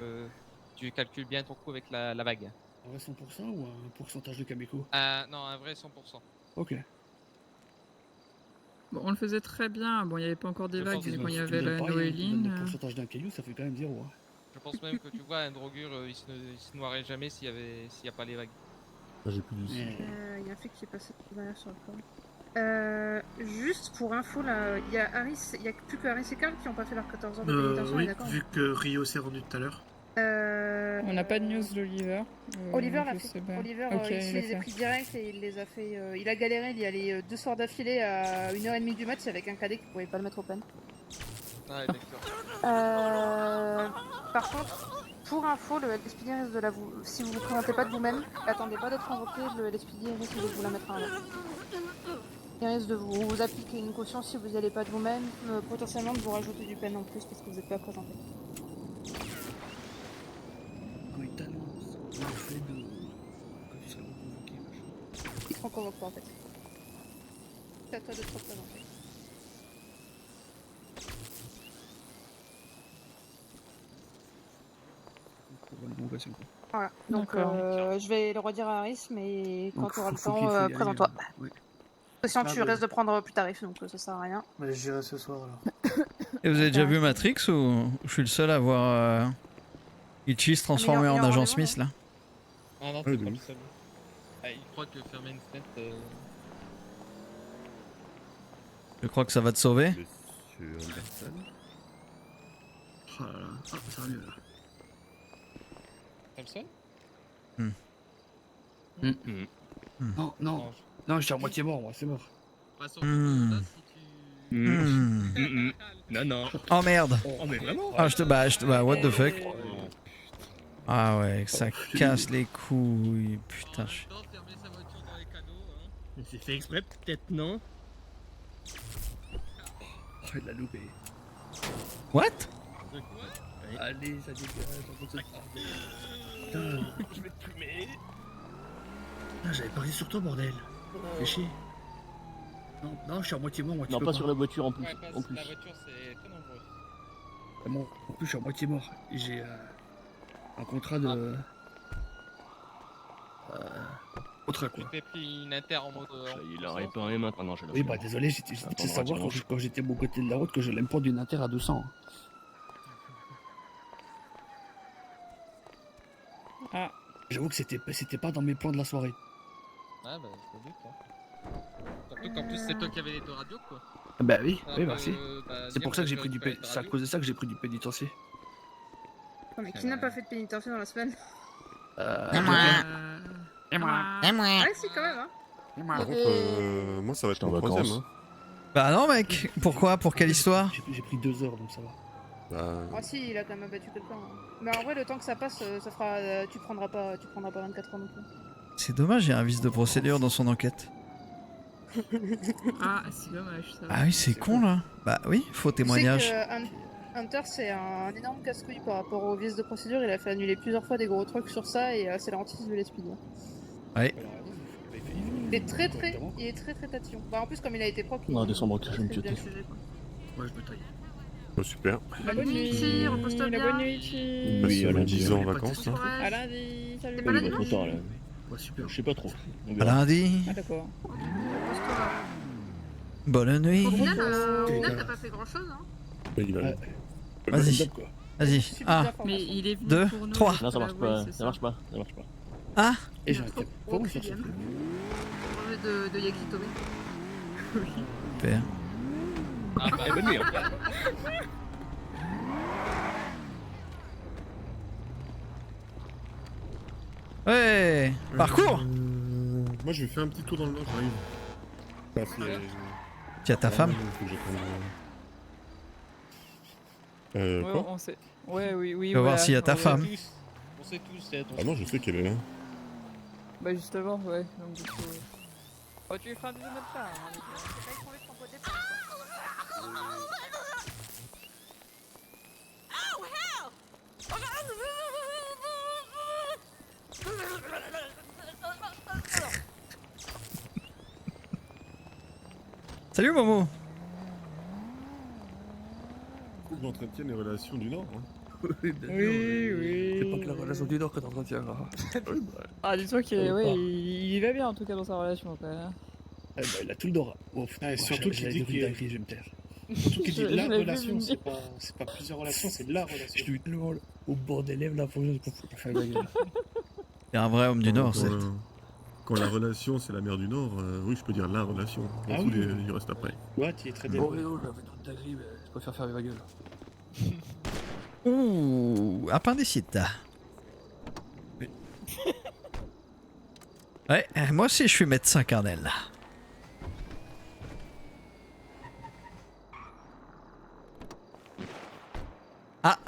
tu calcules bien ton coup avec la vague.
Un vrai 100% ou un pourcentage de Kameko?
Non, un vrai 100%.
Ok.
Bon, on le faisait très bien. Bon, il n'y avait pas encore des vagues, mais quand il y avait la
Le
Noéline.
pourcentage d'un caillou, ça fait quand même 0. Hein.
Je pense même que tu vois, un drogueur, il se noierait jamais s'il y a pas les vagues.
J'ai plus du
Il y a un flic qui est passé derrière sur le pont. Juste pour info, là, il y a plus que Harris et Karl qui n'ont pas fait leurs 14 heures de pénitentiaire,
Oui,
d'accord?
vu que Rio s'est rendu tout à l'heure.
On n'a pas de news d'Oliver.
Oliver l'a fait. Oliver, il se les a pris direct et il les a fait. Il a galéré, il y allait 2 soirs d'affilée à 1h30 du mat avec un cadet qui pouvait pas le mettre au pen.
Ah, ouais, d'accord.
Par contre, pour info, le LSPD risque de si vous vous présentez pas de vous-même, attendez pas d'être invoqué, le LSPD risque de vous la mettre à l'heure. Il risque de vous appliquer une caution si vous n'y allez pas de vous-même, potentiellement de vous rajouter du peine en plus parce que vous n'êtes pas présenté.
Quand il t'annonce le fait que tu seras reconvoqué, machin.
Il te reconvoque pas en fait. C'est à toi de te représenter. Voilà, donc je vais le redire à Harris, mais quand tu auras le temps, présente-toi.
Oui.
Sinon tu risques de prendre plus tarif, donc ça sert à rien.
Bah, j'irai ce soir alors.
Et vous avez déjà vu Matrix ou je suis le seul à voir Ichi se transformer en agent Smith là?
Ah non, t'es pas le seul. Ah, il croit que fermer une fenêtre.
Je crois que ça va te sauver.
Monsieur Anderson.
Oh là là, ça va mieux là.
Comme ça?
Non, je suis à moitié mort, moi, c'est mort.
Non.
Oh merde.
Oh mais vraiment?
Ah bah what the fuck. Ah ouais, ça casse les couilles, putain.
C'est fait exprès peut-être, non?
Oh, il l'a loupé.
What?
Allez, ça dégage, on peut se parler. Putain, je vais te plumer. Putain, j'avais parié sur toi, bordel. Fais chier. Non, je suis à moitié mort, moi.
Non, pas sur la voiture en plus.
Ouais, la voiture, c'est très dangereux.
Bon, en plus, je suis à moitié mort. Et j'ai un contrat de. Autre quoi.
Tu t'es pris une inter en mode.
Il a réparé maintenant, je l'ai.
Oui, bah désolé, j'étais savoir quand j'étais de mon côté de la route que je l'aime pas d'une inter à 200.
Ah.
J'avoue que c'était pas dans mes plans de la soirée.
Ah bah, je doute, hein. Surtout qu'en plus, c'est toi qui avais les deux radios, quoi.
Bah oui,
Alors
oui, merci.
bah,
C'est pour ça que j'ai pris du c'est à cause de ça que j'ai pris du pénitencier.
Non, mais qui n'a pas fait de pénitencier dans la semaine?
Et moi.
Ouais, si, quand même, hein.
Par contre, moi ça va être mon troisième. Hein.
Bah non mec, pourquoi? Pour quelle histoire?
J'ai pris 2 heures donc ça va.
Ah si, il a quand même abattu quelqu'un. Hein. Mais en vrai, le temps que ça passe, ça fera. Tu prendras pas 24 heures non plus.
C'est dommage, il y a un vice de procédure dans son enquête.
Ah, c'est dommage ça.
Ah oui, c'est con là. Bah oui, faux témoignage.
Tu sais que Hunter, c'est un énorme casse-couille par rapport aux vices de procédure. Il a fait annuler plusieurs fois des gros trucs sur ça et c'est la hantise de l'esprit.
Ouais.
Il est très tatillon. Bah en plus, comme il a été propre.
Non, décembre que je vais me tuer.
Ouais, je me taille.
Oh, super.
La bonne nuit, repose-toi bien. La bonne nuit,
On passe 10 ans en vacances. Hein.
À lundi, salut.
T'es pas là
Trop
dimanche?
tard là.
Ouais, super.
Je sais pas trop.
À lundi.
Ah d'accord.
Bonne nuit.
Au final, t'as pas fait grand-chose, hein.
Il va.
Vas-y. Vas-y. Ah.
Mais il est venu
2,
pour nous.
3.
Non, ça marche pas. Ça marche pas.
Ah.
Et j'ai un cap.
Trop Kylian. De Yakitobe.
Super.
Ah bah, bonne nuit.
Ouais. Parcours.
Moi je vais faire un petit tour dans le nord, j'arrive.
Tu as ta femme?
Faut que j'attende. Quoi
on sait. Ouais, oui.
Tu vas voir s'il y a ta femme.
On sait tous, c'est ton
Ah non, je sais qu'elle est là.
Bah justement, ouais. Donc du coup. Oh, tu lui feras un bisou de notre part. Hein,
Salut Momo.
Faut que j'entretienne les relations du Nord. Hein.
Oui.
C'est pas que la relation du Nord que t'entretiens là.
Ah, dis-toi qu'il va bien en tout cas dans sa relation quoi.
Eh ben, il a tout le Nord. Oh,
Ah, surtout qu'il dit que...
je vais me taire.
Surtout qu'il dit
Je
la
l'ai vu
relation,
venir.
c'est pas plusieurs relations, c'est la relation.
Je lui demande au bord des lèvres là, faut que je fasse la gueule.
T'es un vrai homme du Nord, c'est.
Quand la relation c'est la mer du Nord, oui, je peux dire la relation.
Ah
Tous
oui.
il reste après.
Ouais, tu es très
Bon,
débrouillé.
non, j'avais trop de dingueries, mais je préfère fermer ma gueule.
Ouh, appendicite. Ouais, moi aussi je suis médecin Carnel. Ah,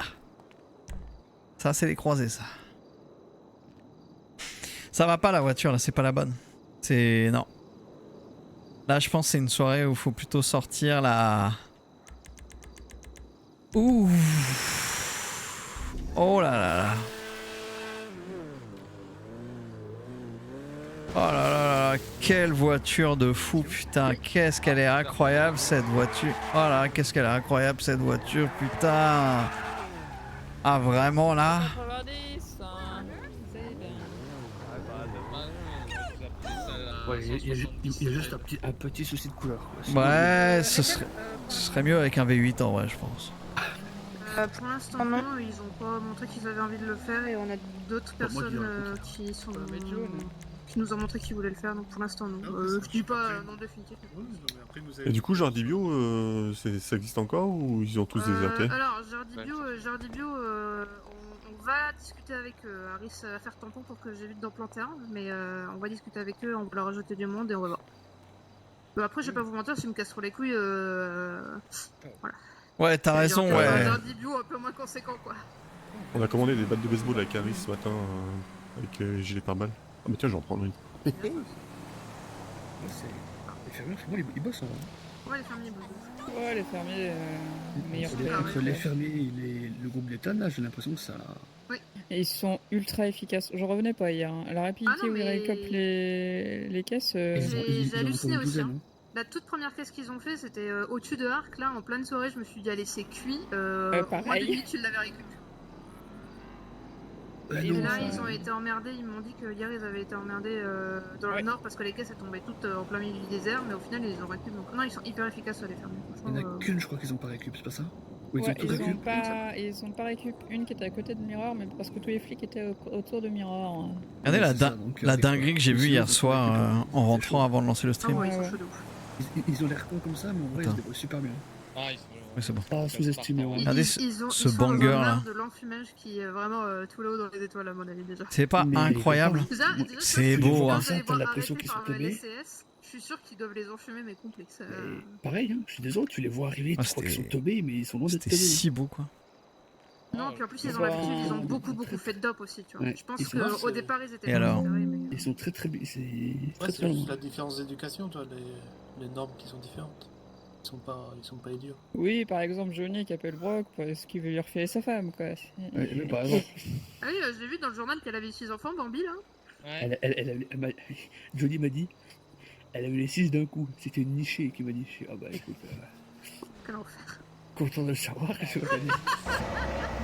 ça c'est les croisés ça. Ça va pas la voiture là, c'est pas la bonne. C'est... non. Là je pense que c'est une soirée où il faut plutôt sortir la... Ouh. Oh là là là. Oh là là là, quelle voiture de fou, putain, qu'est-ce qu'elle est incroyable cette voiture. Oh là, qu'est-ce qu'elle est incroyable cette voiture, putain. Ah vraiment là.
90, hein.
Ouais, il y a juste un petit souci de couleur. Quoi.
Ouais, ce serait mieux avec un V8 en vrai, je pense.
Pour l'instant non, ils ont pas montré qu'ils avaient envie de le faire et on a d'autres personnes qui sont qui nous ont montré qu'ils voulaient le faire, donc pour l'instant non. Je dis pas non définitif.
Et du coup, Jardy Bio, ça existe encore ou ils ont tous déserté?
Alors Jardy Bio, on va discuter avec eux. Harris va faire tampon pour que j'évite d'en planter un, mais on va discuter avec eux, on va leur rajouter du monde et on va voir. Après, je vais pas vous mentir, s'ils me cassent trop les couilles, voilà.
Ouais, t'as raison, ouais.
Jardy Bio un peu moins conséquent, quoi.
On a commandé des battes de baseball avec Harris ce matin, avec gilet pare-balles. Ah bah tiens, j'en prends une.
Les fermiers, pour moi, ils bossent.
Ouais, les fermiers bossent.
Ouais, les fermiers, meilleurs
Entre les fermiers et le groupe d'État, là, j'ai l'impression que ça...
Oui.
Et ils sont ultra efficaces. Je revenais pas hier. Hein. La rapidité où ils récopent les caisses...
J'ai halluciné aussi. Hein. La toute première caisse qu'ils ont fait, c'était au-dessus de Arc, là, en pleine soirée, je me suis dit, allez, c'est cuit. Au moins de nuit, tu l'avais récupéré. Et là, ils ont été emmerdés, ils m'ont dit que hier ils avaient été emmerdés dans le nord parce que les caisses elles tombaient toutes en plein milieu du désert, mais au final ils les ont récup. Donc non, ils sont hyper efficaces les fermiers.
Il n'y en a qu'une, je crois qu'ils ont pas récup, c'est pas ça?
Ou ils ont tout récup? Ils ont pas récup une qui était à côté de Mirror, mais parce que tous les flics étaient autour de Mirror.
Regardez la dinguerie que j'ai vue hier soir en rentrant avant de lancer le stream.
Ah ouais, ils sont chauds de ouf.
Ils ont l'air cons comme ça, mais en vrai ils se débrouillent super bien.
Ah, ils sont...
Oui, c'est bon.
Pas sous-estimé.
Regardez ce banger là.
De l'enfumage qui est vraiment tout là-haut dans les étoiles à mon avis déjà.
C'est pas incroyable? C'est beau hein.
T'as l'impression qu'ils sont tombés.
Je suis sûr qu'ils doivent les enfumer mais complexes.
Pareil, hein, je suis désolé, tu les vois arriver, tu crois qu'ils sont tombés, mais ils sont loin d'être tombés.
C'était si beau quoi.
Non, puis en plus ils ont l'habitude, ils ont beaucoup fait de dope aussi, tu vois. Je pense qu'au départ ils étaient...
Et alors?
Ils sont très loin.
C'est la différence d'éducation, toi, les normes qui sont différentes. Ils sont pas idiots.
Oui, par exemple, Johnny qui appelle Brock parce qu'il veut lui refiler sa femme, quoi.
Ouais, par exemple.
Ah oui, je l'ai vu dans le journal qu'elle avait 6 enfants, Bambi, là.
Ouais.
Johnny m'a dit, elle a eu les 6 d'un coup. C'était une nichée qui m'a dit. Ah bah écoute.
Quel enfer.
Content de le savoir, qu'est-ce que t'as dit.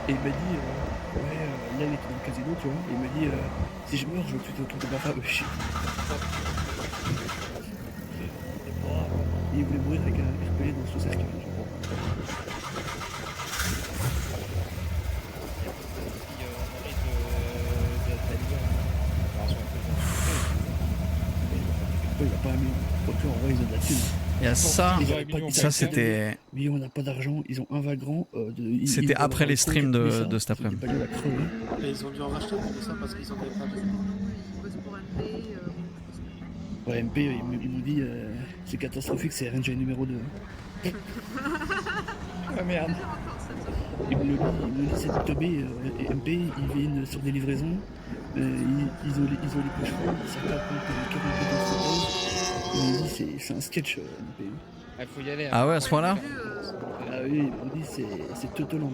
Et il m'a dit, là il était dans le casino, tu vois. Et il m'a dit, si je meurs, je veux que tu te autour de ma femme. Shit. Il voulait mourir avec un RPL dans son cercle. Il a pas un million. En vrai, ils ont de la thune.
Il y a ça c'était...
Mais on n'a pas d'argent, ils ont un vagrant.
C'était après les streams de cet après-midi.
Et ils ont dû en racheter pour ça parce qu'ils en avaient pas besoin.
Ouais, MP, ils m'ont dit c'est catastrophique, c'est RNG numéro 2.
Ah merde.
Et le lit c'est tombé, MP, ils viennent sur des livraisons, ils ont les poches folles, certains comptent 40 de c'est un sketch, MP.
Ah, faut y aller.
Ah ouais, à ce point-là?
Ah oui, on dit c'est Totoland.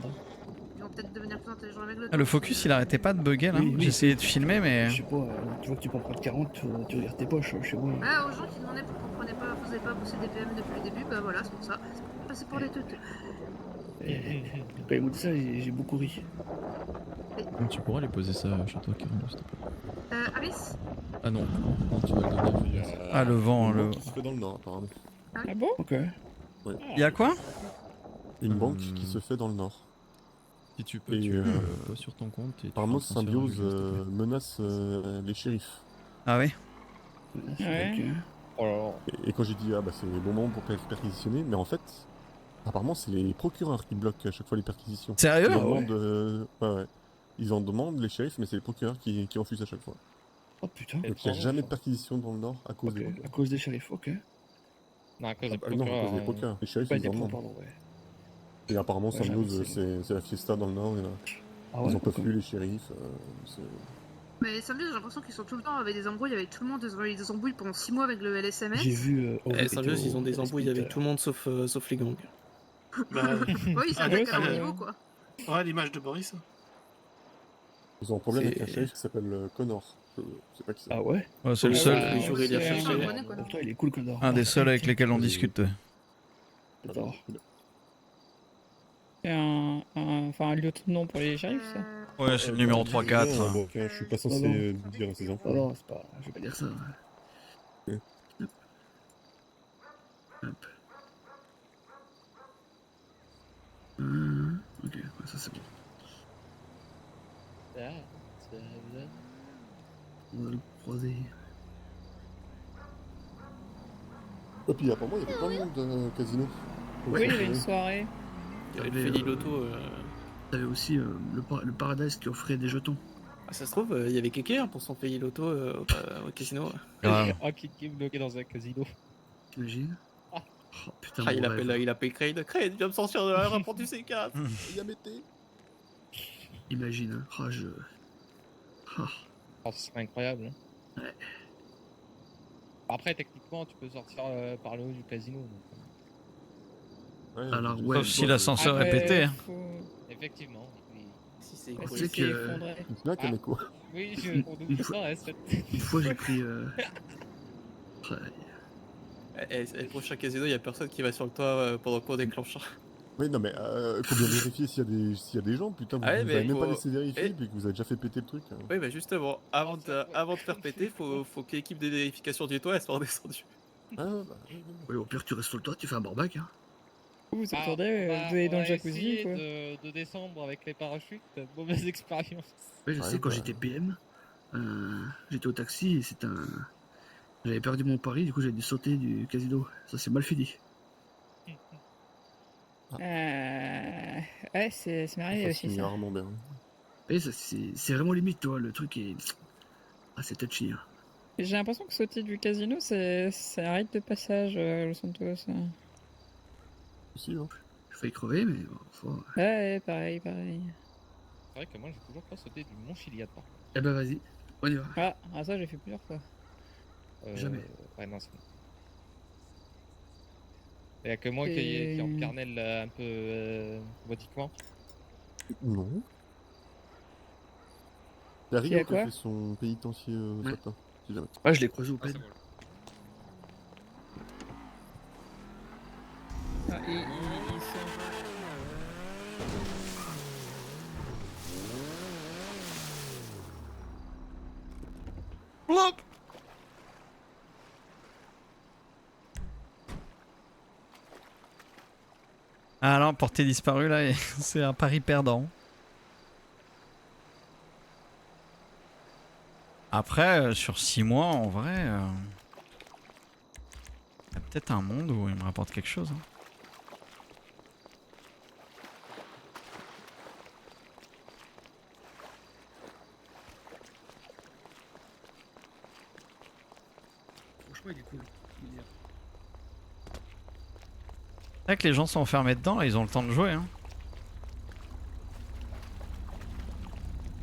Ils vont peut-être devenir plus intelligents avec le temps.
Le focus il arrêtait pas de bugger là. J'essayais de filmer mais.
Je sais pas, tu vois que tu peux en prendre 40, tu regardes tes poches, je sais pas.
Ah, aux gens qui demandaient pourquoi vous n'avez pas bossé des PM depuis le début, bah voilà, c'est pour ça. C'est passé pour les teuteux.
Quand ils m'ont dit ça, j'ai beaucoup ri.
Tu pourras aller poser ça chez toi, Carole, s'il te plaît.
Alice?
Ah non, tu vas le donner.
Ah, le vent, le.
Qui se fait dans le nord, apparemment.
Ah bon?
Ok.
Ouais.
Y'a quoi?
Une banque qui se fait dans le nord.
Si tu peux, poses sur ton compte. Et
apparemment, Symbiose menace les shérifs.
Ah oui?
Ouais.
Et quand j'ai dit, ah bah c'est le bon moment pour perquisitionner, mais en fait, apparemment, c'est les procureurs qui bloquent à chaque fois les perquisitions.
Sérieux?
Ils en demandent, ouais. Ils en demandent, les shérifs, mais c'est les procureurs qui refusent à chaque fois.
Oh putain.
Donc il n'y a jamais de perquisition dans le nord à cause des procureurs.
À cause des shérifs, ok.
Non, à cause des
Non, à cause des procureurs. Les shérifs, ils en demandent. Et apparemment, Symbiose, c'est la fiesta dans le nord. Ils en peuvent plus, les shérifs.
Mais Symbiose, j'ai l'impression qu'ils sont tout le temps avec des embrouilles avec tout le monde. Ils ont eu des embrouilles pendant 6 mois avec le LSMS.
J'ai vu.
Symbiose, ils ont des embrouilles avec tout le monde sauf les gangs.
Bah,
oui, ils s'attaquent à leur niveau, quoi.
Ouais, l'image de Boris.
Ils ont un problème avec un shérif qui s'appelle Connor. Je sais pas qui c'est.
Ah ouais?
Ouais, c'est le seul.
Pourtant, il est cool, Connor.
Un des seuls avec lesquels on discute.
Attends.
C'est un lieutenant pour les shérifs, ça?
Ouais, c'est le numéro 3-4.
Bon, je suis pas censé dire à ses enfants.
Non, c'est pas. Je vais pas dire ça. Hop. Ok, ça c'est bon. On va le croiser.
Et puis apparemment, il y avait plein de monde au casino.
Oui, il y avait une soirée.
Il y avait
Loto.
Il y avait aussi le Paradise qui offrait des jetons.
Ah, ça se trouve, il y avait quelqu'un pour son Pays Loto au casino.
Ah, qui est bloqué dans un casino.
T'imagines? Oh putain,
Ah, il appelle Crane. Crane, viens me sortir de la rapport du C4.
Il y a mété.
Imagine, hein. Oh,
Oh, ce serait incroyable. Hein.
Ouais.
Après, techniquement, tu peux sortir par le haut du casino. Donc...
Ouais,
alors, ouais.
Sauf si l'ascenseur est pété. Hein.
Effectivement. Oui.
Si c'est
Tu sais que.
C'est bien qu'elle est quoi.
Oui, pour nous, ça reste.
Une fois, j'ai pris.
Le prochain casino, il y a personne qui va sur le toit pendant qu'on déclenche.
Oui, non, mais faut bien vérifier s'il y a des gens. Putain, vous avez même pas laissé vérifier, puis que vous avez déjà fait péter le truc.
Oui, bah justement, avant de faire péter, faut que l'équipe de vérification du toit elle soit redescendue.
Ah, bah,
oui, au pire, tu restes sur le toit, tu fais un barbac. Hein.
Vous attendez, vous allez dans le jacuzzi, quoi.
De descendre avec les parachutes, mauvaise expérience.
Oui, je sais, quand j'étais PM, j'étais au taxi et j'avais perdu mon pari, du coup j'avais dû sauter du casino. Ça s'est mal fini.
Ouais, c'est marié aussi, ça.
rarement bien.
Et c'est vraiment limite, toi, le truc est... Ah, c'est touchy, hein.
J'ai l'impression que sauter du casino, c'est un rite de passage, Los Santos.
Aussi, hein.
J'ai failli crever, mais bon, faut...
Ouais, pareil.
C'est vrai que moi, j'ai toujours pas sauté du Mont Chiliad, par contre.
Eh ben, vas-y, on y va.
Ah, ça, j'ai fait plusieurs fois.
Jamais.
Ouais, non, c'est bon. Il y a que moi qui en carnel un peu modiquement.
Non. Il y a Rio qui a fait son pénitencier ce matin, si jamais.
Ah, je l'ai croisé au PEN.
Blop. Ah non, portée disparue là, c'est un pari perdant. Après, sur 6 mois, en vrai, il y a peut-être un monde où il me rapporte quelque chose. Hein.
Franchement, il est cool.
C'est vrai que les gens sont enfermés dedans, là, ils ont le temps de jouer. Hein.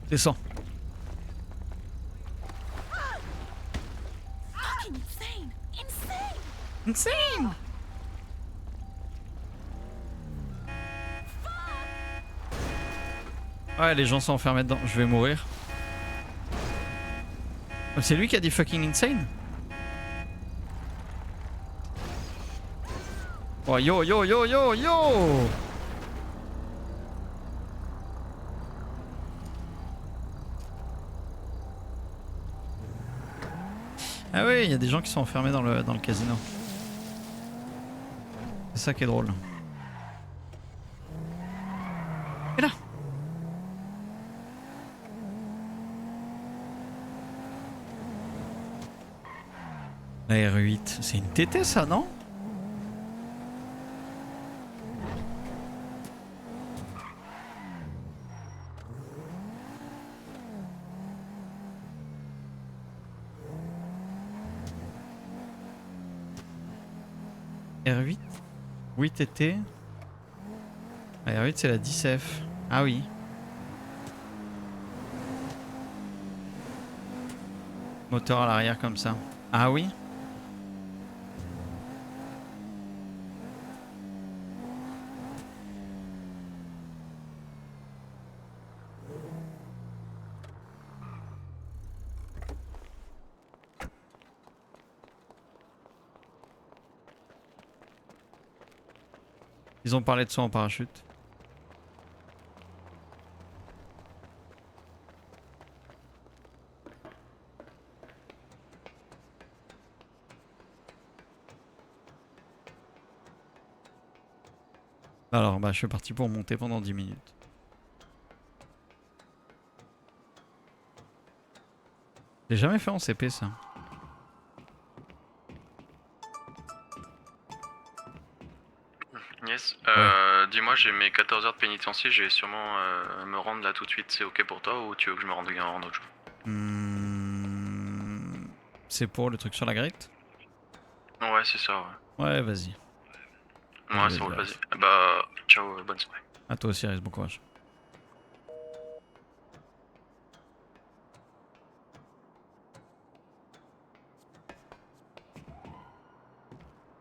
Descends. Insane. Ouais, les gens sont enfermés dedans. Je vais mourir. C'est lui qui a dit fucking insane? Oh yo yo yo yo yo! Ah oui, il y a des gens qui sont enfermés dans le casino. C'est ça qui est drôle. Et là! La R8, c'est une TT ça, non? R8? Oui, TT. La R8 c'est la 10F. Ah oui. Moteur à l'arrière comme ça. Ah oui. Ils ont parlé de ça en parachute. Alors bah je suis parti pour monter pendant 10 minutes. J'ai jamais fait en CP ça.
Yes. Dis-moi, j'ai mes 14 heures de pénitencier, je vais sûrement me rendre là tout de suite. C'est ok pour toi ou tu veux que je me rende un autre jour?
C'est pour le truc sur la grecque?
Ouais, c'est ça, ouais.
Ouais, vas-y.
Ouais, ça roule, vas-y. Bah, ciao, bonne soirée.
À toi aussi, Iris, bon courage.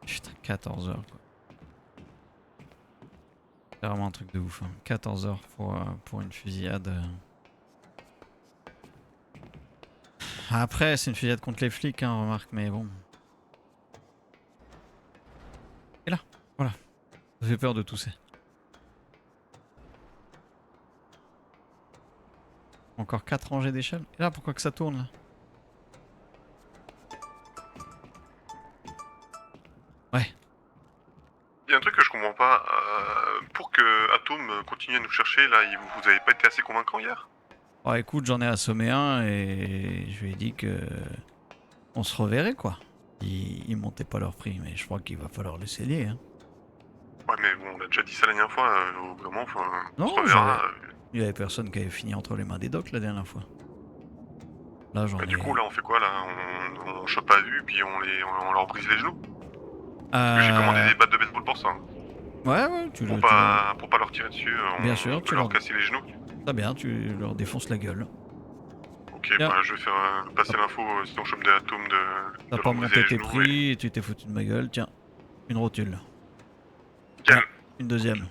Putain, 14 heures quoi. C'est vraiment un truc de ouf. Hein. 14 heures pour une fusillade. Après, c'est une fusillade contre les flics, hein, remarque, mais bon. Et là, voilà. Ça fait peur de tousser. Encore 4 rangées d'échelle. Et là, pourquoi que ça tourne là? Ouais.
Il y a un truc que je comprends pas. Pour que Atom continue à nous chercher, là, vous avez pas été assez convaincant hier?
Oh, écoute, j'en ai assommé un et je lui ai dit que on se reverrait quoi. Ils montaient pas leur prix, mais je crois qu'il va falloir les céder. Hein.
Ouais, mais bon, on a déjà dit ça la dernière fois. Vraiment, enfin, on
Non,
se reverra.
il y avait personne qui avait fini entre les mains des docks la dernière fois. Là, j'en ai...
Du coup, là, on fait quoi là? On chope à vue, puis on leur brise les genoux? Parce que j'ai commandé des battes de baseball pour ça.
Ouais, tu
pour pas leur tirer dessus,
bien sûr,
tu leur casser les genoux.
Très bien, tu leur défonces la gueule.
Ok, bah je vais faire passer l'info si on chope des atomes de.
T'as pas monté tes prix et tu t'es foutu de ma gueule. Tiens, une rotule.
Tiens.
Une deuxième.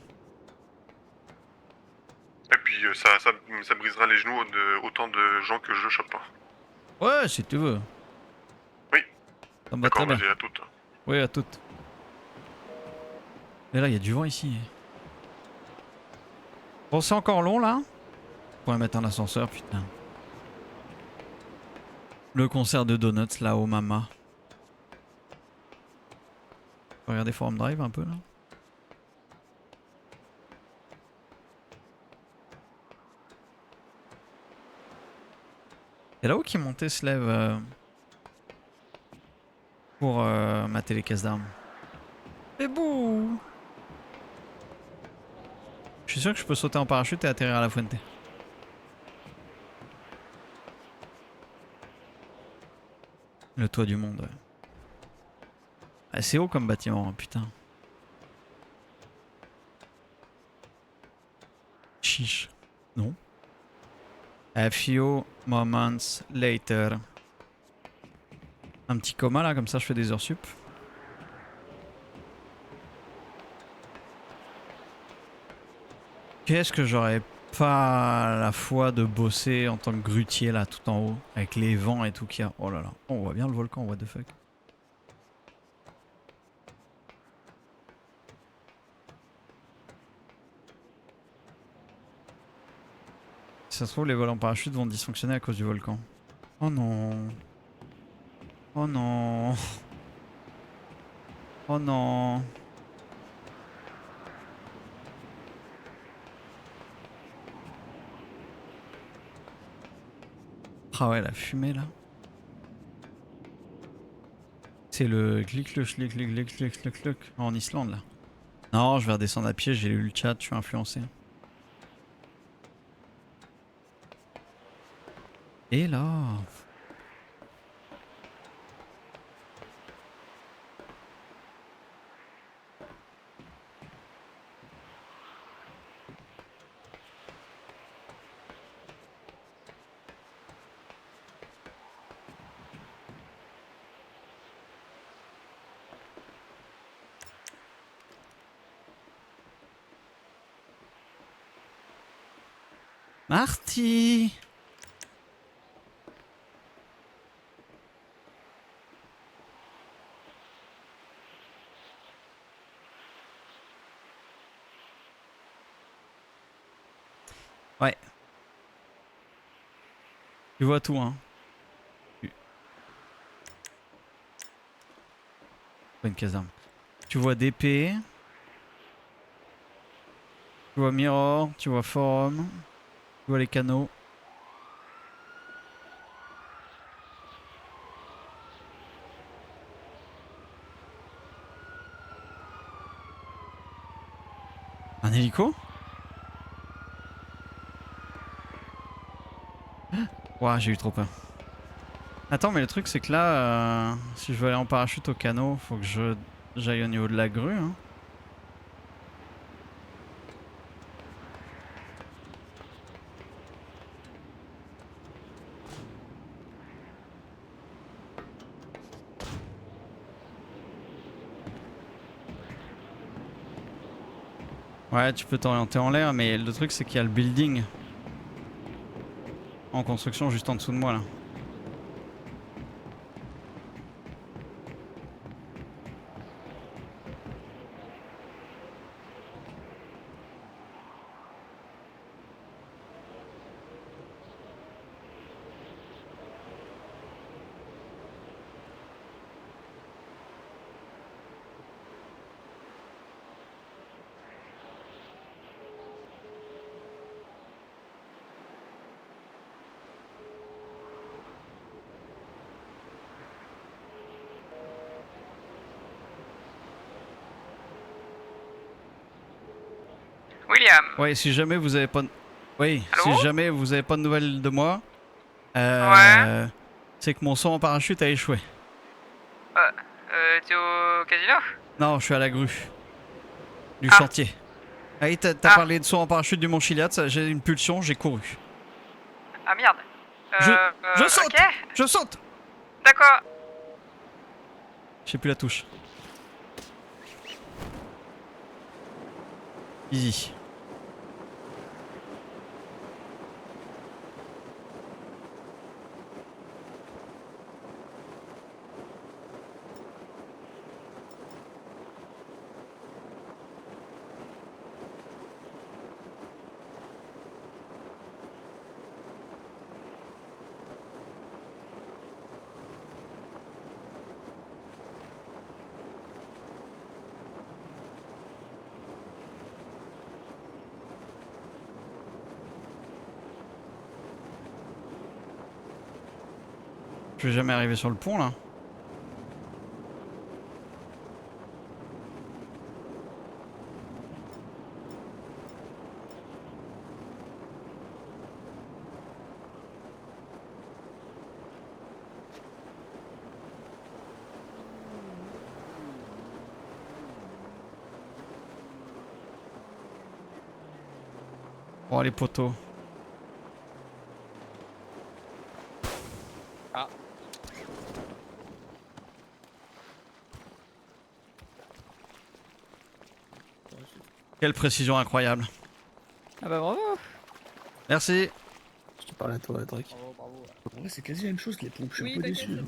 Et puis ça brisera les genoux de autant de gens que je chope pas.
Ouais, si tu veux.
Oui.
Ça me va très bien.
Vas-y, à toutes.
Oui, à toutes. Et là, il y a du vent ici. Bon, c'est encore long là. On pourrait mettre un ascenseur, putain. Le concert de Donuts là au Mama. Regardez Forum Drive un peu là. Et là-haut qui montait se lève pour mater les caisses d'armes. C'est beau. Je suis sûr que je peux sauter en parachute et atterrir à la Fuente. Le toit du monde, ouais. Ah, c'est haut comme bâtiment, putain. Chiche. Non. A few moments later. Un petit coma là, comme ça je fais des heures sup. Qu'est-ce que j'aurais pas la foi de bosser en tant que grutier là tout en haut, avec les vents et tout qu'il y a. Oh là là, on voit bien le volcan, what the fuck. Si ça se trouve, les vols en parachute vont dysfonctionner à cause du volcan. Oh non. Oh non. Oh non. Ah ouais, la fumée là. C'est le clic en Islande là. Non, je vais redescendre à pied, j'ai lu le chat, je suis influencé. Et là. Marty! Ouais. Tu vois tout, hein. Pas une caserne. Tu vois DP. Tu vois Mirror, tu vois Forum. Tu vois les canaux. Un hélico? Ouah, j'ai eu trop peur. Attends, mais le truc c'est que là, si je veux aller en parachute au canot, faut que j'aille au niveau de la grue. Hein. Ouais, tu peux t'orienter en l'air, mais le truc c'est qu'il y a le building en construction juste en dessous de moi là.
William.
Ouais, si jamais vous avez pas de... Oui,
Allô
si jamais vous avez pas de nouvelles de moi,
Ouais.
c'est que mon saut en parachute a échoué.
T'es au casino?
Non, je suis à la grue du chantier. Ah oui, t'as parlé de saut en parachute du Mont Chiliad, j'ai une pulsion, j'ai couru.
Ah merde.
Je saute.
Ok.
Je saute.
D'accord.
Je sais plus la touche. Easy. Je vais jamais arriver sur le pont là. Oh les poteaux.
Ah.
Quelle précision incroyable.
Ah bah bravo.
Merci.
Je te parle à toi, Drake.
Bravo, bravo.
En vrai, c'est quasi la même chose que les pompes, je suis
Oui,
un peu
t'inquiète,
déçu.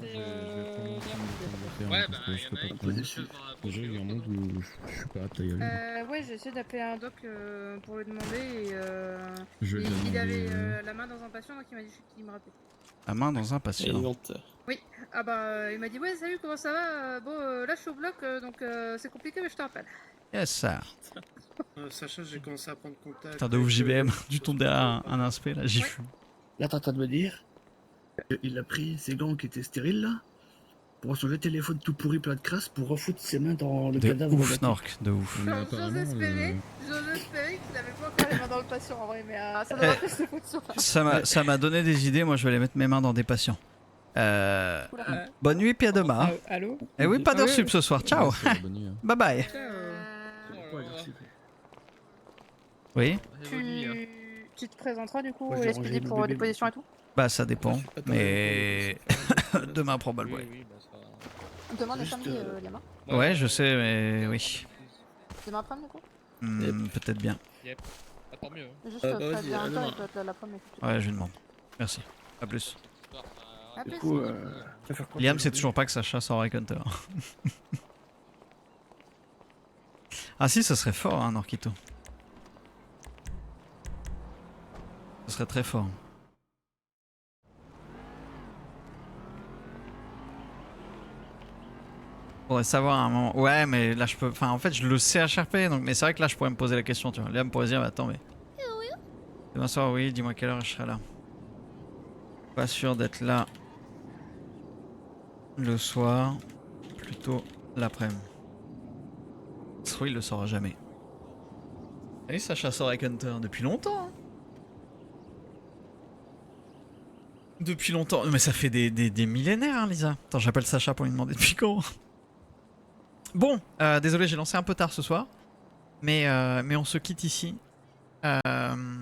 c'était,
Ouais,
parce que je peux pas te dire. Déjà, il y a un monde où je suis pas apte à y aller.
Ouais, j'ai essayé d'appeler un doc pour lui demander et
Je vais
il
demander,
avait la main dans un patient donc il m'a dit qu'il me rappelait.
La main dans un patient.
Oui, ah bah il m'a dit ouais salut comment ça va bon là je suis au bloc donc c'est compliqué mais je te rappelle.
Yes, ça.
Sacha, j'ai commencé à prendre contact.
Putain de ouf JBM, du ton derrière un inspe là, j'y fus.
Là, t'es en train de me dire il a pris ses gants qui étaient stériles là pour son vieux téléphone tout pourri plein de crasse pour refoutre ses mains dans le
De
cadavre.
ouf, Nork, de ouf.
J'ose espérer qu'il avait pas encore les mains dans le patient en vrai mais ça doit pas se foutre sur
Ça m'a donné des idées, moi je vais aller mettre mes mains dans des patients. Bonne nuit, puis à demain.
Allô?
Et oui, pas d'heure sup ce soir, ciao. Bye bye. Oui.
Tu te présenteras du coup
Ouais, j'ai
l'expédie
rangé le
pour
bébé.
déposition et tout?
Bah ça dépend, mais demain probablement.
Demain le samedi Liama?
Ouais, je sais, mais oui.
Demain après-midi du coup?
Peut-être bien.
Yep. Ah, tant mieux.
Juste préviens un temps et peut-être l'après-midi.
Ouais, je lui demande. Merci. À plus.
À plus.
Du coup,
Liam sait toujours pas que Sacha sort avec Hunter. Ah si, ça serait fort, hein, Norquito. Ce serait très fort. Faudrait savoir à un moment. Ouais, mais là je peux. Enfin, en fait, je le sais HRP, donc. Mais c'est vrai que là je pourrais me poser la question, tu vois. Liam pourrait dire, attends, mais. Demain soir, oui, dis-moi quelle heure je serai là. Pas sûr d'être là le soir, plutôt l'après-midi. Ce il le saura jamais. Et Sacha sort avec Hunter depuis longtemps. Hein. Depuis longtemps. Mais ça fait des millénaires, hein, Lisa. Attends, j'appelle Sacha pour lui demander depuis quand. Bon, désolé, j'ai lancé un peu tard ce soir. Mais on se quitte ici.